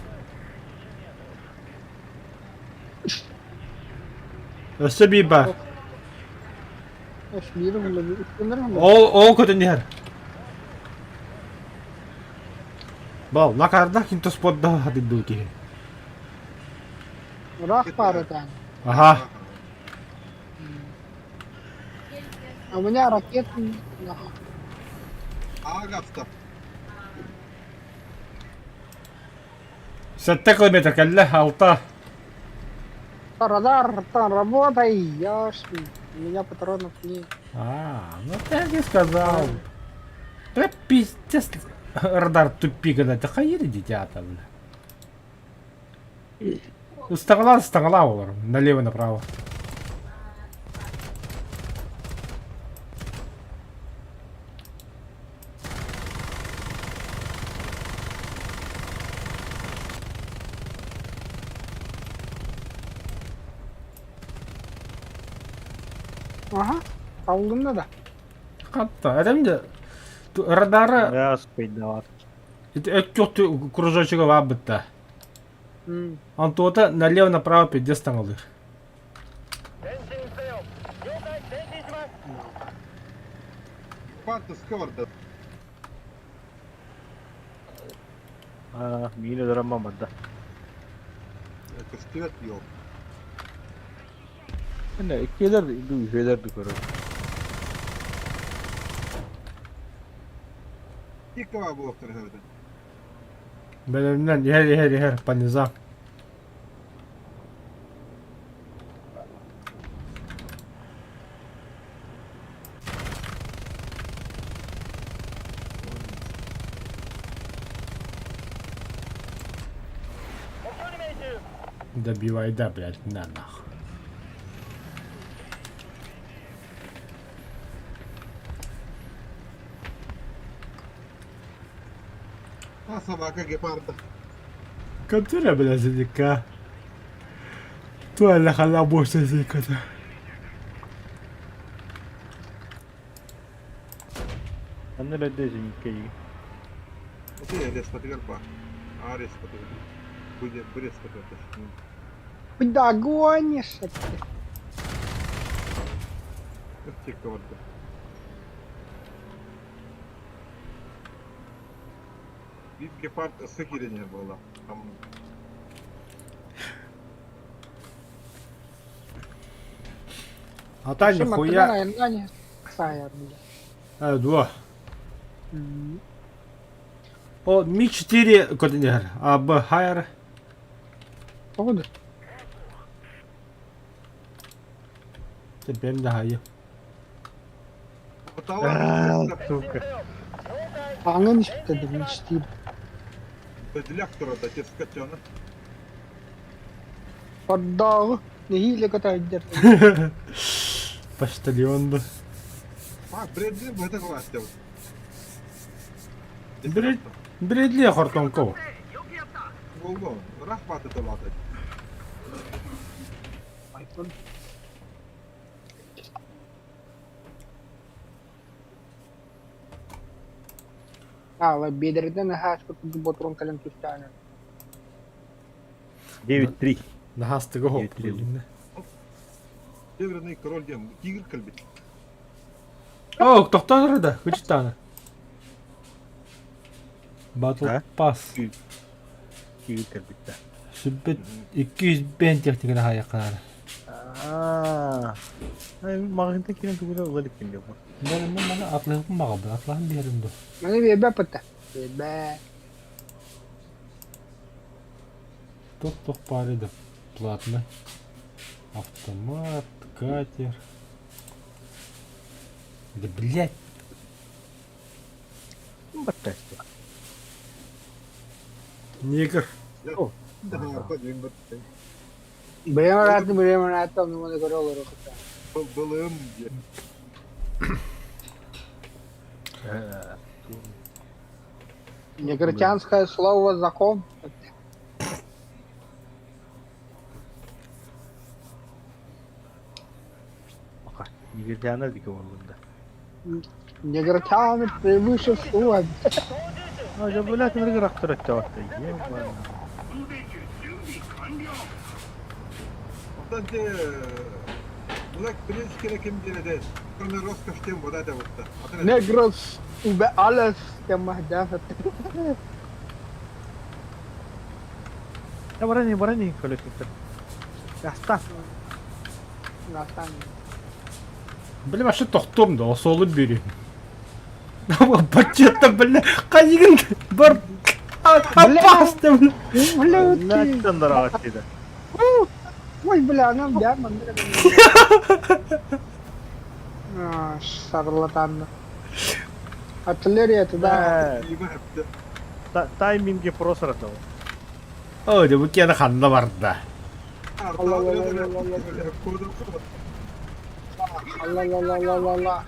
Себиба. Шмиром, бля, О, куда нер. Бал, на кардах инто сподда хадидути. Рах паратан. Ага. А у меня ракет. Ağaçta. 6 километр, калле, алта. Радар, там работай, яшки. У меня патронов нет. Ну ты не сказал. Да пиздец. радар тупик, когда ты хаери дитята, бля. Стангала, олар, налево направо. Ага, алдымда да. Қатты, әдемде радары Я спойдават. өткөкті кружочығы var бітті. Антуота налево направо 50 стаңылыр. 前進せよ。了解、前進します。 Парта скорда. Мені драма мадда. Это стет ёл. Не, ikkiler du şeyler dükürü. Тикава было в Таргавде. Бәлемнен ехер, по низам. Добивай, да, блядь, на нахуй. А собака гепарда. Контура, блядь, задика. Туалла хала больше задика-то. Annele desin ikkeyi. Вот я лес подверба. А рез подверба. Будет брез подверба. Да гонишь это. Тикава. Вид гепард сыкирение было. Там А та нихуя. Не сайер, бля. Два. О, Ми-4 координатор. А Б хайер. Походу. Теперь да хайер. Сука. Аңын ішіпті бір мечтейді. дилектора да те скотена. Поддағы. Нехилі көтайдер. Почтальон. А, бредли в это классе. Бредли хортонков. Волгон. Рахмат это латать. Ала бедерден хаш көтігі ботырон кален түстәне. 9-3. Нахастыга хоп. Бредли. Северный король дем. Тигр кальбит. О, тоқтадыр да, үч таны. Battle Ha? Pass. Kiyikler bitti. Sübbet 200 ben teknikine hayaklar. Ay mağazadakine de güzel oldu şimdi bu. Ben bana aklım mağabı, aklım yerimde. Мәне бебе пыта. Бебе. Тох парида платный. Автомат, катер. Да блять. Баттасты. Негр. Да, подвин вот. Бремен аттам нуманы көрі олар оқыта. Былым. Негритянское слово закон. Baka. Nigerianer dik orada. Негритяне превыше всего. Acaba böyle atları raktır etti orada. Ondan de Black Prince kere kim dedi. Sonra Roskoş tem voda da vurdu. Негрос über alles der Mahdafet. Ya barani kalau kita. Ya stop. Настан. Бля, вообще тохтом да, осолы бери. Ama бачета, бля, кайгын бар. Опасно, бля. Блядь. Nereden de rahat eder. Ой, бля, нам дяма. Шарлатан. Артиллерия туда. Тайминге просто ратал. О, да буке да ханда бар да. Ла-ла-ла-ла-ла-ла.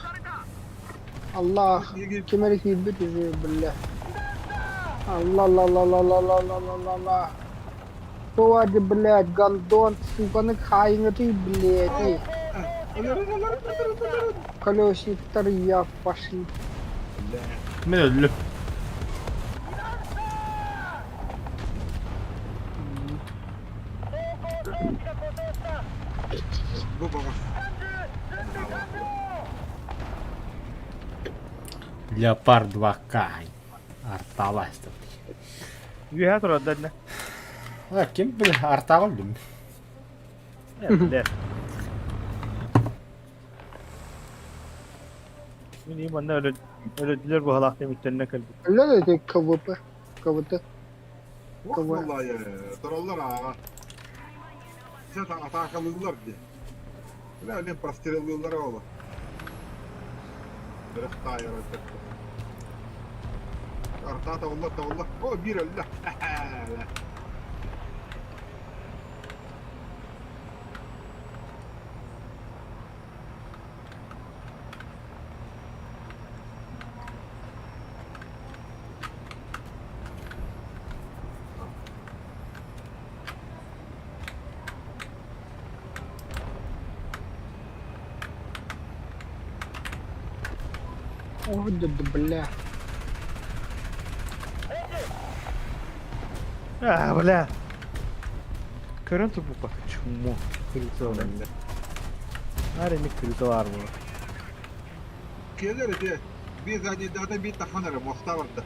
الله كمالك يثبت بالله. الله لا لا لا لا لا لا لا لا لا. هو دي блядь, гандон, сука, на хайнути, блядь. Колесник я пошли. Мен öldüm. Bu baba. Leopard 2K. Арталайстı. Yühe tur adına. Ha kim bilir arta oldum. Ne? Ini bana öyle diler bu halak demişlerine kalbi. لا لا كوبا كوبا. Vallahi ya. Trollar ha. Zaten atakalıylar diye. Öyle прострелıyorlar oğlum. Rıhtaya yarattık. Arta tavallah. O bir Allah. ودد بالله. Bля. Körüntü bu bak. Çumu. Kırısı önemli. Nerede kırısı var bu? Gelir diye. Bir zanedada bir tahanırım. Muhta vardı.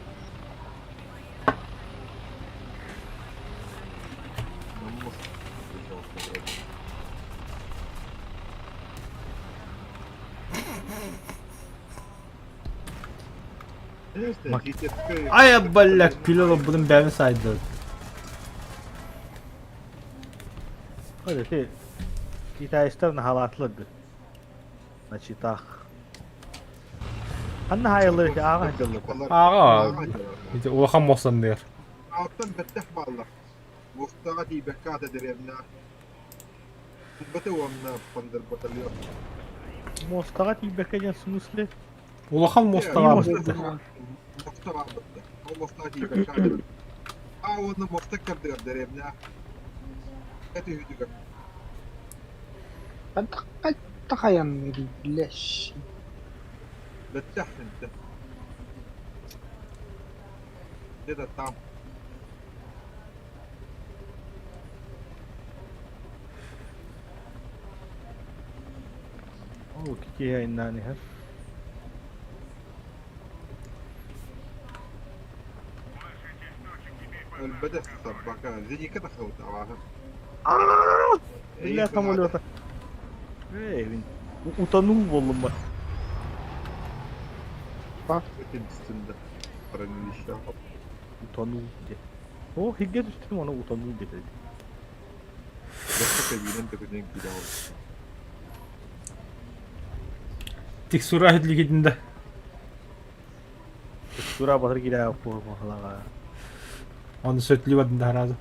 Ay ballak pilot bunun ben saydı. Hadi şey. Kitayistar halatladı. Начитах. Hangi hayırlı ki ağa hacılı. Ağa. İşte ulakam olsan der. Alttan betteh ballar. Muhtağa di bekkat ederimna. Batı onunla pandır batılıyor. Mostağa tibekecen смысле? Ulakam Mustafa. Muhtağa battı. O muhtağa di bekkat ederim. Aa onu muhtağa kırdır ederimna. Eti hüdügü. قد تخيل ليش؟ بتح انت كده الطعم Oo kiki yayınlanı her. البدء السباكة زي كده خوت أواها İlla tam öyle ota. Evin. Utanım oğlum bak. Ötün üstünde paranın işi Utanım diye. O higge düştüm ona utanım dedi. Başka sevginin tepeden gidi oldu. Tik Surahit liginde. Şura batır gire yapıyor mahala. Onu söylüyordum herhalde.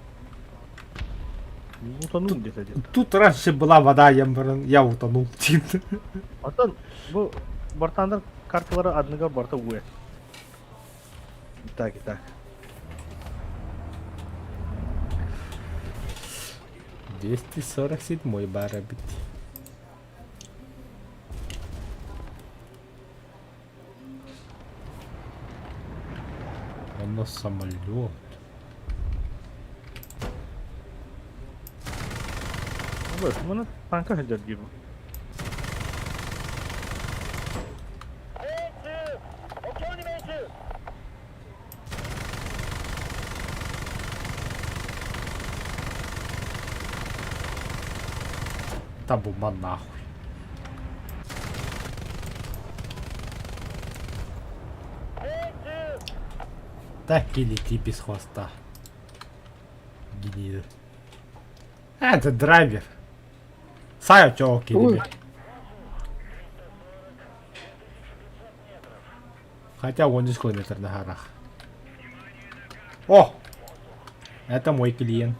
Utanım dedi. Тут раньше была вода, я утонул. Atan bu bartanda kartları adına barta uye. Так. 247 барабит. Оно самолет. Evet, bunu tanka hediye gibi. Та бума нахуй. Так и лети без хвоста. Гнида. Это драйвер. Сая чоки, Ой. ребят. Хотя 10 километр на горах. О! Это мой клиент.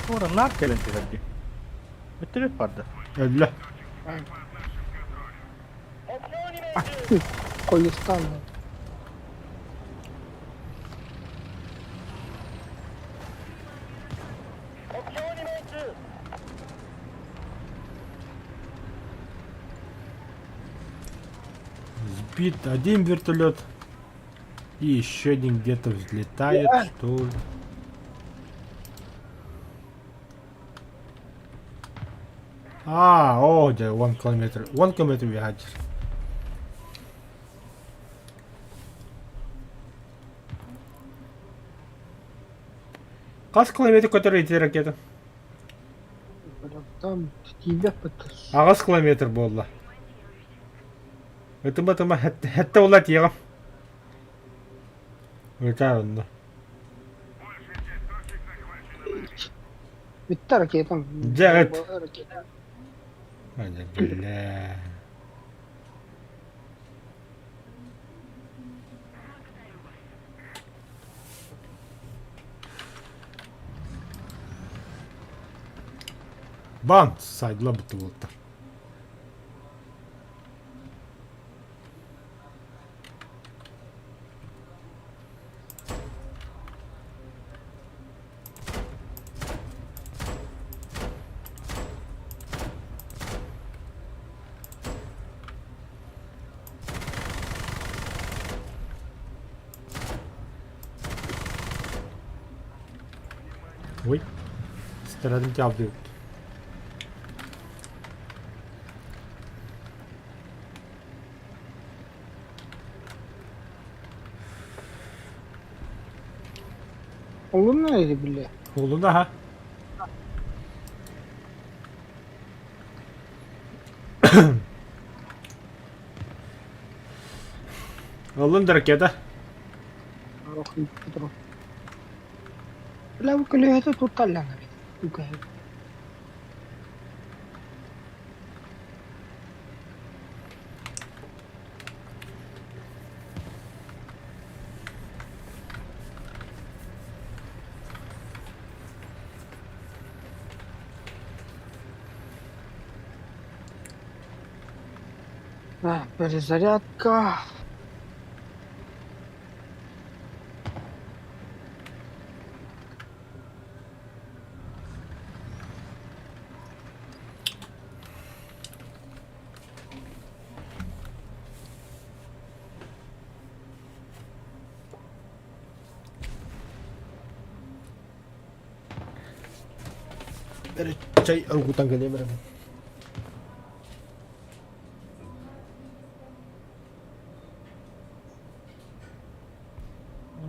Ora nakkelentti heti. Mitä nyt padda? Öyle. 目標に命中 Koyistan. 目標に命中 Сбит один вертолет. И еще один где-то взлетает, что ли. О, да, 1 километр. 1 километр ехать. Kaç kilometre götürüyor raketi? Там тебя пытаешь. Ağız kilometre bu oldu. Ötüme hatta ulat yığım. Öter onu. Bitti raketim. Evet. Raketim. Hadi bile. Bant saydılar bu bulutlar. Ой, стараdım ki avlıyor. Olur mu öyle bile? Oldu da ha. Oğlum da raketa. Ох, и Петров. Бля, коли это тут Толяна. Сука. Перезарядка. Çay Argut'tan geliyorum.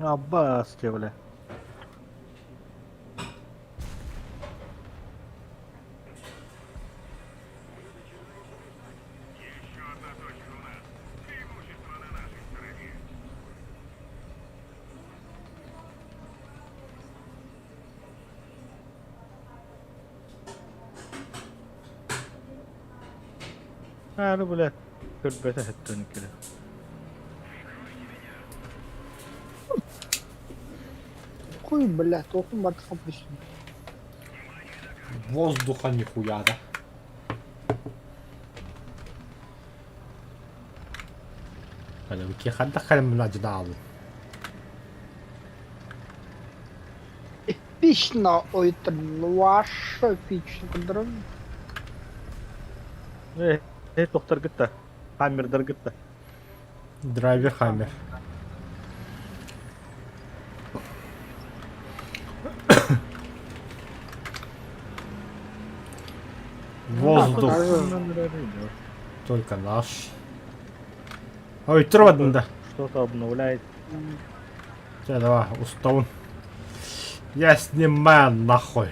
Abbas ke bole. Hadi bole. Körbete hettoni kere. Хуй, бля, толком батка пришли. Воздуха нихуя, да? Hadi bir kere dakika من أجدال. Эпично, ой, это ваша эпично, дрон. Tohtar gitti. Hamirdir gitti. Драйвер Хаммер. Воздух только наш. Ой, трудно. Что-то обновляет. Все, давай, устал. Я снимаю нахуй.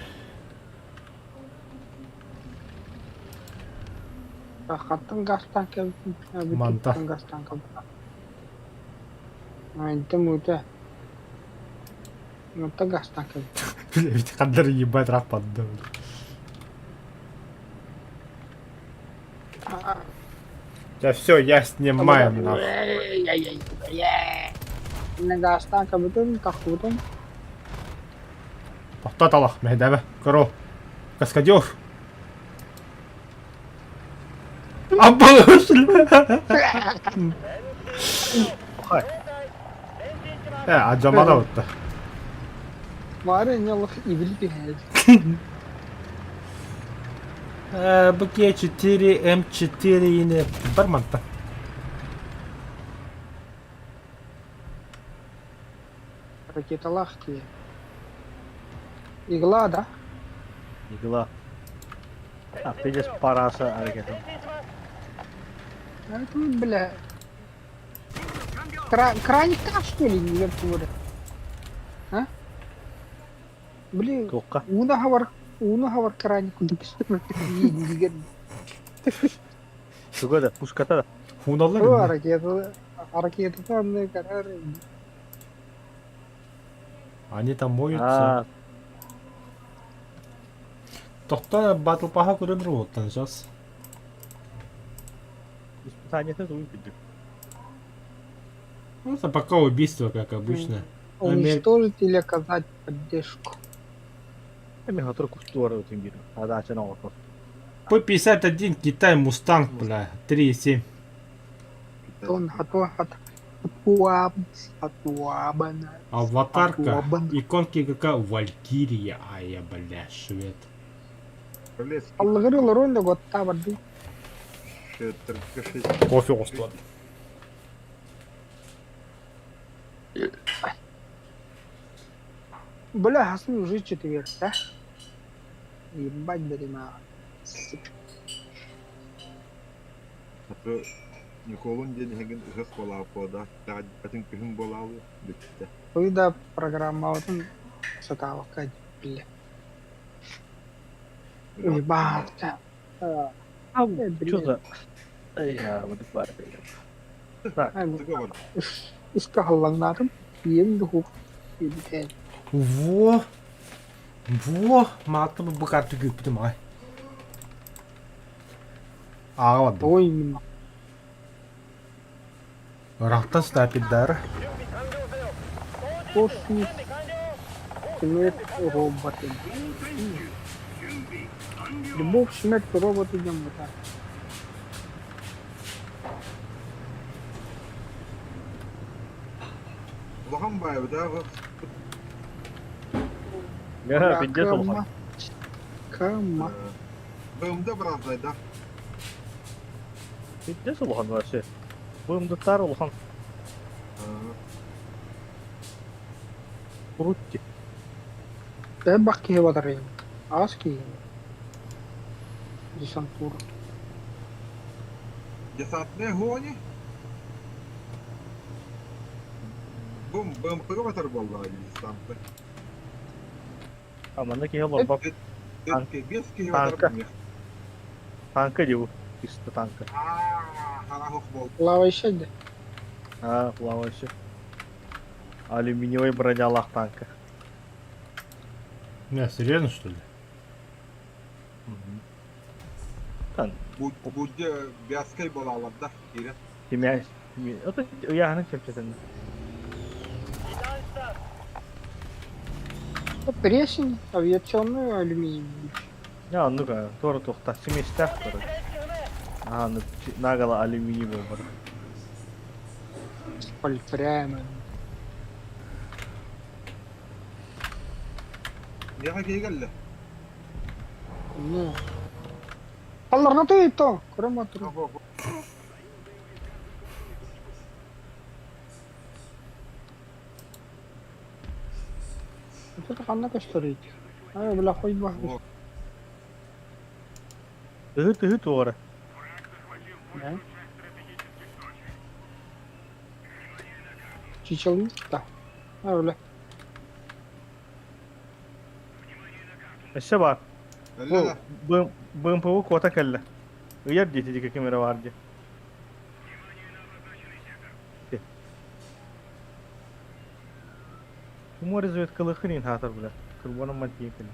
Рахаттан гастан кебитин. Манта. Гастан кебитин. Айнтым өте. Манта гастан кебитин. Ведь кадр ебать рак поддал. Да все, я снимаю нахуй. Гастан кебитин, тахутын. Тоқтат алақ, мәйдәбі, көру. Каскадер. Аббалы өшіл. Аджамада өтті. Var ne Allah iblis bir herif. БК-4, М4 yine bir mantık. Ракета лахти. Игла, да? Игла. Пиздец парасы әрекеті. Это, бля. Краник так, что ли, не говорю. А? Блин, Тоққа. уна хавар краник. Суға да, пушката да. Хуналар. Ракета там, карар. Они там моются. Тоқта батл паха көрінір оттан жас. Испытанияты туын күдді. Ну, это пока убийство, как обычно. Уничтожить или оказать поддержку. Эми хатыр кустуары өтін бері. Ада ачана оғыр. По 51 Китай Мустанг, бля, 3,7. Атуабана. Аватарка, Атуабан. иконки какая Валькирия, я, бля, швед. Пролез. Аллахыры роль готта барды. Кофе остыл. Бля, Хасан уже четверг, да? Ебать, берема. Николун день хеген жас болау кода. Татын күн болау битті. Когда программа вот он сатава кать, бля. Ебать, да. Чё за... Я вот пар. Так, Договор. Искахалланатым, ем духу. Ебать. Во! Матым быкарты күптім, ай. Ағаладым. Ой, именно. Рақтан стапиддар. Космос. Смерть роботы. Любовь, смерть роботы, идем вот так. Ulan bayağı da я пиздец олхан. Кама. bölümde birazaydı. Пиздец олхан вообще. Бымдықтар олхан. Крутти. Да баки вадарим. Аски. Десантура. Cesat ne honi? Bum pırvatır vallahi lisansı. Аманда кеге бар бап. Без ki Tanka. vatar. Танка дебу. Чисто танка. Харахов бол. Лава еще да. А, плавающий. Алюминиевая броня лах танка. Не, серьезно, что ли? Тан. Bu biaskay bolalarda kire. Kimya. Это я ханак чепчетен. Пресень, авиационный алюминий. Я ну-ка, тора тухта. Семестях тора. А, нагала алюминиевая бар. Пальфряма. Ne hakeye geldi? Ну. Аллар ты то, кроматру. Это ханна кашторить. Ай, бля, хоть бах. Ты тора. Да. Чичалин? Да. Ай, бля. Эше бар. Öyle. БМПУ кота келле. Uyar diye dedik kamera var diye. Уму разведка хрен хатар, бля. Курбана мать ехали.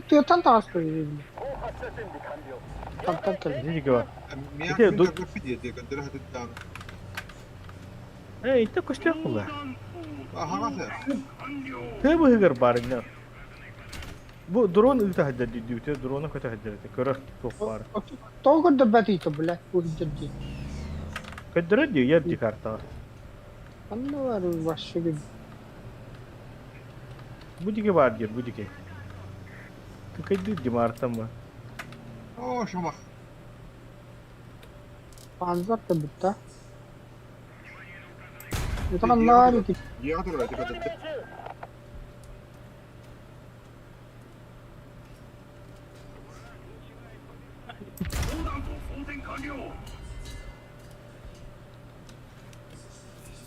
Тыган тааспай. 後発射準備完了 Так. Дидики бар. Мияк Где, мин ду- гаргапи диye gandira haditan. Итте костяк була. Хагаса. Тэ быгыр бар инде. Бу дрон үлте хадда дидүү тэ дроны көтө хадда. Көрөк топ бар. Толгор да батыйты, блядь, уйдырди. Көдөрө дию яр ди карта. Анда бар вообще gibi. Будике бар дир, будике. Ты кайды ди мартам ба. О, шамах. Panzer da bitti. Это нарики. Я дурак, это как 砲弾と装填完了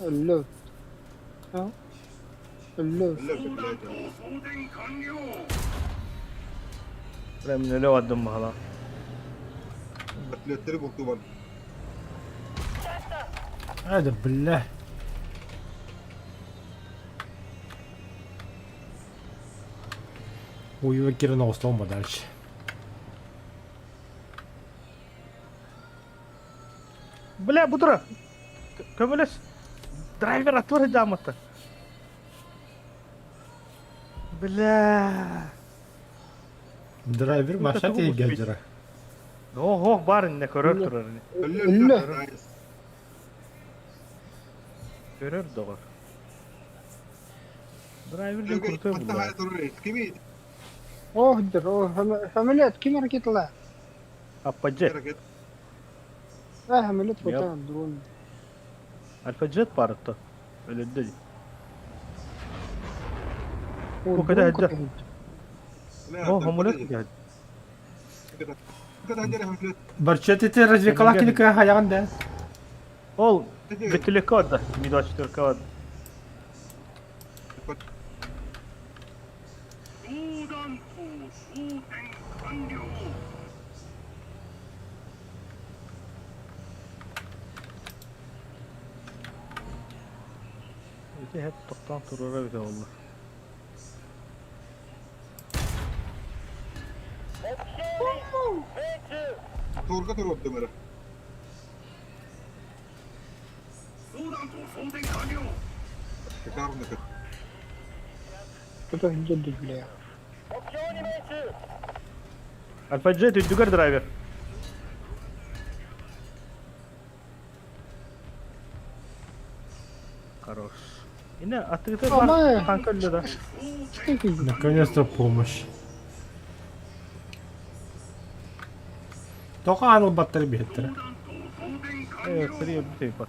Ölü. Ha? Ölü. это, блядь. 装填完了 Ben öyle vadım hala. Atletleri boktu var. هذا بالله. Uyuva giren olma дальше. Бля, бутура. Kömüles. Driver atvar hıcamata. Bля. Драйвер машат такого гелдера. Oh бар ne körür durur. Ölü. Körür doğar. Driver'den kurtuyor Hatta bunlar. hayat oraya. Kimi? Ohdur. Hamilet kim hareketler? Apacı. Hareket. Hamilet Yap. fotoğraf drone. Alfacet barıttı. Öyle değil. O kadar drone hadi. لا، Oh hamulet mi geldi? كده كده هنجري هنفلت. Барчетите развлекалакиника хаяганда. Ol. Bitilik orada. Midaş Türk orada. 砲弾頭装填完了 İşte hep toptan turlara bir de oldu. Torga tur oldu mera. 砲弾頭装填完了 Çıkarım ne kadar. Foto hüccedi bile ya. 目標に命中 Alfacet üddügar driver. Хорош. Yine attıkta Ama- var. Kanka öyle de. Наконец-то помощь. Только аныл баттар беттер. Evet, sıraya bir şey bak.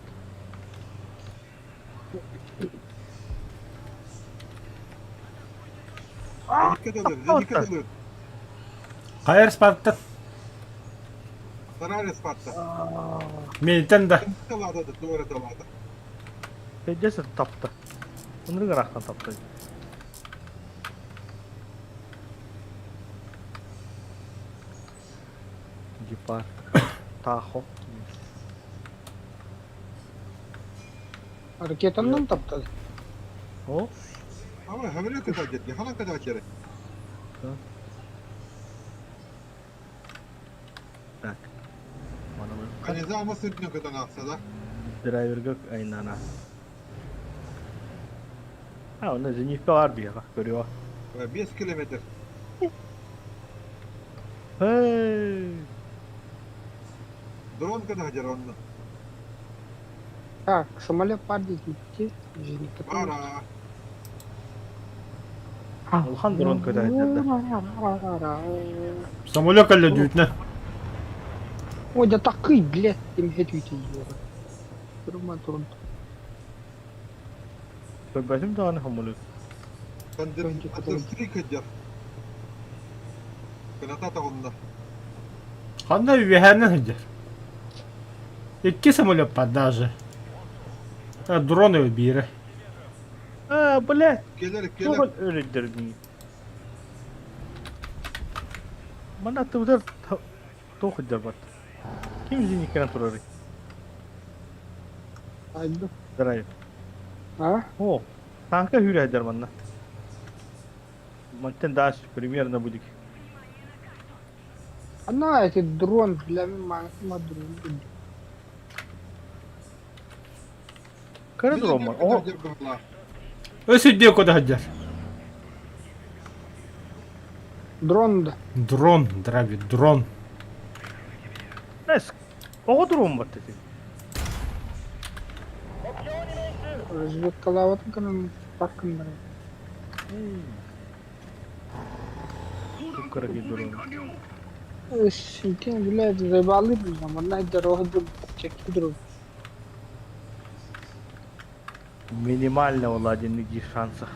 Dikkat alır. Dikkat alır. Кайер спартта. Sarayla Sparta. Ментен да. Talada da doğru talada. Tecesi taptı. Bunları garaktan taptı. Gipar. Taho. Hareketinden taptı. O. Ama hamile kadar ciddi. Halan kadar kere. Tak. Bana bak. Hani zaman sırtına kadar aksa da. Driver gök aynana. Ha onda zenifte var bir ya bak görüyor. 5 kilometre. Hey. Drone kadar hacer onunla. Так, самолет падает, идти. Ara. Улхан дрон көтө айтады. Самолет калля дютне. Ой, да такой, блядь, им хетвити его. Турма. Köbbesim de anı hamulu. Kandır. Önce kadar. Atır strik hacer. Kanata da onunla. Ханда вихернен хиджер. İki самолет даже. Дроны бире. Ha bile. Gelir Çok gelir. öyledir mi? Mana tuh tuh kejar bat. Kim sini kena turun. Ayda. Drive. Ha? Oh, tanka hüre hajar mana. Manten dash premier na budik. Ana ki drone bile mi ma drone. Kara drone var. Oh, Ösüdüyor koda hacer. Drone da. Дрон, драби, дрон. nice. Oh drone var dedi. 目標に命中 Разведка лавата канın farkında. Çok kara bir drone. Şimdi bile zeballi bir zaman. Vallahi de roh dur çekti drone. Минимально владение шанса.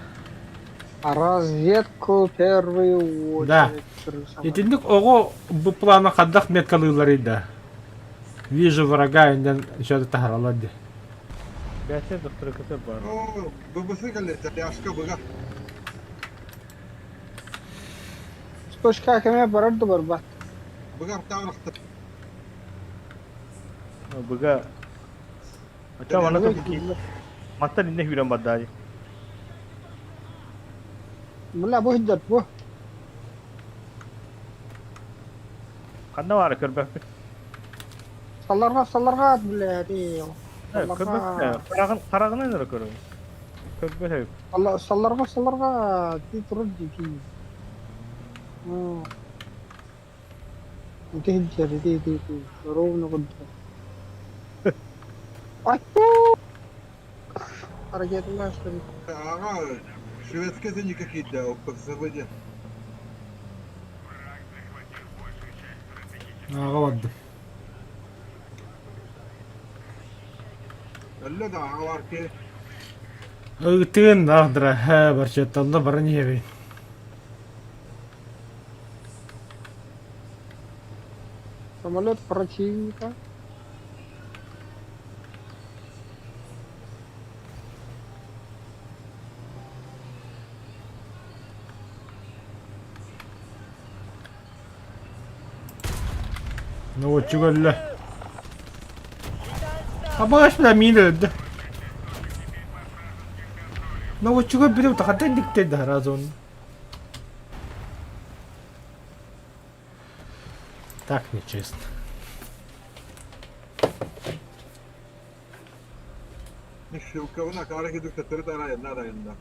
А разведку первую Да. очередь. Етіндік оғы бұл плана қаддақ меткалылары. Вижу врага, инден жады тахаралады. Gerçi doktora kadar var. Oo, babası geldi. Yaşka bıga. Сколько кеме барады барбат. Bıga tağırıktı. Bıga. Açam ana tabii ki. Matta ninne hüren baddaji. Mulla bu hiddet bu. Kanna var körbek. Sallarga bile hadi. Körbek ne? Karagına ne körbek? Körbek hayır. Allah sallarga di turun di. Itu hiddet di. Roh nu kudu. Ay. Hareketler işte. Ага, шведская никакие, да, по заводе. Аға вадды. Әлі да ағалар ке. Үгітігін ағдыра, барчетталда барын ебей. Самолет противника. Ну вот чугалла. А багаж бля мені öldü. Ну вот чугал били тахаттан диктеді разон. Так нечестно. Şılkavına kara gidip de tırı da arayında.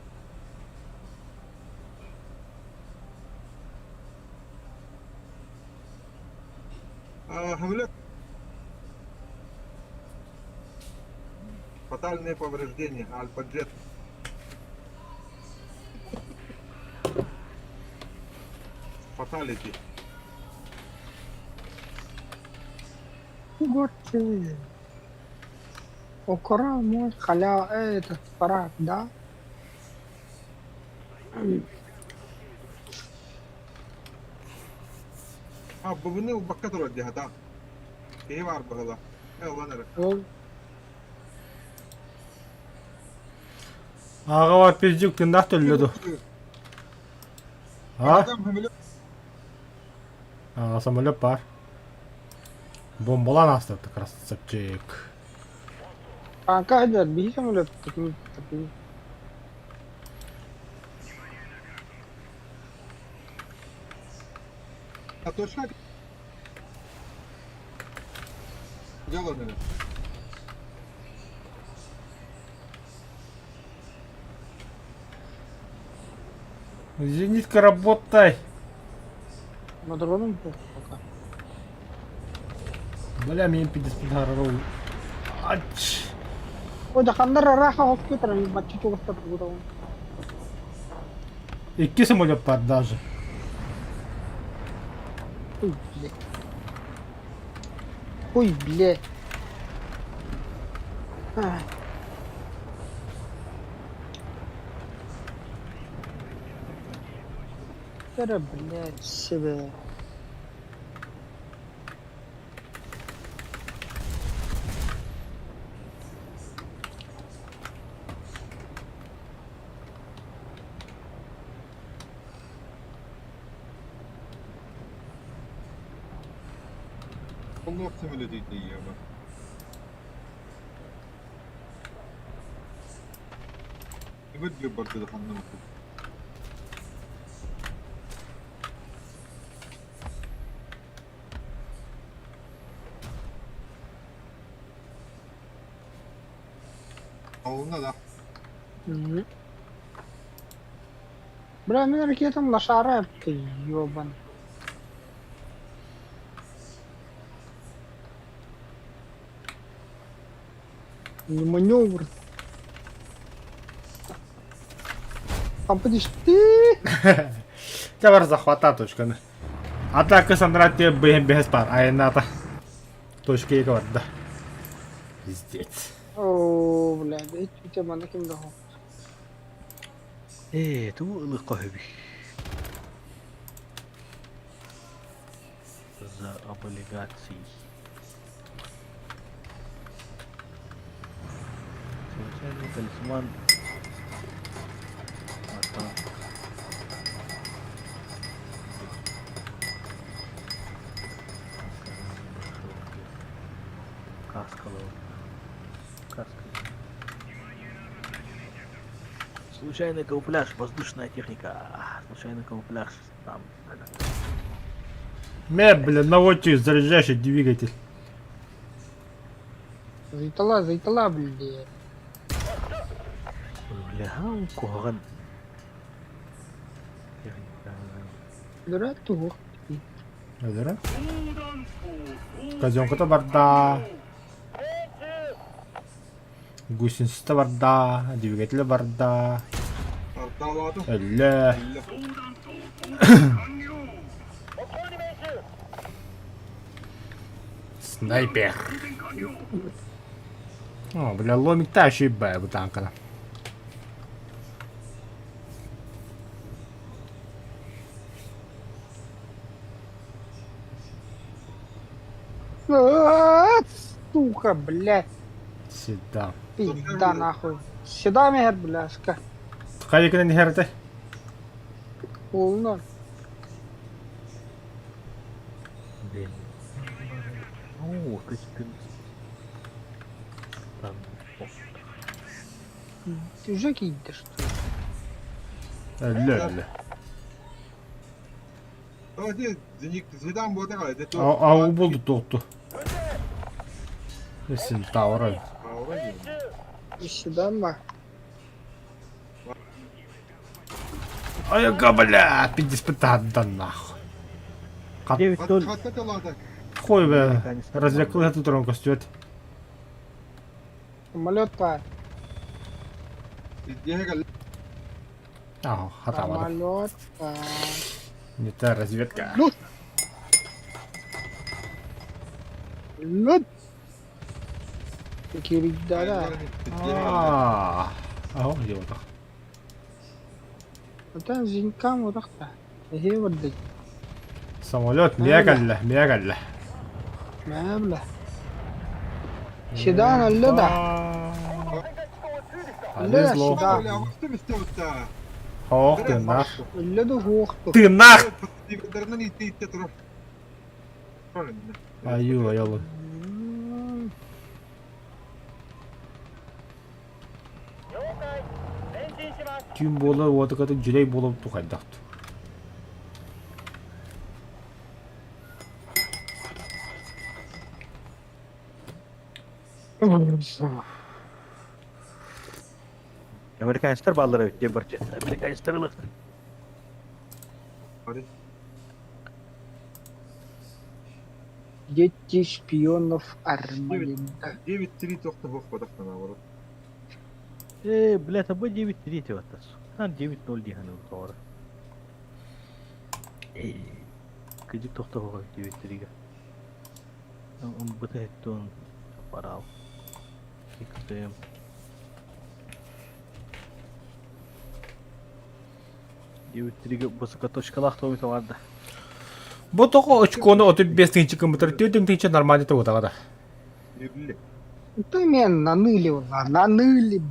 Хамлет. Фатальные повреждения. Альфа-джет. Фаталити. Горцы. Окора мой халя этот парад, да? Bunu bakka durur diye hata. İyi var bakalım. Ulan herif. Ол Аға бар пиздюк тыңдақ төлледі. А? Adam hamile. Аға самолет бар. Бомбалан астырды, красавчик. kanka hadi bir samolет tapi А точно? Дело на это. Зенитка, работай. на дроном пока. Бля, мен пидеспин харарау. Ач. Ой, да хандар раха hospital бачи чугас тапуда. İki самолет бар даже. Ой, блядь. Ой, блядь. Ай. Кара, блядь, себе. Anlık simüle değil ya bak. Evet diyor barda da anlamak. Ağına da. Бля, меня ракетом лошара, ты ёбан. Не маневр. Там подишь ты. Тебя бар захвата точканы. Атака Сандрате БМБС пар. Айната. Точка екі бар да. Пиздец. О, бля, да и у тебя на кем доху. ту ылыккаһыби. За облигаций. Случайный талисман. Каска. Случайный камуфляж, воздушная техника. Случайный камуфляж. Там. Бля, наводчик, заряжающий двигатель. Заитала, бля. Бля, куган. Дурак тух. Öyle. Казенка-то барда. Гусеница барда. Двигатель барда. Artaladı. Öyle. Снайпер. О, бля, ломик тащи б bu tankına. Сука, блядь. Сюда. Пизда нахуй. Сюда, мехер, бляшка. Kaç yakına niharete? Полно. Блин. О, то есть ты... Там... Ты уже кинь-то что ли? Öyle öyle. Hadi zidam bu da kaldı. Avu buldu doktu. Nesin tavırı. И сюда, ма. Ай-ка, бля, 55 да нахуй. 9-0. Hatta taladı. Хуй бе, развлекла тут ромка стёт. Самолет-то. Diye gel. Ага, хатамады. Самолет-то. Не та разведка. Ну. Ну. Security да. Ау, где вот так. Вот это зинкам вот так-то. Где вот это? Самолет, мегалля, мегалля. Мабла. Сюда, на льда. Повезло. Да. Öyle avuktu mu istiyorsa? Ох ты нах. Льда хухту. Ты нах! Dibinden itti taraf. Аю, аялы. Тюм болы, отыкаты жүрей болып тұқайдақты. Американецтер баллары өтте бірче. Американецтер ылық. Hadi. Дети шпионов Армагедда. 9-3 тоқты боқ бадақтан авырып. Блядь, абы 9-3 те ваттас. Хан 9-0 дейханы ұлтауыры. Кыдик тоқты боға 9-3-ге. Он бұты әтті он парал. XTM. Девятриге бысыка точкалақ тоғыты vardı. Бұл тоқы очконы 35-тің км, 4-тің нормальный тоғы тағада. Yerli. Ты меня нанылил, наныли.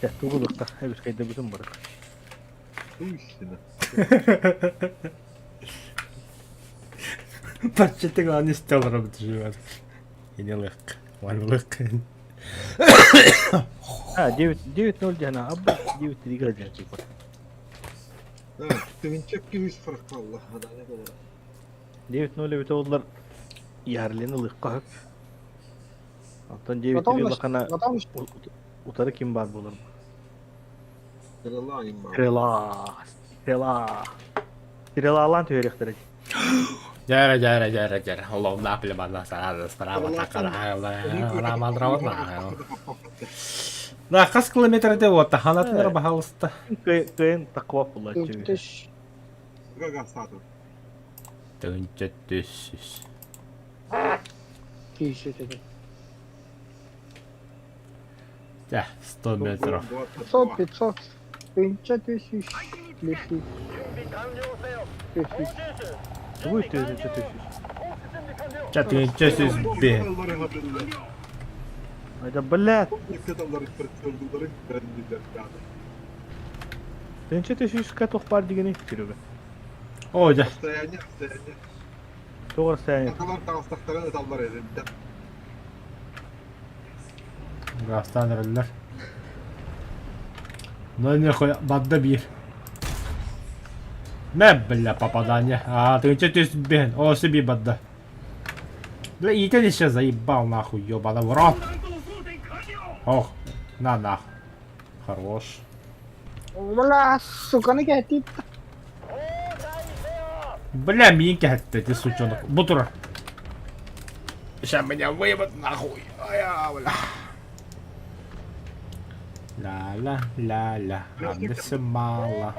Ya tuğulukta hepsi kayda bütün bırak. Bu işini. Подчетик он не стал работать живет. И не легко. Он легко. Ha 9-0 cana. Abba 9-3 kalacak. Ha, Tüvinçek gibi fark Allah. Hadi ne kadar. 9-0 bite oldular. Yerlerini lıkka hep. Alttan 9-3 Vatandaş- yıllakana vatandaş- utarı kim var bulur mu? Kırılayım bari. Trela. Trela lan tüyrekleri. Jara. Allah'ım ne yapayım Allah sana справа такая. Да, қас километрде вот, ханатындар бахалысты. Kıyın takva bulaşıyor. Öpteş. Gaga satır. Төнче түссүз. Kişi dedi. Да, 100 метров. 500, 500. 500. 500. 準備完了せよ 500. Bu istiyorsun çatışıyorsun. じゃあ、төнче бе. Allah'ın hatırıyla. Hayda blad. Dikkat Allah'ın fırtınları verildiler yani. Ben çatışıyorsun katok var digeni istiyor be. Ойда. Hastayanya. Doğru sen. Akalar tavstaklara da dallar edildi. Гастандырлар. Ну нахуй, бадда бир. Не, бля, попадание. А, төнче бе. О, себе бадда. Бля, и ты сейчас заебал нахуй, ёбана в рот. 弾頭装填完了 Ох, на нахуй. Хорош. Valla sukanı getirdi. Бля, миньки хотя ты сучонок. Бутура. Сейчас меня выебут нахуй. Ая, бля. Ла-ла. Адреса мало.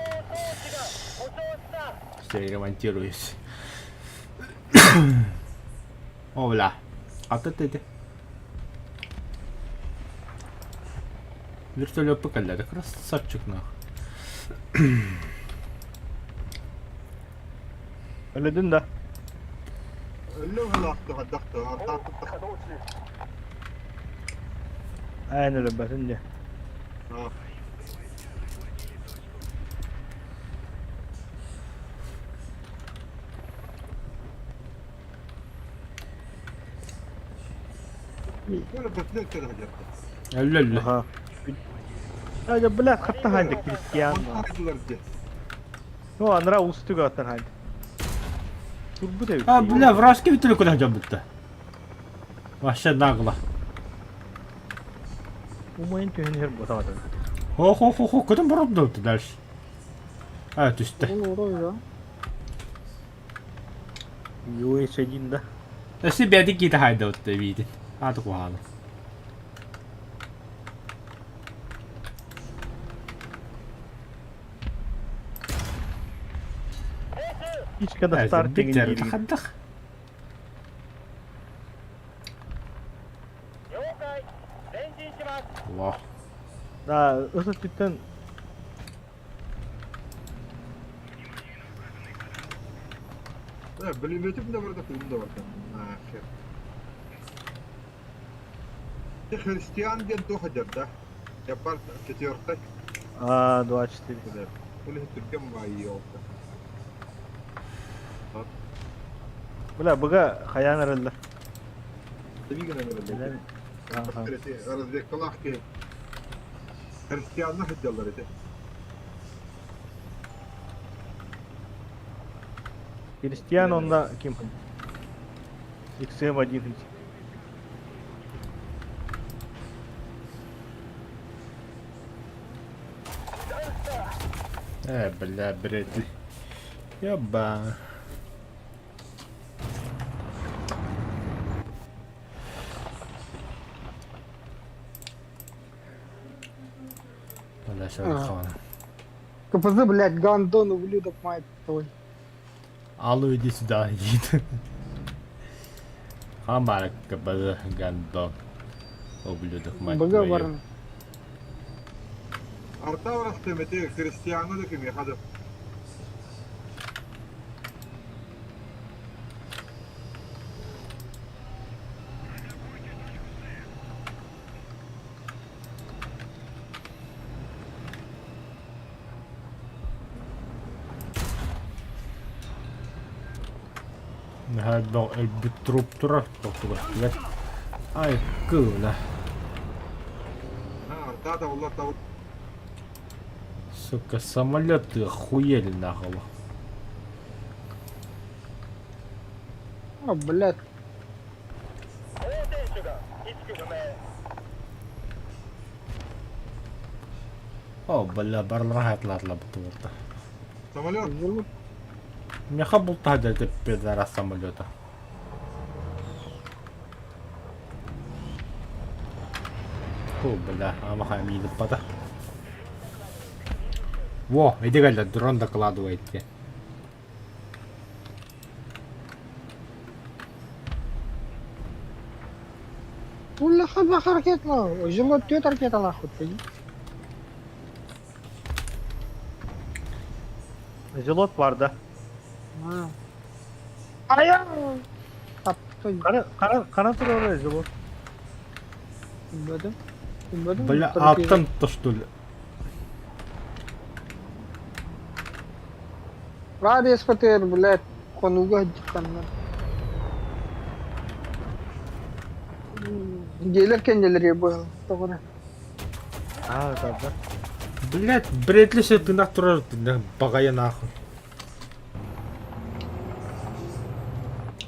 Все, ремонтируюсь. О, бля. А ты. Вертолет покаляли. Красавчик нахуй. Öyle dün de. Öyle halaktı haddaktı. Artaktı. Aynen öyle ben de. Ha. Böyle bekle kadar hayatta. Öyle. Aha. Hayda blad hatta halde Cristiano. Antardılar diye. No anra ustu gatan halde. Dur bu da. А, бля, вражеский вертолет куда идем будто? Вообще нагло. Umayın tühenir batamadı. Хо-хо-хо-хо, куда барып ты дальше? А, түсті. Orada. US1 de. Себе какие-то хайдауты видит. А, так ладно. Hiç kadar start Bitter, değil. тахаддах. 了解前進します Во. Daha ısıt cidden Ha, Bilimetim de var da film de var. Ha, şey. Hristiyan diye to hajarda. Yapar ketiyorduk. doğaçlı. Bunu Türkiye mi var iyi oldu? Bula buga hayan aralda. Tabii ki ne böyle. Aha. Aradaki kalak ki Hristiyanlar hajarlar idi. Cristiano onda kim? XM1. Бля, Брэдли. Ёба. Бля, шархан. Капазы, блядь, гандон, ублюдок, мать твой. Алло, иди сюда, иди. Хамарак, кабаза, гандон. Ублюдок, мать Бага твою. варн. Arta orası demeti Hristiyanlar da kim ya hadi. Nähdään elbytruptura. Ai kyllä. Артата والله того. Сука, самолеты охуели нахуй. О, блядь. 横転手が意識不明 О, бля, барлар هيطلع بطولته. Самолет. Изолот. Мне хабулта هذا пидорас самолета. О, бля, а махаем едет пода. Во, иди галя, дрон докладывайте. ولا خد اخر ركيت له وجنgo تويتر ركيت الله خد تجي Zilot vardı. اه ايا طب طيب Kanatır oraya Zilot. بدم بدم Бля, а там-то что ли? بعد يسكتير بلاد قنوجه جكنا جيلر كان جيلر يبغى تقول Ha tabii. Блять, Брэдли се ты нахуй багая нахуй.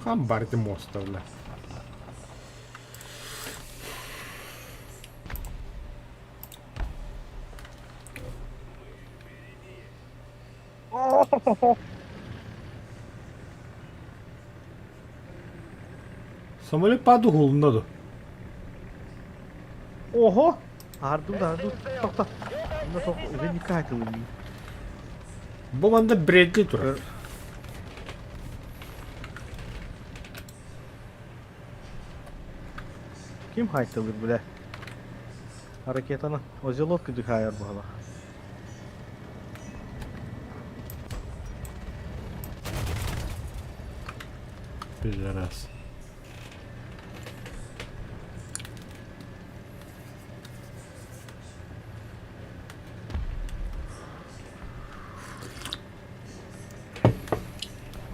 Хамбар ты моста, бля. Самолет под угол надо. Oho. Hardu. Tok. Bunda tok. Beni katil. Bu bende Брэдли tur. Kim haytalır bile? Hareket ana. O Zilot güdük hayır bu hala. Пидорас.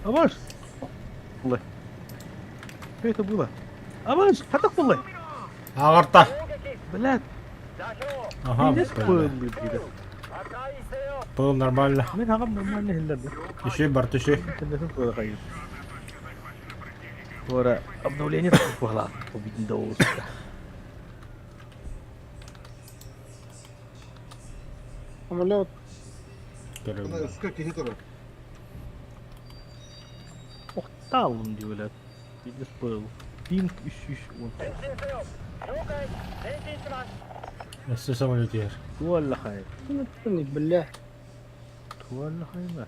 Амаш! Булай. Что это было? Амаш! Хатак булай! Агарта. Блядь! Ага, Не бля. спойлер, блядь. 破壊せよ Был нормально. Мен ағам нормально хиллерді. Еще Барт, еще. Телефон куда қайып. Скоро обновление было. Победить Windows. самолет Она сколько гитара? Охталым diyorlar. Bir de spoil. Ping 310. 前進せよ了解前進します Если самолет yer. Tuvalle hayır. تنتني بالله Tuvalle hayır mı?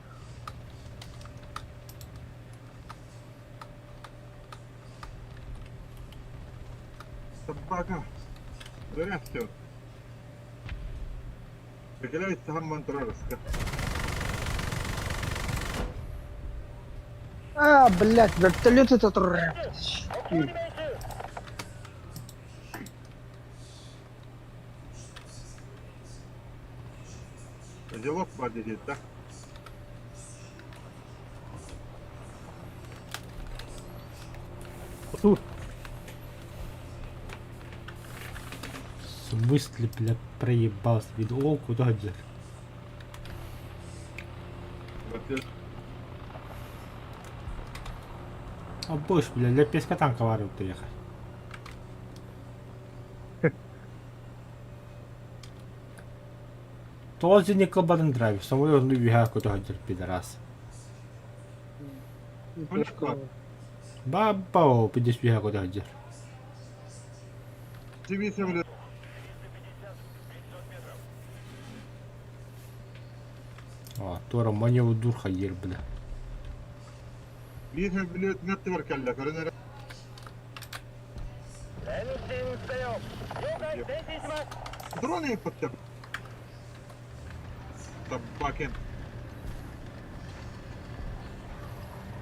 Собака. Зря все. Выделяется Хаммантраровска. блядь вертолет этот Зелок подъедет, да? Тур. В смысле, бля, проебался? Видео куда где? Вот А больше, бля, для песка танка варил приехать. Тоже не кабан драйв, самолет не бегает куда где, пидорас. Баба, пидешь бегает куда где. Тебе самолет. А, Тора, маневу дурха ер, бля. Лиха, блядь, нетворкалля, коронер. 前進せよ了解前進します Дроны под тебя. Собаки.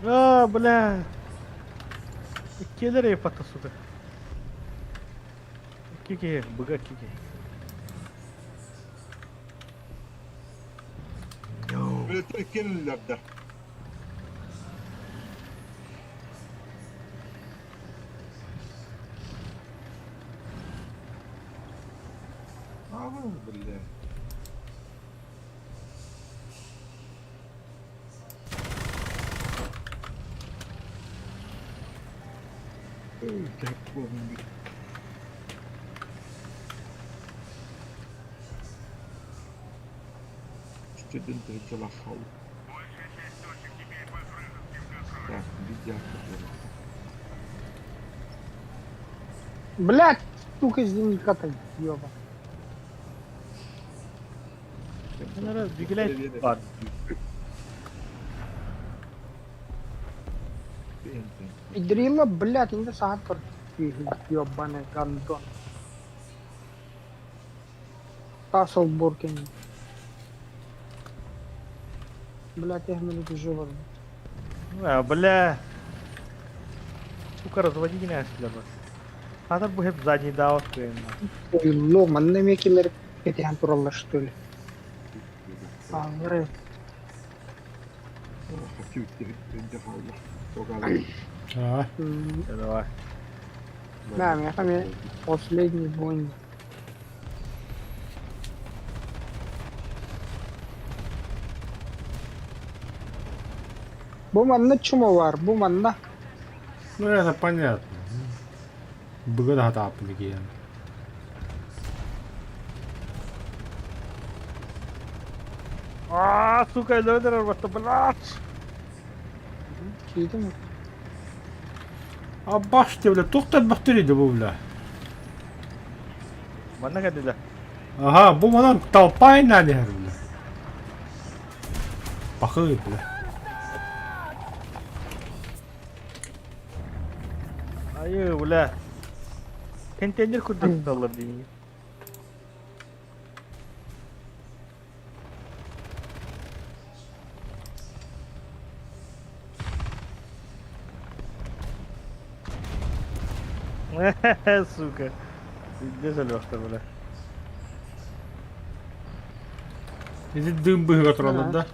Бля. Келер yapatı suda. Kiki, bıga kiki. Блядь, кинули да. бля. Ой, как помню. Студенты телефон. Так, видео. Блядь, сука, зеленка-то, ёба. Bunlara Vigilante var. Педрила, блядь, инде сахар कर ёбаный гандон. Тасл Буркин. Блядь, я минут живот. Бля. Сука, разводи меня сюда. Надо бы hep задний даут Ой, ломан, на меки мер кетян туралла, что ли? А, вры. Хочу телефон. Только А, Давай. Да, я там последний бой. Буманна чума var? Буманна. ну это понятно. Бүгін атап деген. Сука, öldürür bastı, блядь. Киді ме? А баш те, бля, тоқтат бақтырейді бұл, бля. Bana geldi de. Ага, бұл манан толпай надер, бля. Пахы, бля. Ayı bля. Konteyner kurduk dallar diye. Сука. Güzel baktı bля. Иди дым бы тронут, да?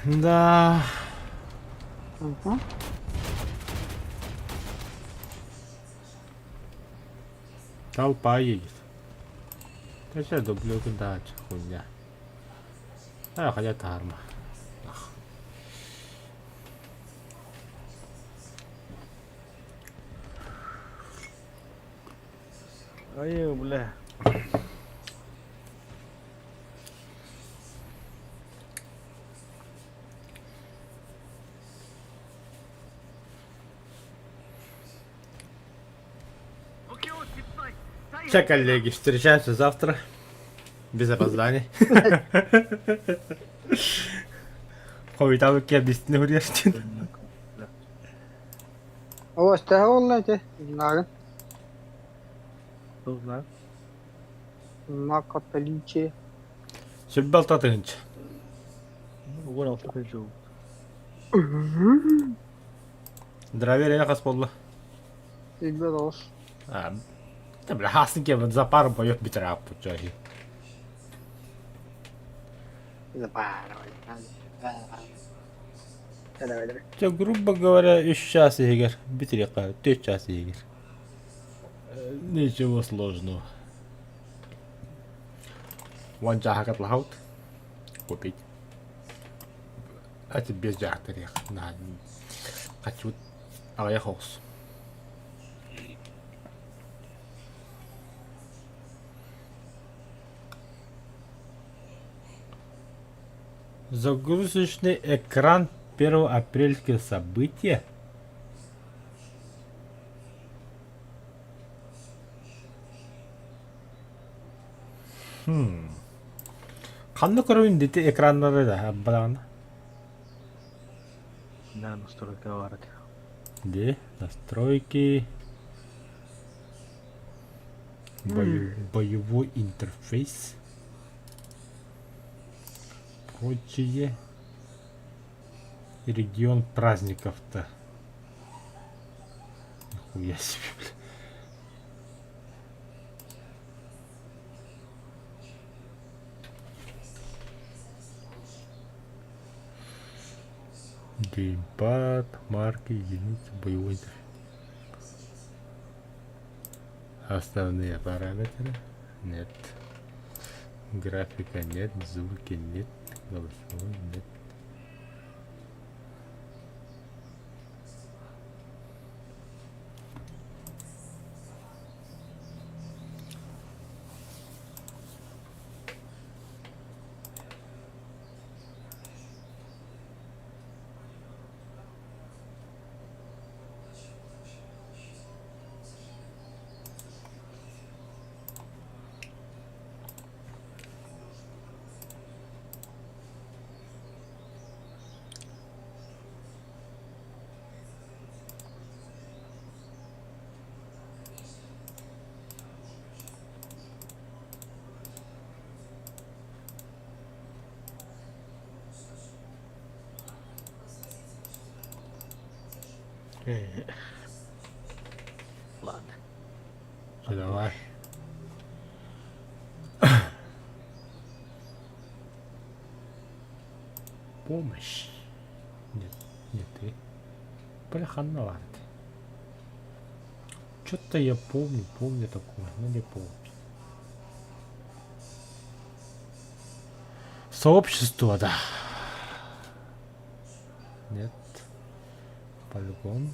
Да. Угу. Толпа едет. Да сейчас дублю дать, хуйня. А, хотя арма. Ayı bля. Все, коллеги, встречаемся завтра. Без опозданий. Ховитавы кебистini huriyastin. О, стягивал те. Наган. Tuzlar. На каталиче. Sübbal tatınç. Bu ne olsa kaçıyor. Драверия хасполла. Тебе дос. А, да бля, хасн кебен за пару боев битрап пучахи. Все, грубо говоря, еще час игр. Битрека, 3 часа игр. Ничего сложного. Вон джахакат лахаут. Купить. А тебе без джахтарех. На. Хочу. А я холс. Загрузочный экран 1 апрельские события. Қандай көрінді экранları да аббалағына? Да, настройка var. Где? Настройки. Боевой интерфейс. Прочие. Регион праздников-то. Нихуя себе, бля. Геймпад, марки, единицы, боевой интерфейс. Основные параметры. Нет. Графика нет, звуки нет, голосовой нет. Ладно. Всё, давай. Помощь. Нет, не ты. Бляха-на. Что-то я помню такое, но не помню. Сообщество, да. Нет. Полигон.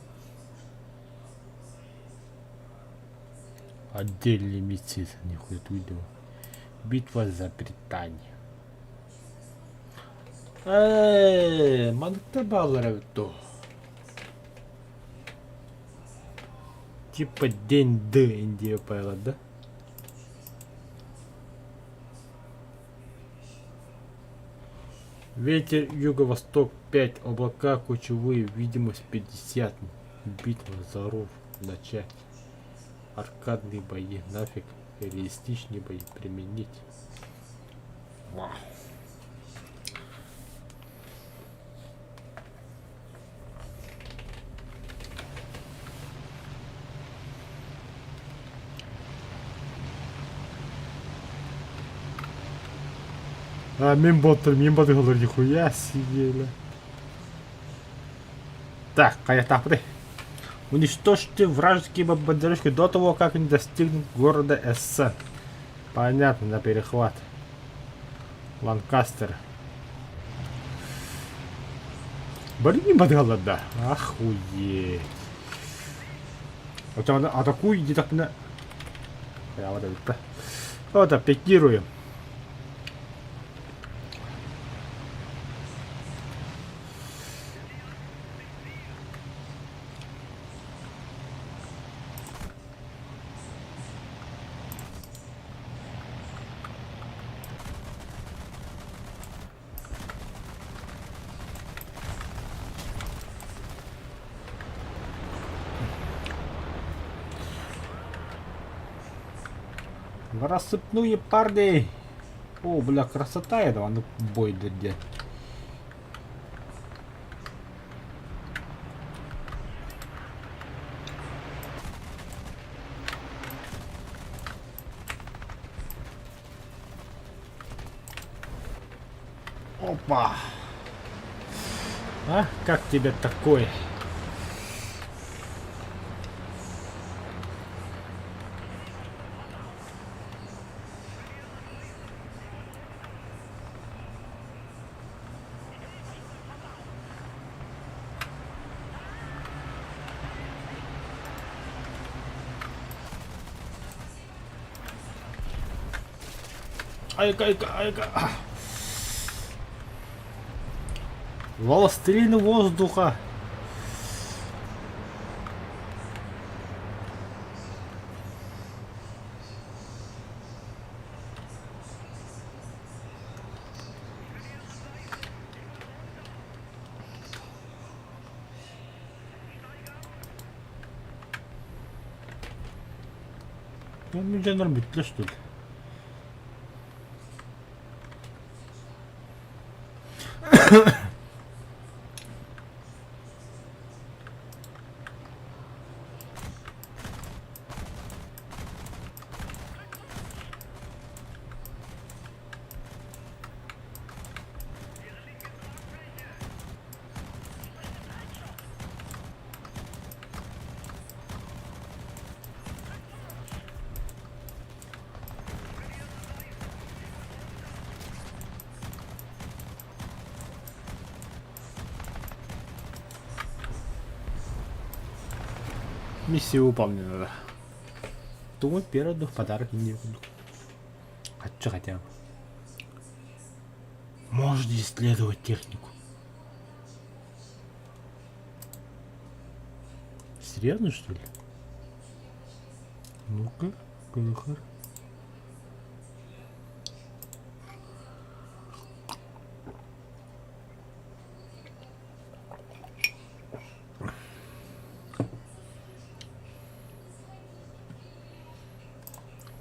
Отдельные миссии не ходят видео. Битва за Британию. Мантабалера то. Типа день Д Индия пала, да? Ветер юго-восток 5, облака кучевые, видимость 50. Битва за ров начать. Аркадные бои, нафиг реалистичные бои применить. Вау. Мимботы говорят, нихуя себе, бля. Так, так, подожди. Уничтожьте вражеские бомбардировки до того, как они достигнут города Эссен. Понятно, на перехват. Ланкастер. Блин, да. Охуеть. Вот он атакует, иди так на... Я вот это. Вот, пикируем. В рассыпную парни. О, бля, красота этого, ну бой где. Опа. А, как тебе такое? Айка. Властелин воздуха. Ну, нельзя нормально, что ли? Миссия выполнена. Думаю, первый дух подарок не буду. Хочу хотя бы. Можно исследовать технику. Серьезно, что ли? Ну-ка, кахар.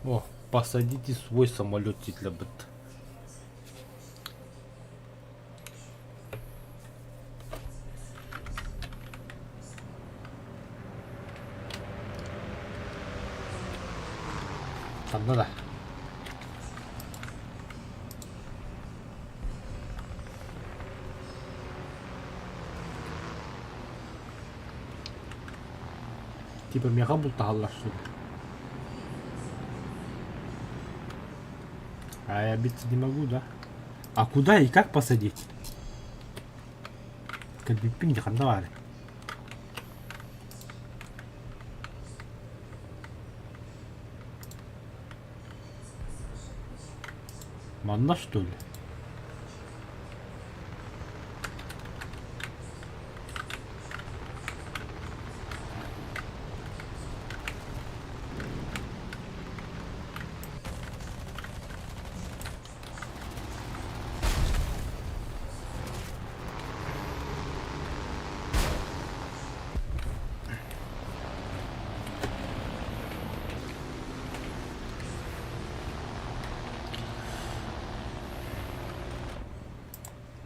О, посадите свой самолет для быта. Там надо. Типа мега бултагаллар что ли? А я биться не могу, да? А куда и как посадить? Как бы пинги хандавали. Манна что ли?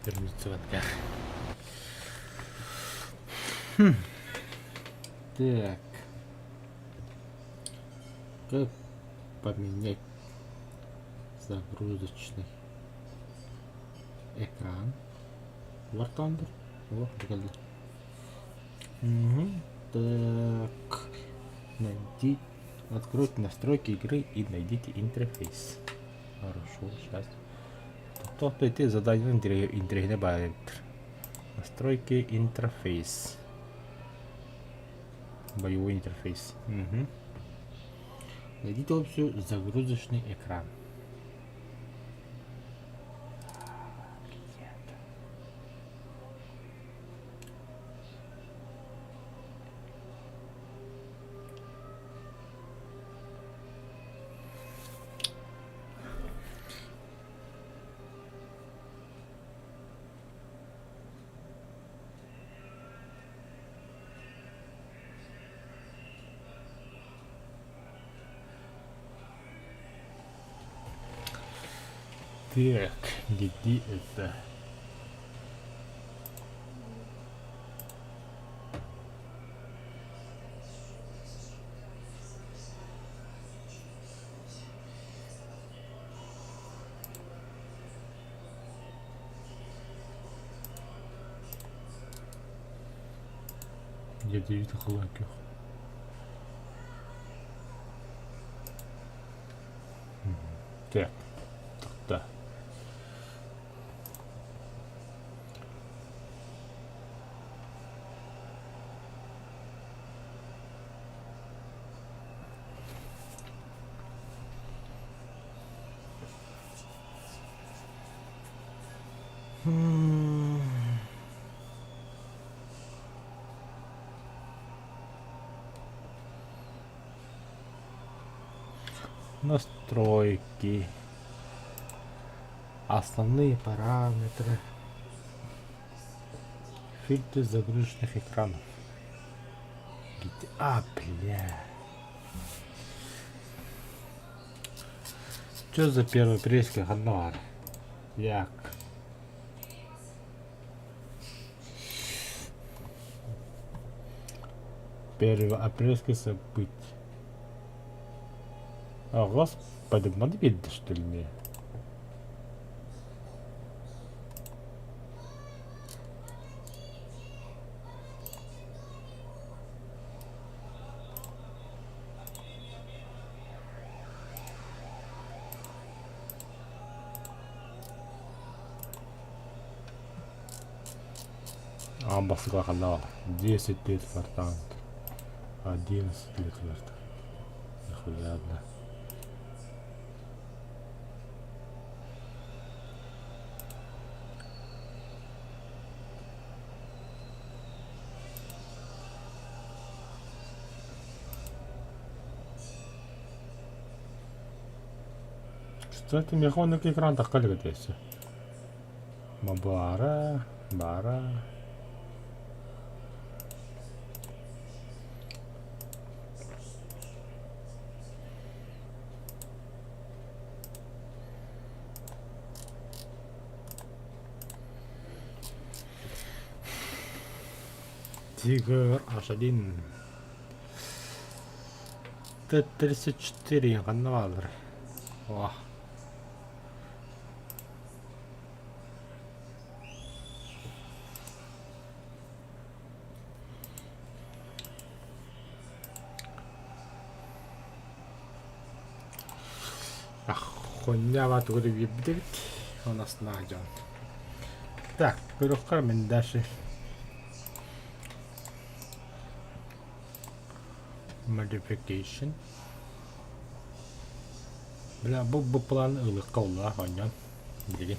Терминативная. Так. Как поменять загрузочный экран? War Thunder. О, прикольно. Так. Найди. Откройте настройки игры и найдите интерфейс. Хорошо, сейчас. Топтайте задание интерфейс барьер. Настройки интерфейс. Боевой интерфейс. Найдите опцию загрузочный экран. Так, где это? Я 9 лайков. Так, да. Настройки. Основные параметры. Фильтры загрузочных экранов. А, бля. Что за первый пресска ханвар? Як. Первый апрельский событий. А, господи, надо видно, что ли, мне? Амбасга канал. 10 лет фортант. 11 Леклерт. Нихуя одна. Что это механик экран так калькается? Бара. Тигр H1 Т-34 каннавалыр. Вау. Охуенного тут видит у нас найдем. Так, переходим дальше. Modification. Бля, бұл план ылы қаулы ойнан. Білген.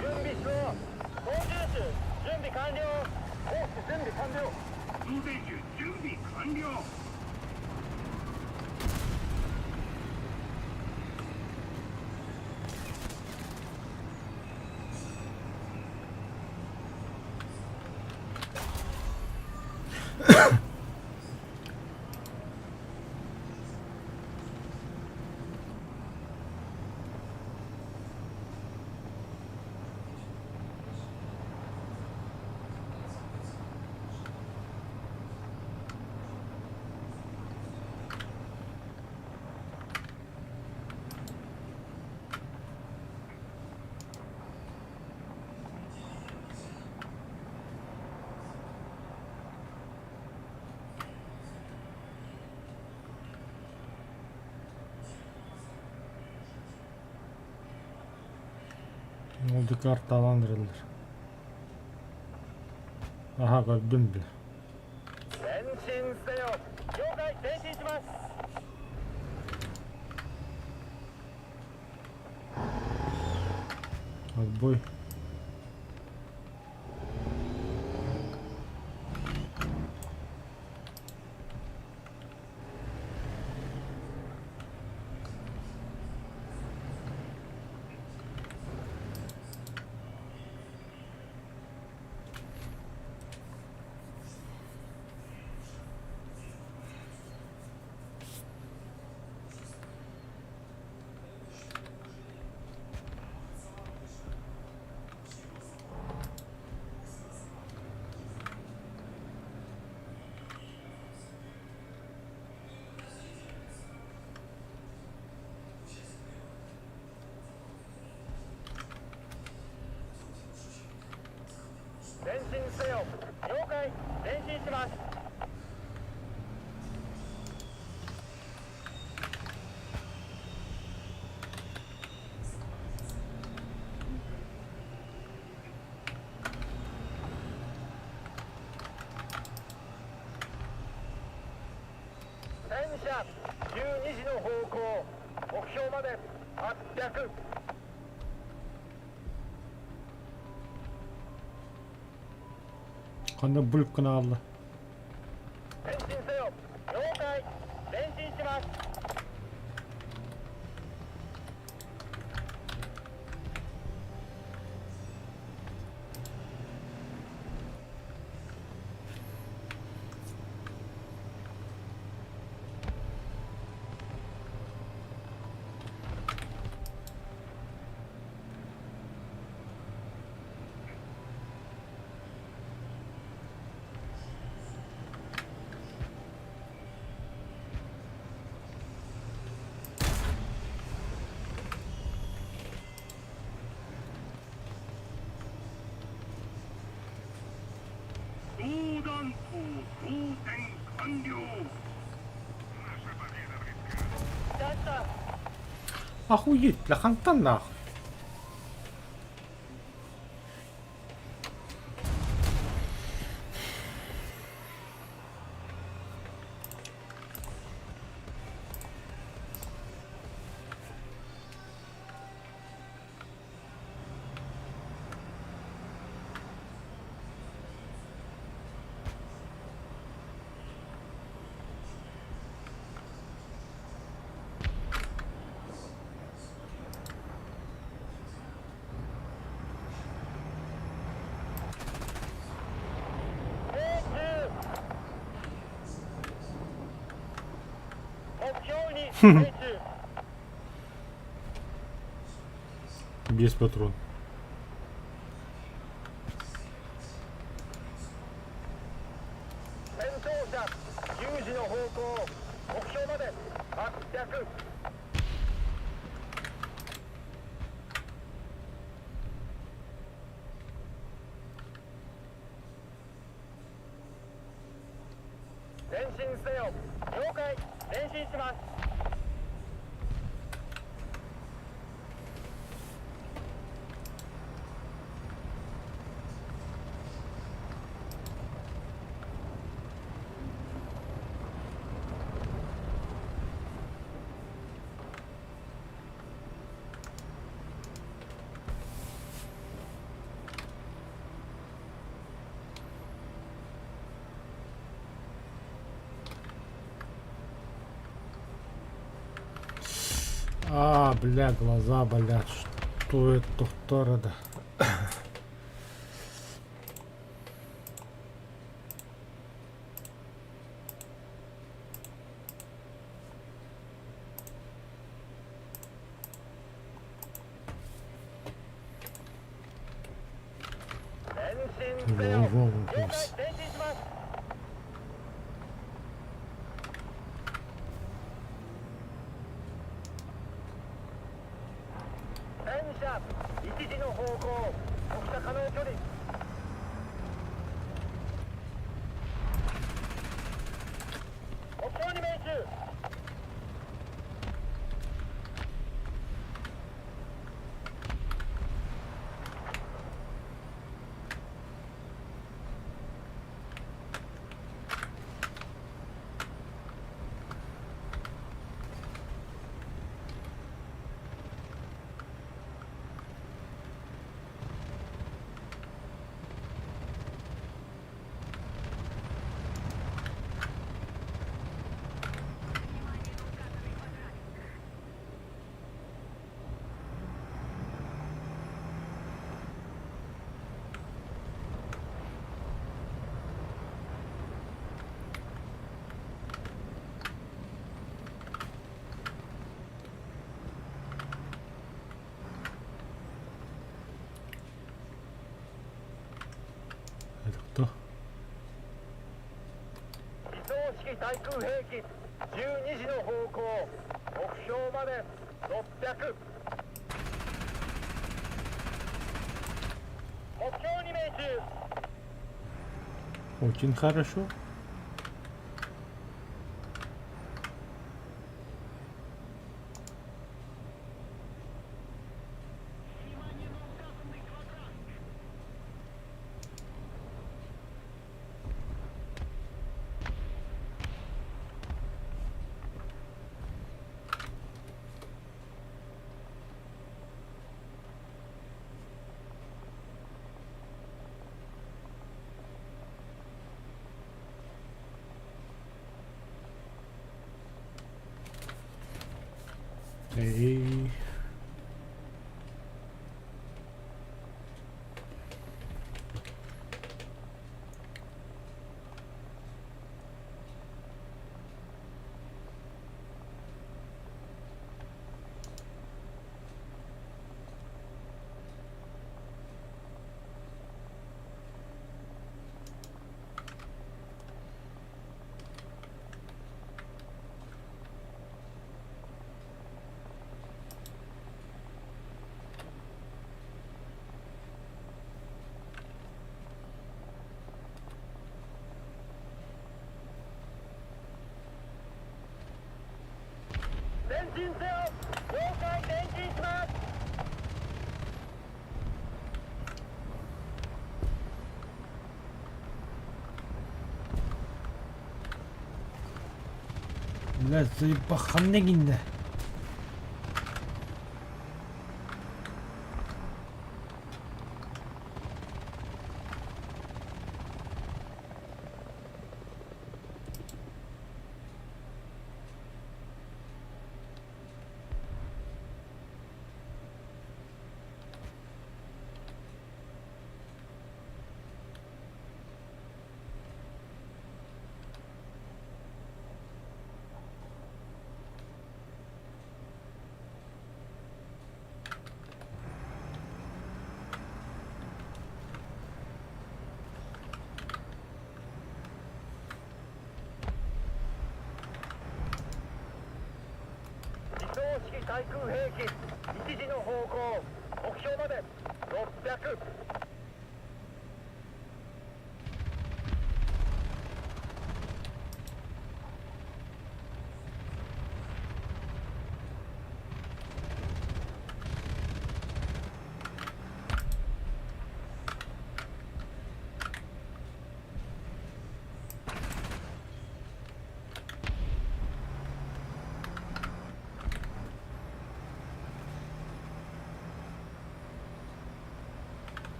準備しろ。操縦手準備完了。コース準備完了。運転手準備完了。Oldu kartalandırılır. Aha gördüm bile. 前進せよ。了解、前進します。 Отбой.前進せよ。了解、前進します。 戦車12時の方向、目標まで800。 Kanka bulk kanallı. 前進せよ。了解、前進します。 М Охуеть, для ханта нахуй. Без патрон. 戦闘車10時の方向目標まで800前進せよ了解前進しますА, бля, глаза болят. Что это, второе-то? Во-во-во. 前進します戦車1時の方向速射可能距離目標に命中Это кто? 移送式対空兵器12時の方向目標まで600目標に命中 Очень хорошо. Эй. Блядь, заебахан негинде.自走式対空兵器1時の方向目標まで600。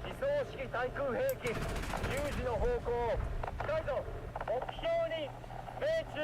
自走式対空兵器10時の方向近いぞ目標に命中。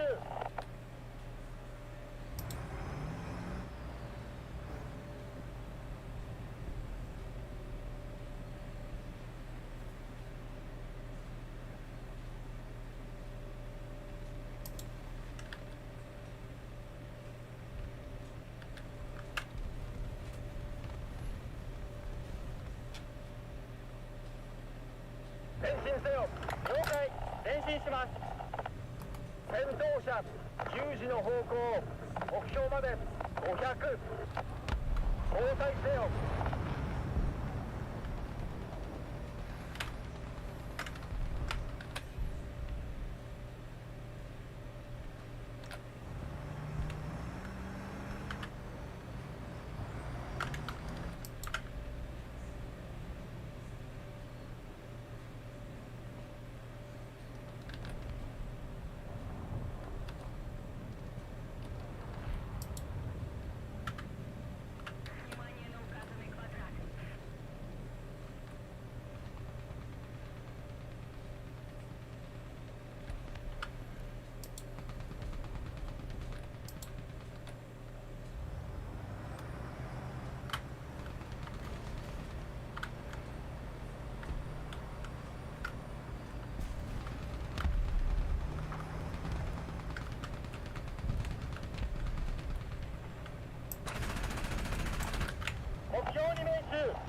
前進せよ。了解。前進します。戦闘車10時の方向目標まで500。交代せよ。目標に命中。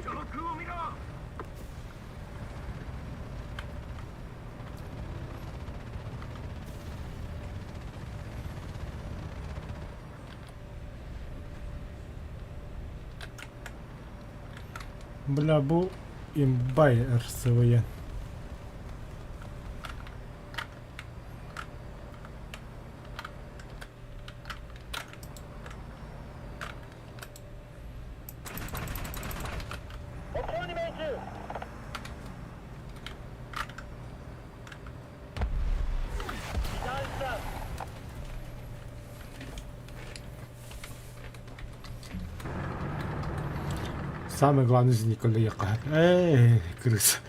上空を見ろ。Бля, bu имбай РСВЕ. Самый главный из них, коли яка. Эй, крыса.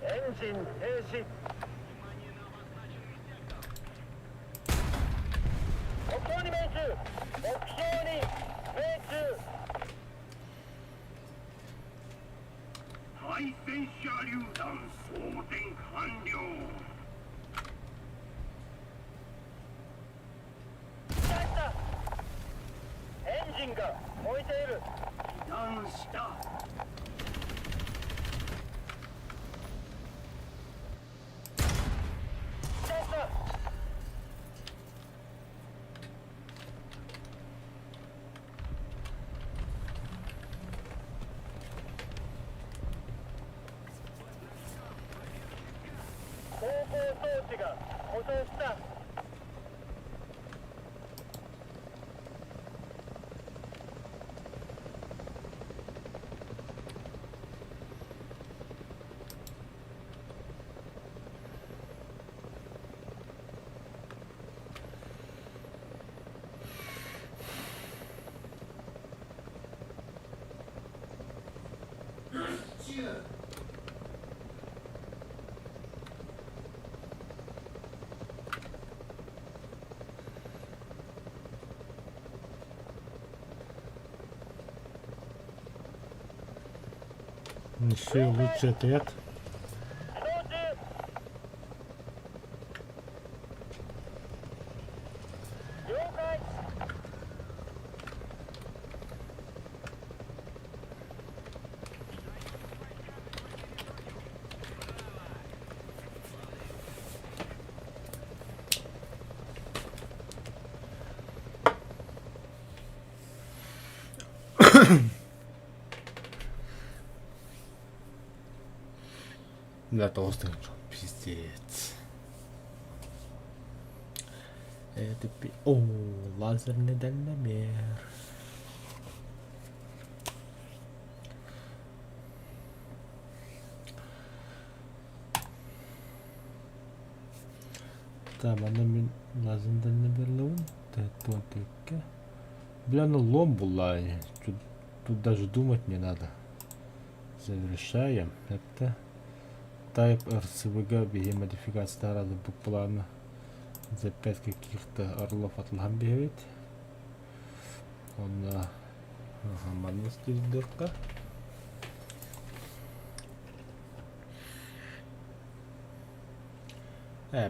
엔진停止 目標に命中目標に命中対戦車榴弾装填完了来たエンジンが燃えている被弾した来た走行装置が故障したЕще и лучший ответ. 移動中了解Да, толстый. Пиздец. Это О, лазерный дальномер. Tamam, annem lazım dальномерный ум. Тонтыка. Бля, ну лом была. Тут даже думать не надо. Завершаем. Это Type RCVG беги модификация тарады букваларны за 5 каких-то орлов отламбевит. Он манус дырка.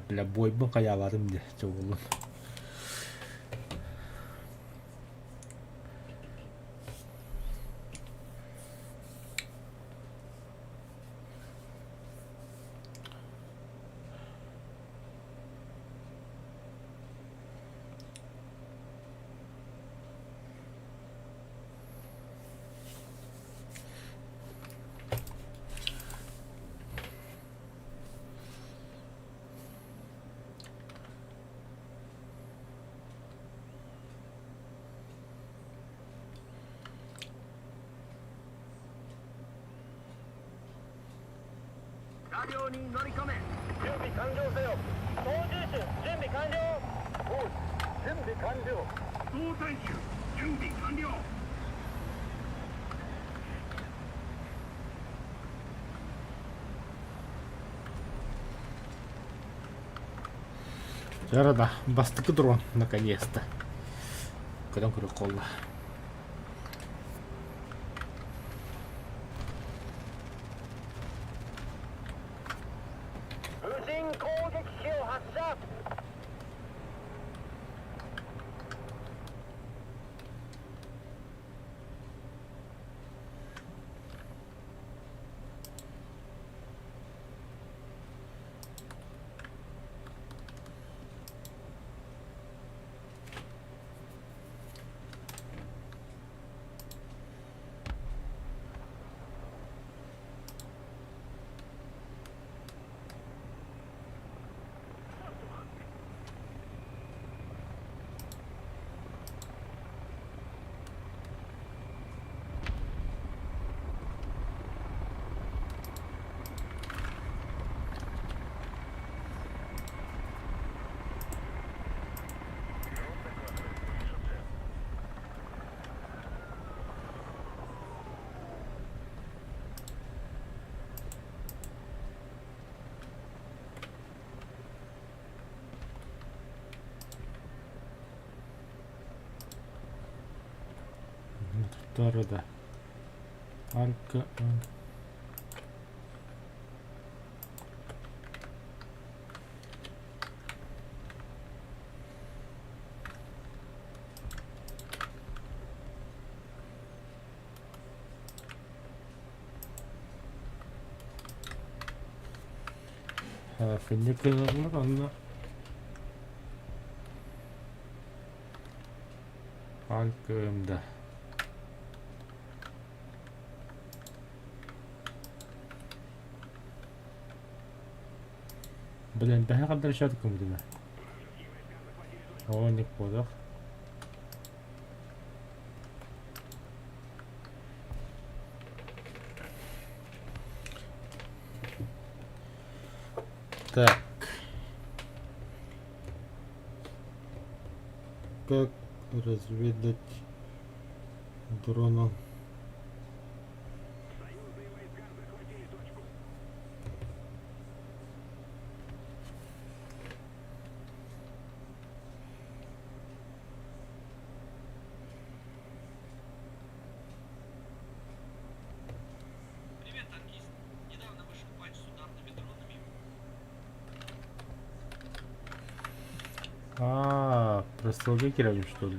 Бля, бой бы каяларым де чоғылын.準備完了せよ。操縦士準備完了。おう、準備完了。総選手準備完了。 Жарада, бастыкы дрон, наконец-то. Кыдан көрөк колла. Торда. Алька. Финникалар анна. Алька, Блин, бәһә кадәр шат күмдеме? О, не подох. Так. Как разведать дрона? Про сталкеров, что ли?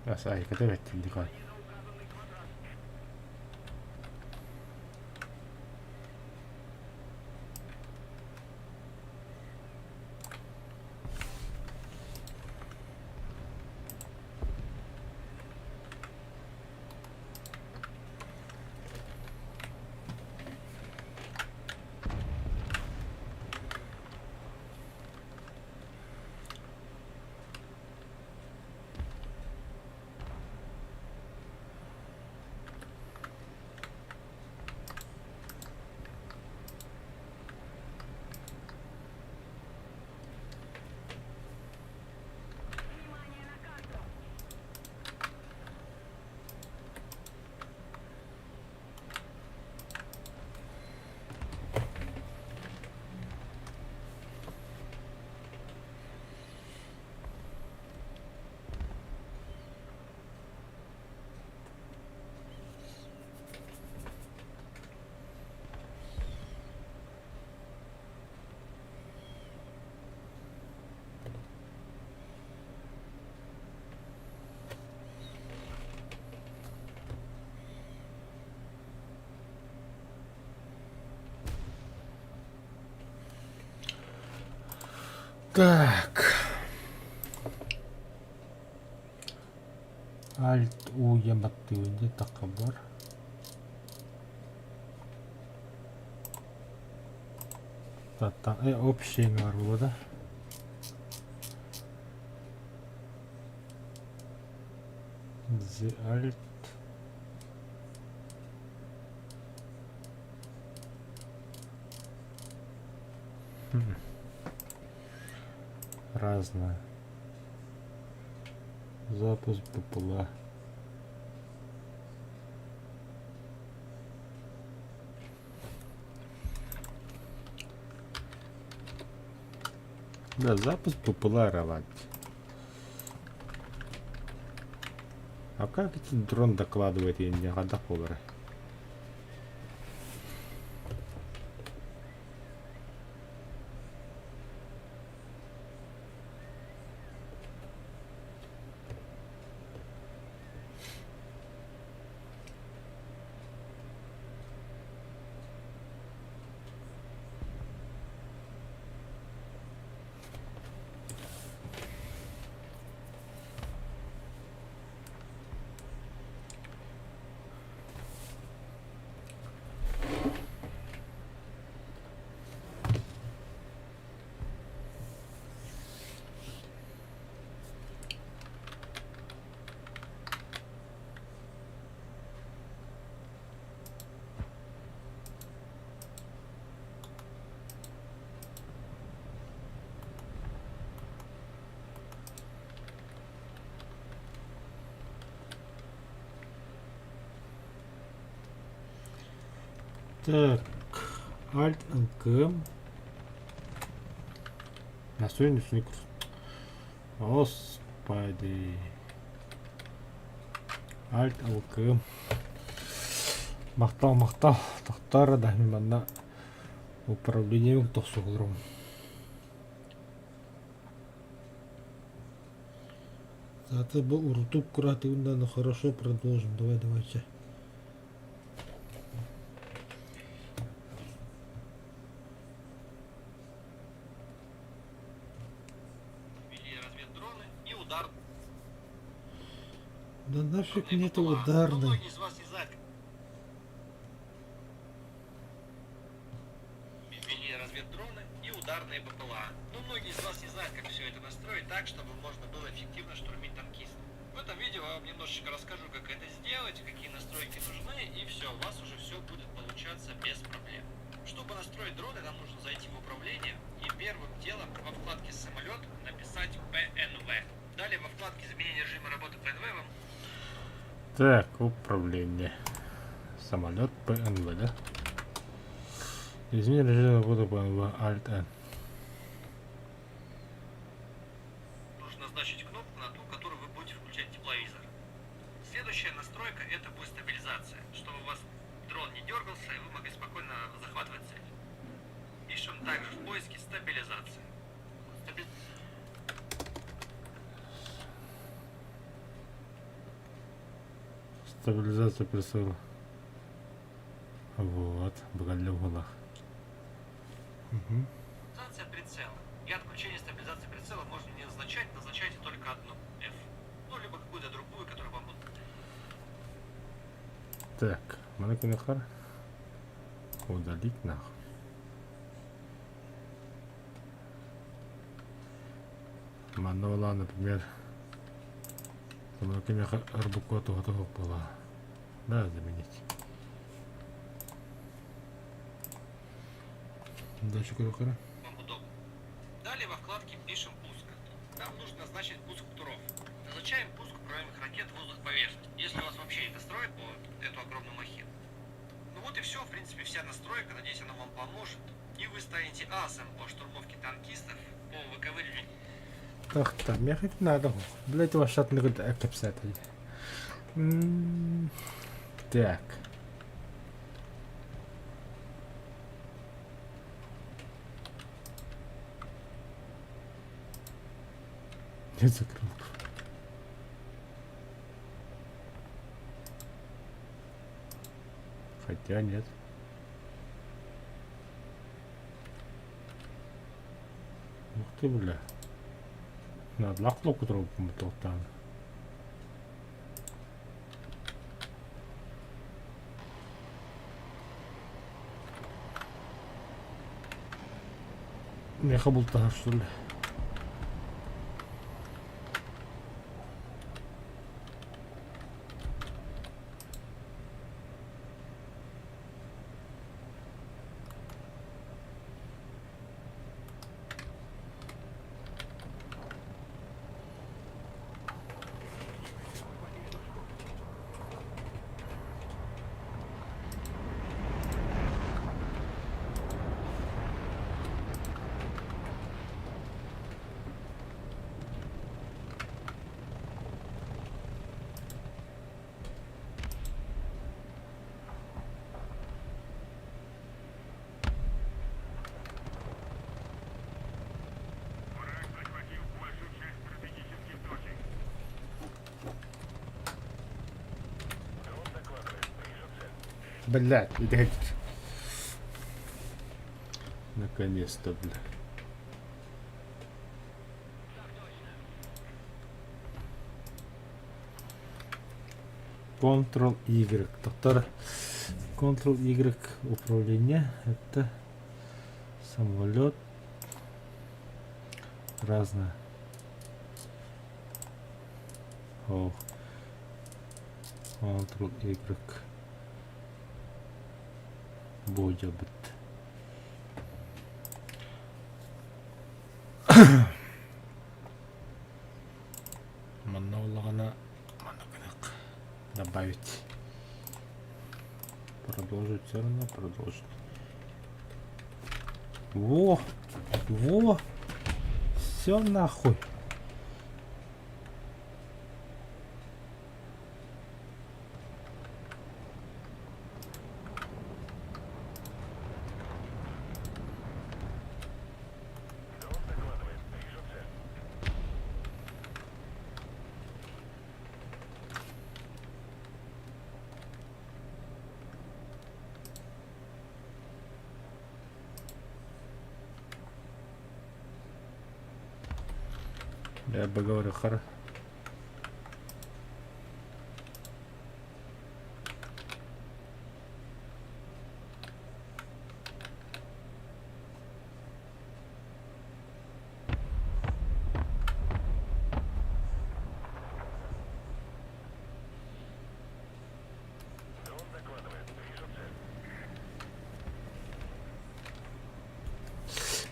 Ай, катавать телефон. Так. Альт У яматтыгы такка бар. Общий бар было, да? The Alt. Разное. Запуск БПЛА. Да, запуск БПЛА релакт. А как этот дрон докладывает, я не года полора. Так, Alt НК. На сегодняшний курс. Господи. Alt ЛК. Мақтау. Тақтары да мана управлением тосуғырым. Зато был уртуп куративно, но хорошо продолжим. Давайте. Да нафиг нету ударной. Ввели разведдроны и ударные БПЛА. Но многие из вас не знают, как все это настроить так, чтобы можно было эффективно штурмить танкистов. В этом видео я вам немножечко расскажу, как это сделать, какие настройки нужны, и все, у вас уже все будет получаться без проблем. Чтобы настроить дроны, нам нужно зайти в управление и первым делом во вкладке «Самолет» написать «ПНВ». Далее во вкладке «Изменение режима работы ПНВ» вам... Так, управление. Самолет ПНВ, да? Измени режим работы ПНВ. Alt N. Нужно назначить кнопку на ту, которую вы будете включать тепловизор. Следующая настройка — это будет стабилизация, чтобы у вас дрон не дергался и вы могли спокойно захватывать цель. Пишем также в поиске стабилизация. Стабилизация прицела. Вот, богатля в голах. Стабилизация прицела. Для отключения стабилизации прицела можно не назначать, назначайте только одну F. Ну, либо какую-то другую, которая вам будет... Так, Манакинахар. Удалить нахуй. Манола, например. Манакинахар Арбукоту готова была. Да, заменить. Дальше Курухара. Вам удобно. Далее во вкладке пишем пуск. Нам нужно назначить пуск туров. Назначаем пуск управляемых ракет в воздух поверхность. Если у вас вообще это строит по эту огромную махину. Ну вот и все, в принципе, вся настройка. Надеюсь, она вам поможет. И вы станете асом по штурмовке танкистов, по выковыриванию. Так, мне хоть надо. Для этого шатного капсета. Так. Не закрыл. Хотя нет. Ух ты, бля. Надо на кнопку трогать, там. Мехабулта, что ли? Блядь, блядь. Наконец-то, бля. Ctrl-Y. Ctrl-Y управление. Это самолет. Разное. О. Ctrl-Y. Будет. Манаулагана добавить. Продолжить, все равно продолжить. Во! Во! Все нахуй. Я бы говорил, хорошо.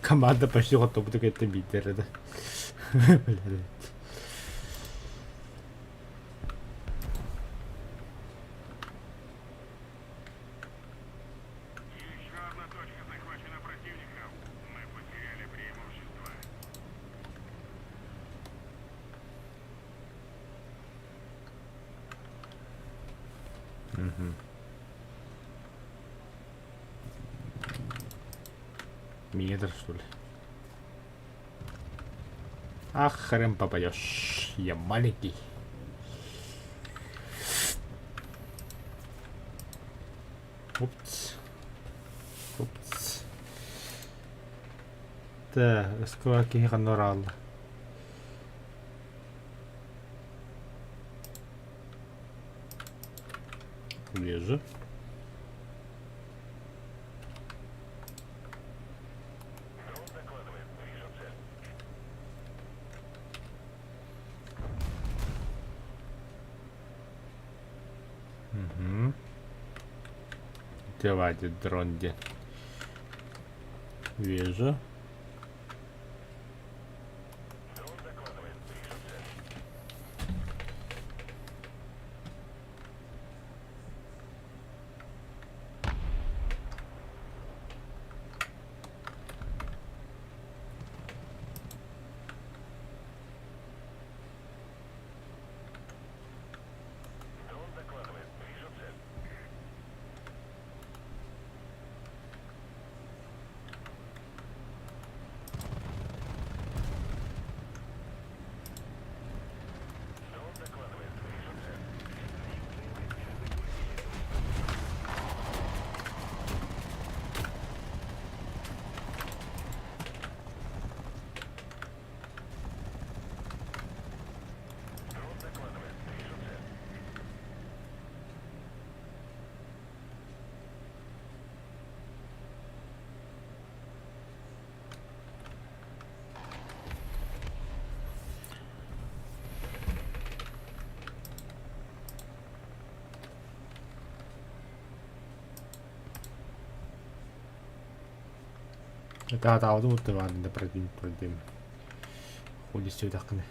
Команда почти готова к этой битве, да? Блядь. Еще одна точка захвачена противником. Мы потеряли преимущество. Метр, что ли? Ах, хрен попадешь. Я маленький. Упс. Упс. Так, сколько их норал. Вижу. Угу. Давайте дрон где. Вижу. таатаабытым уттабаанында продюм холистиутаккыны.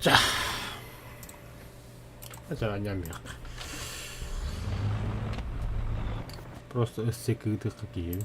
자, это нямек. Просто эссекыты какие.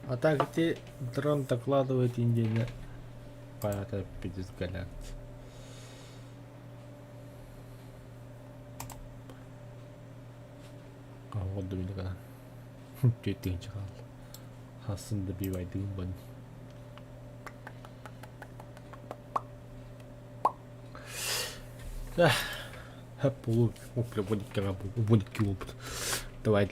А так где дрон докладывает Индия по 50 галактик. А вот думаю, жетинчи калды. Асында бийбайдыгын бон. Hep bu bonikka bu bonikki oldu. Давай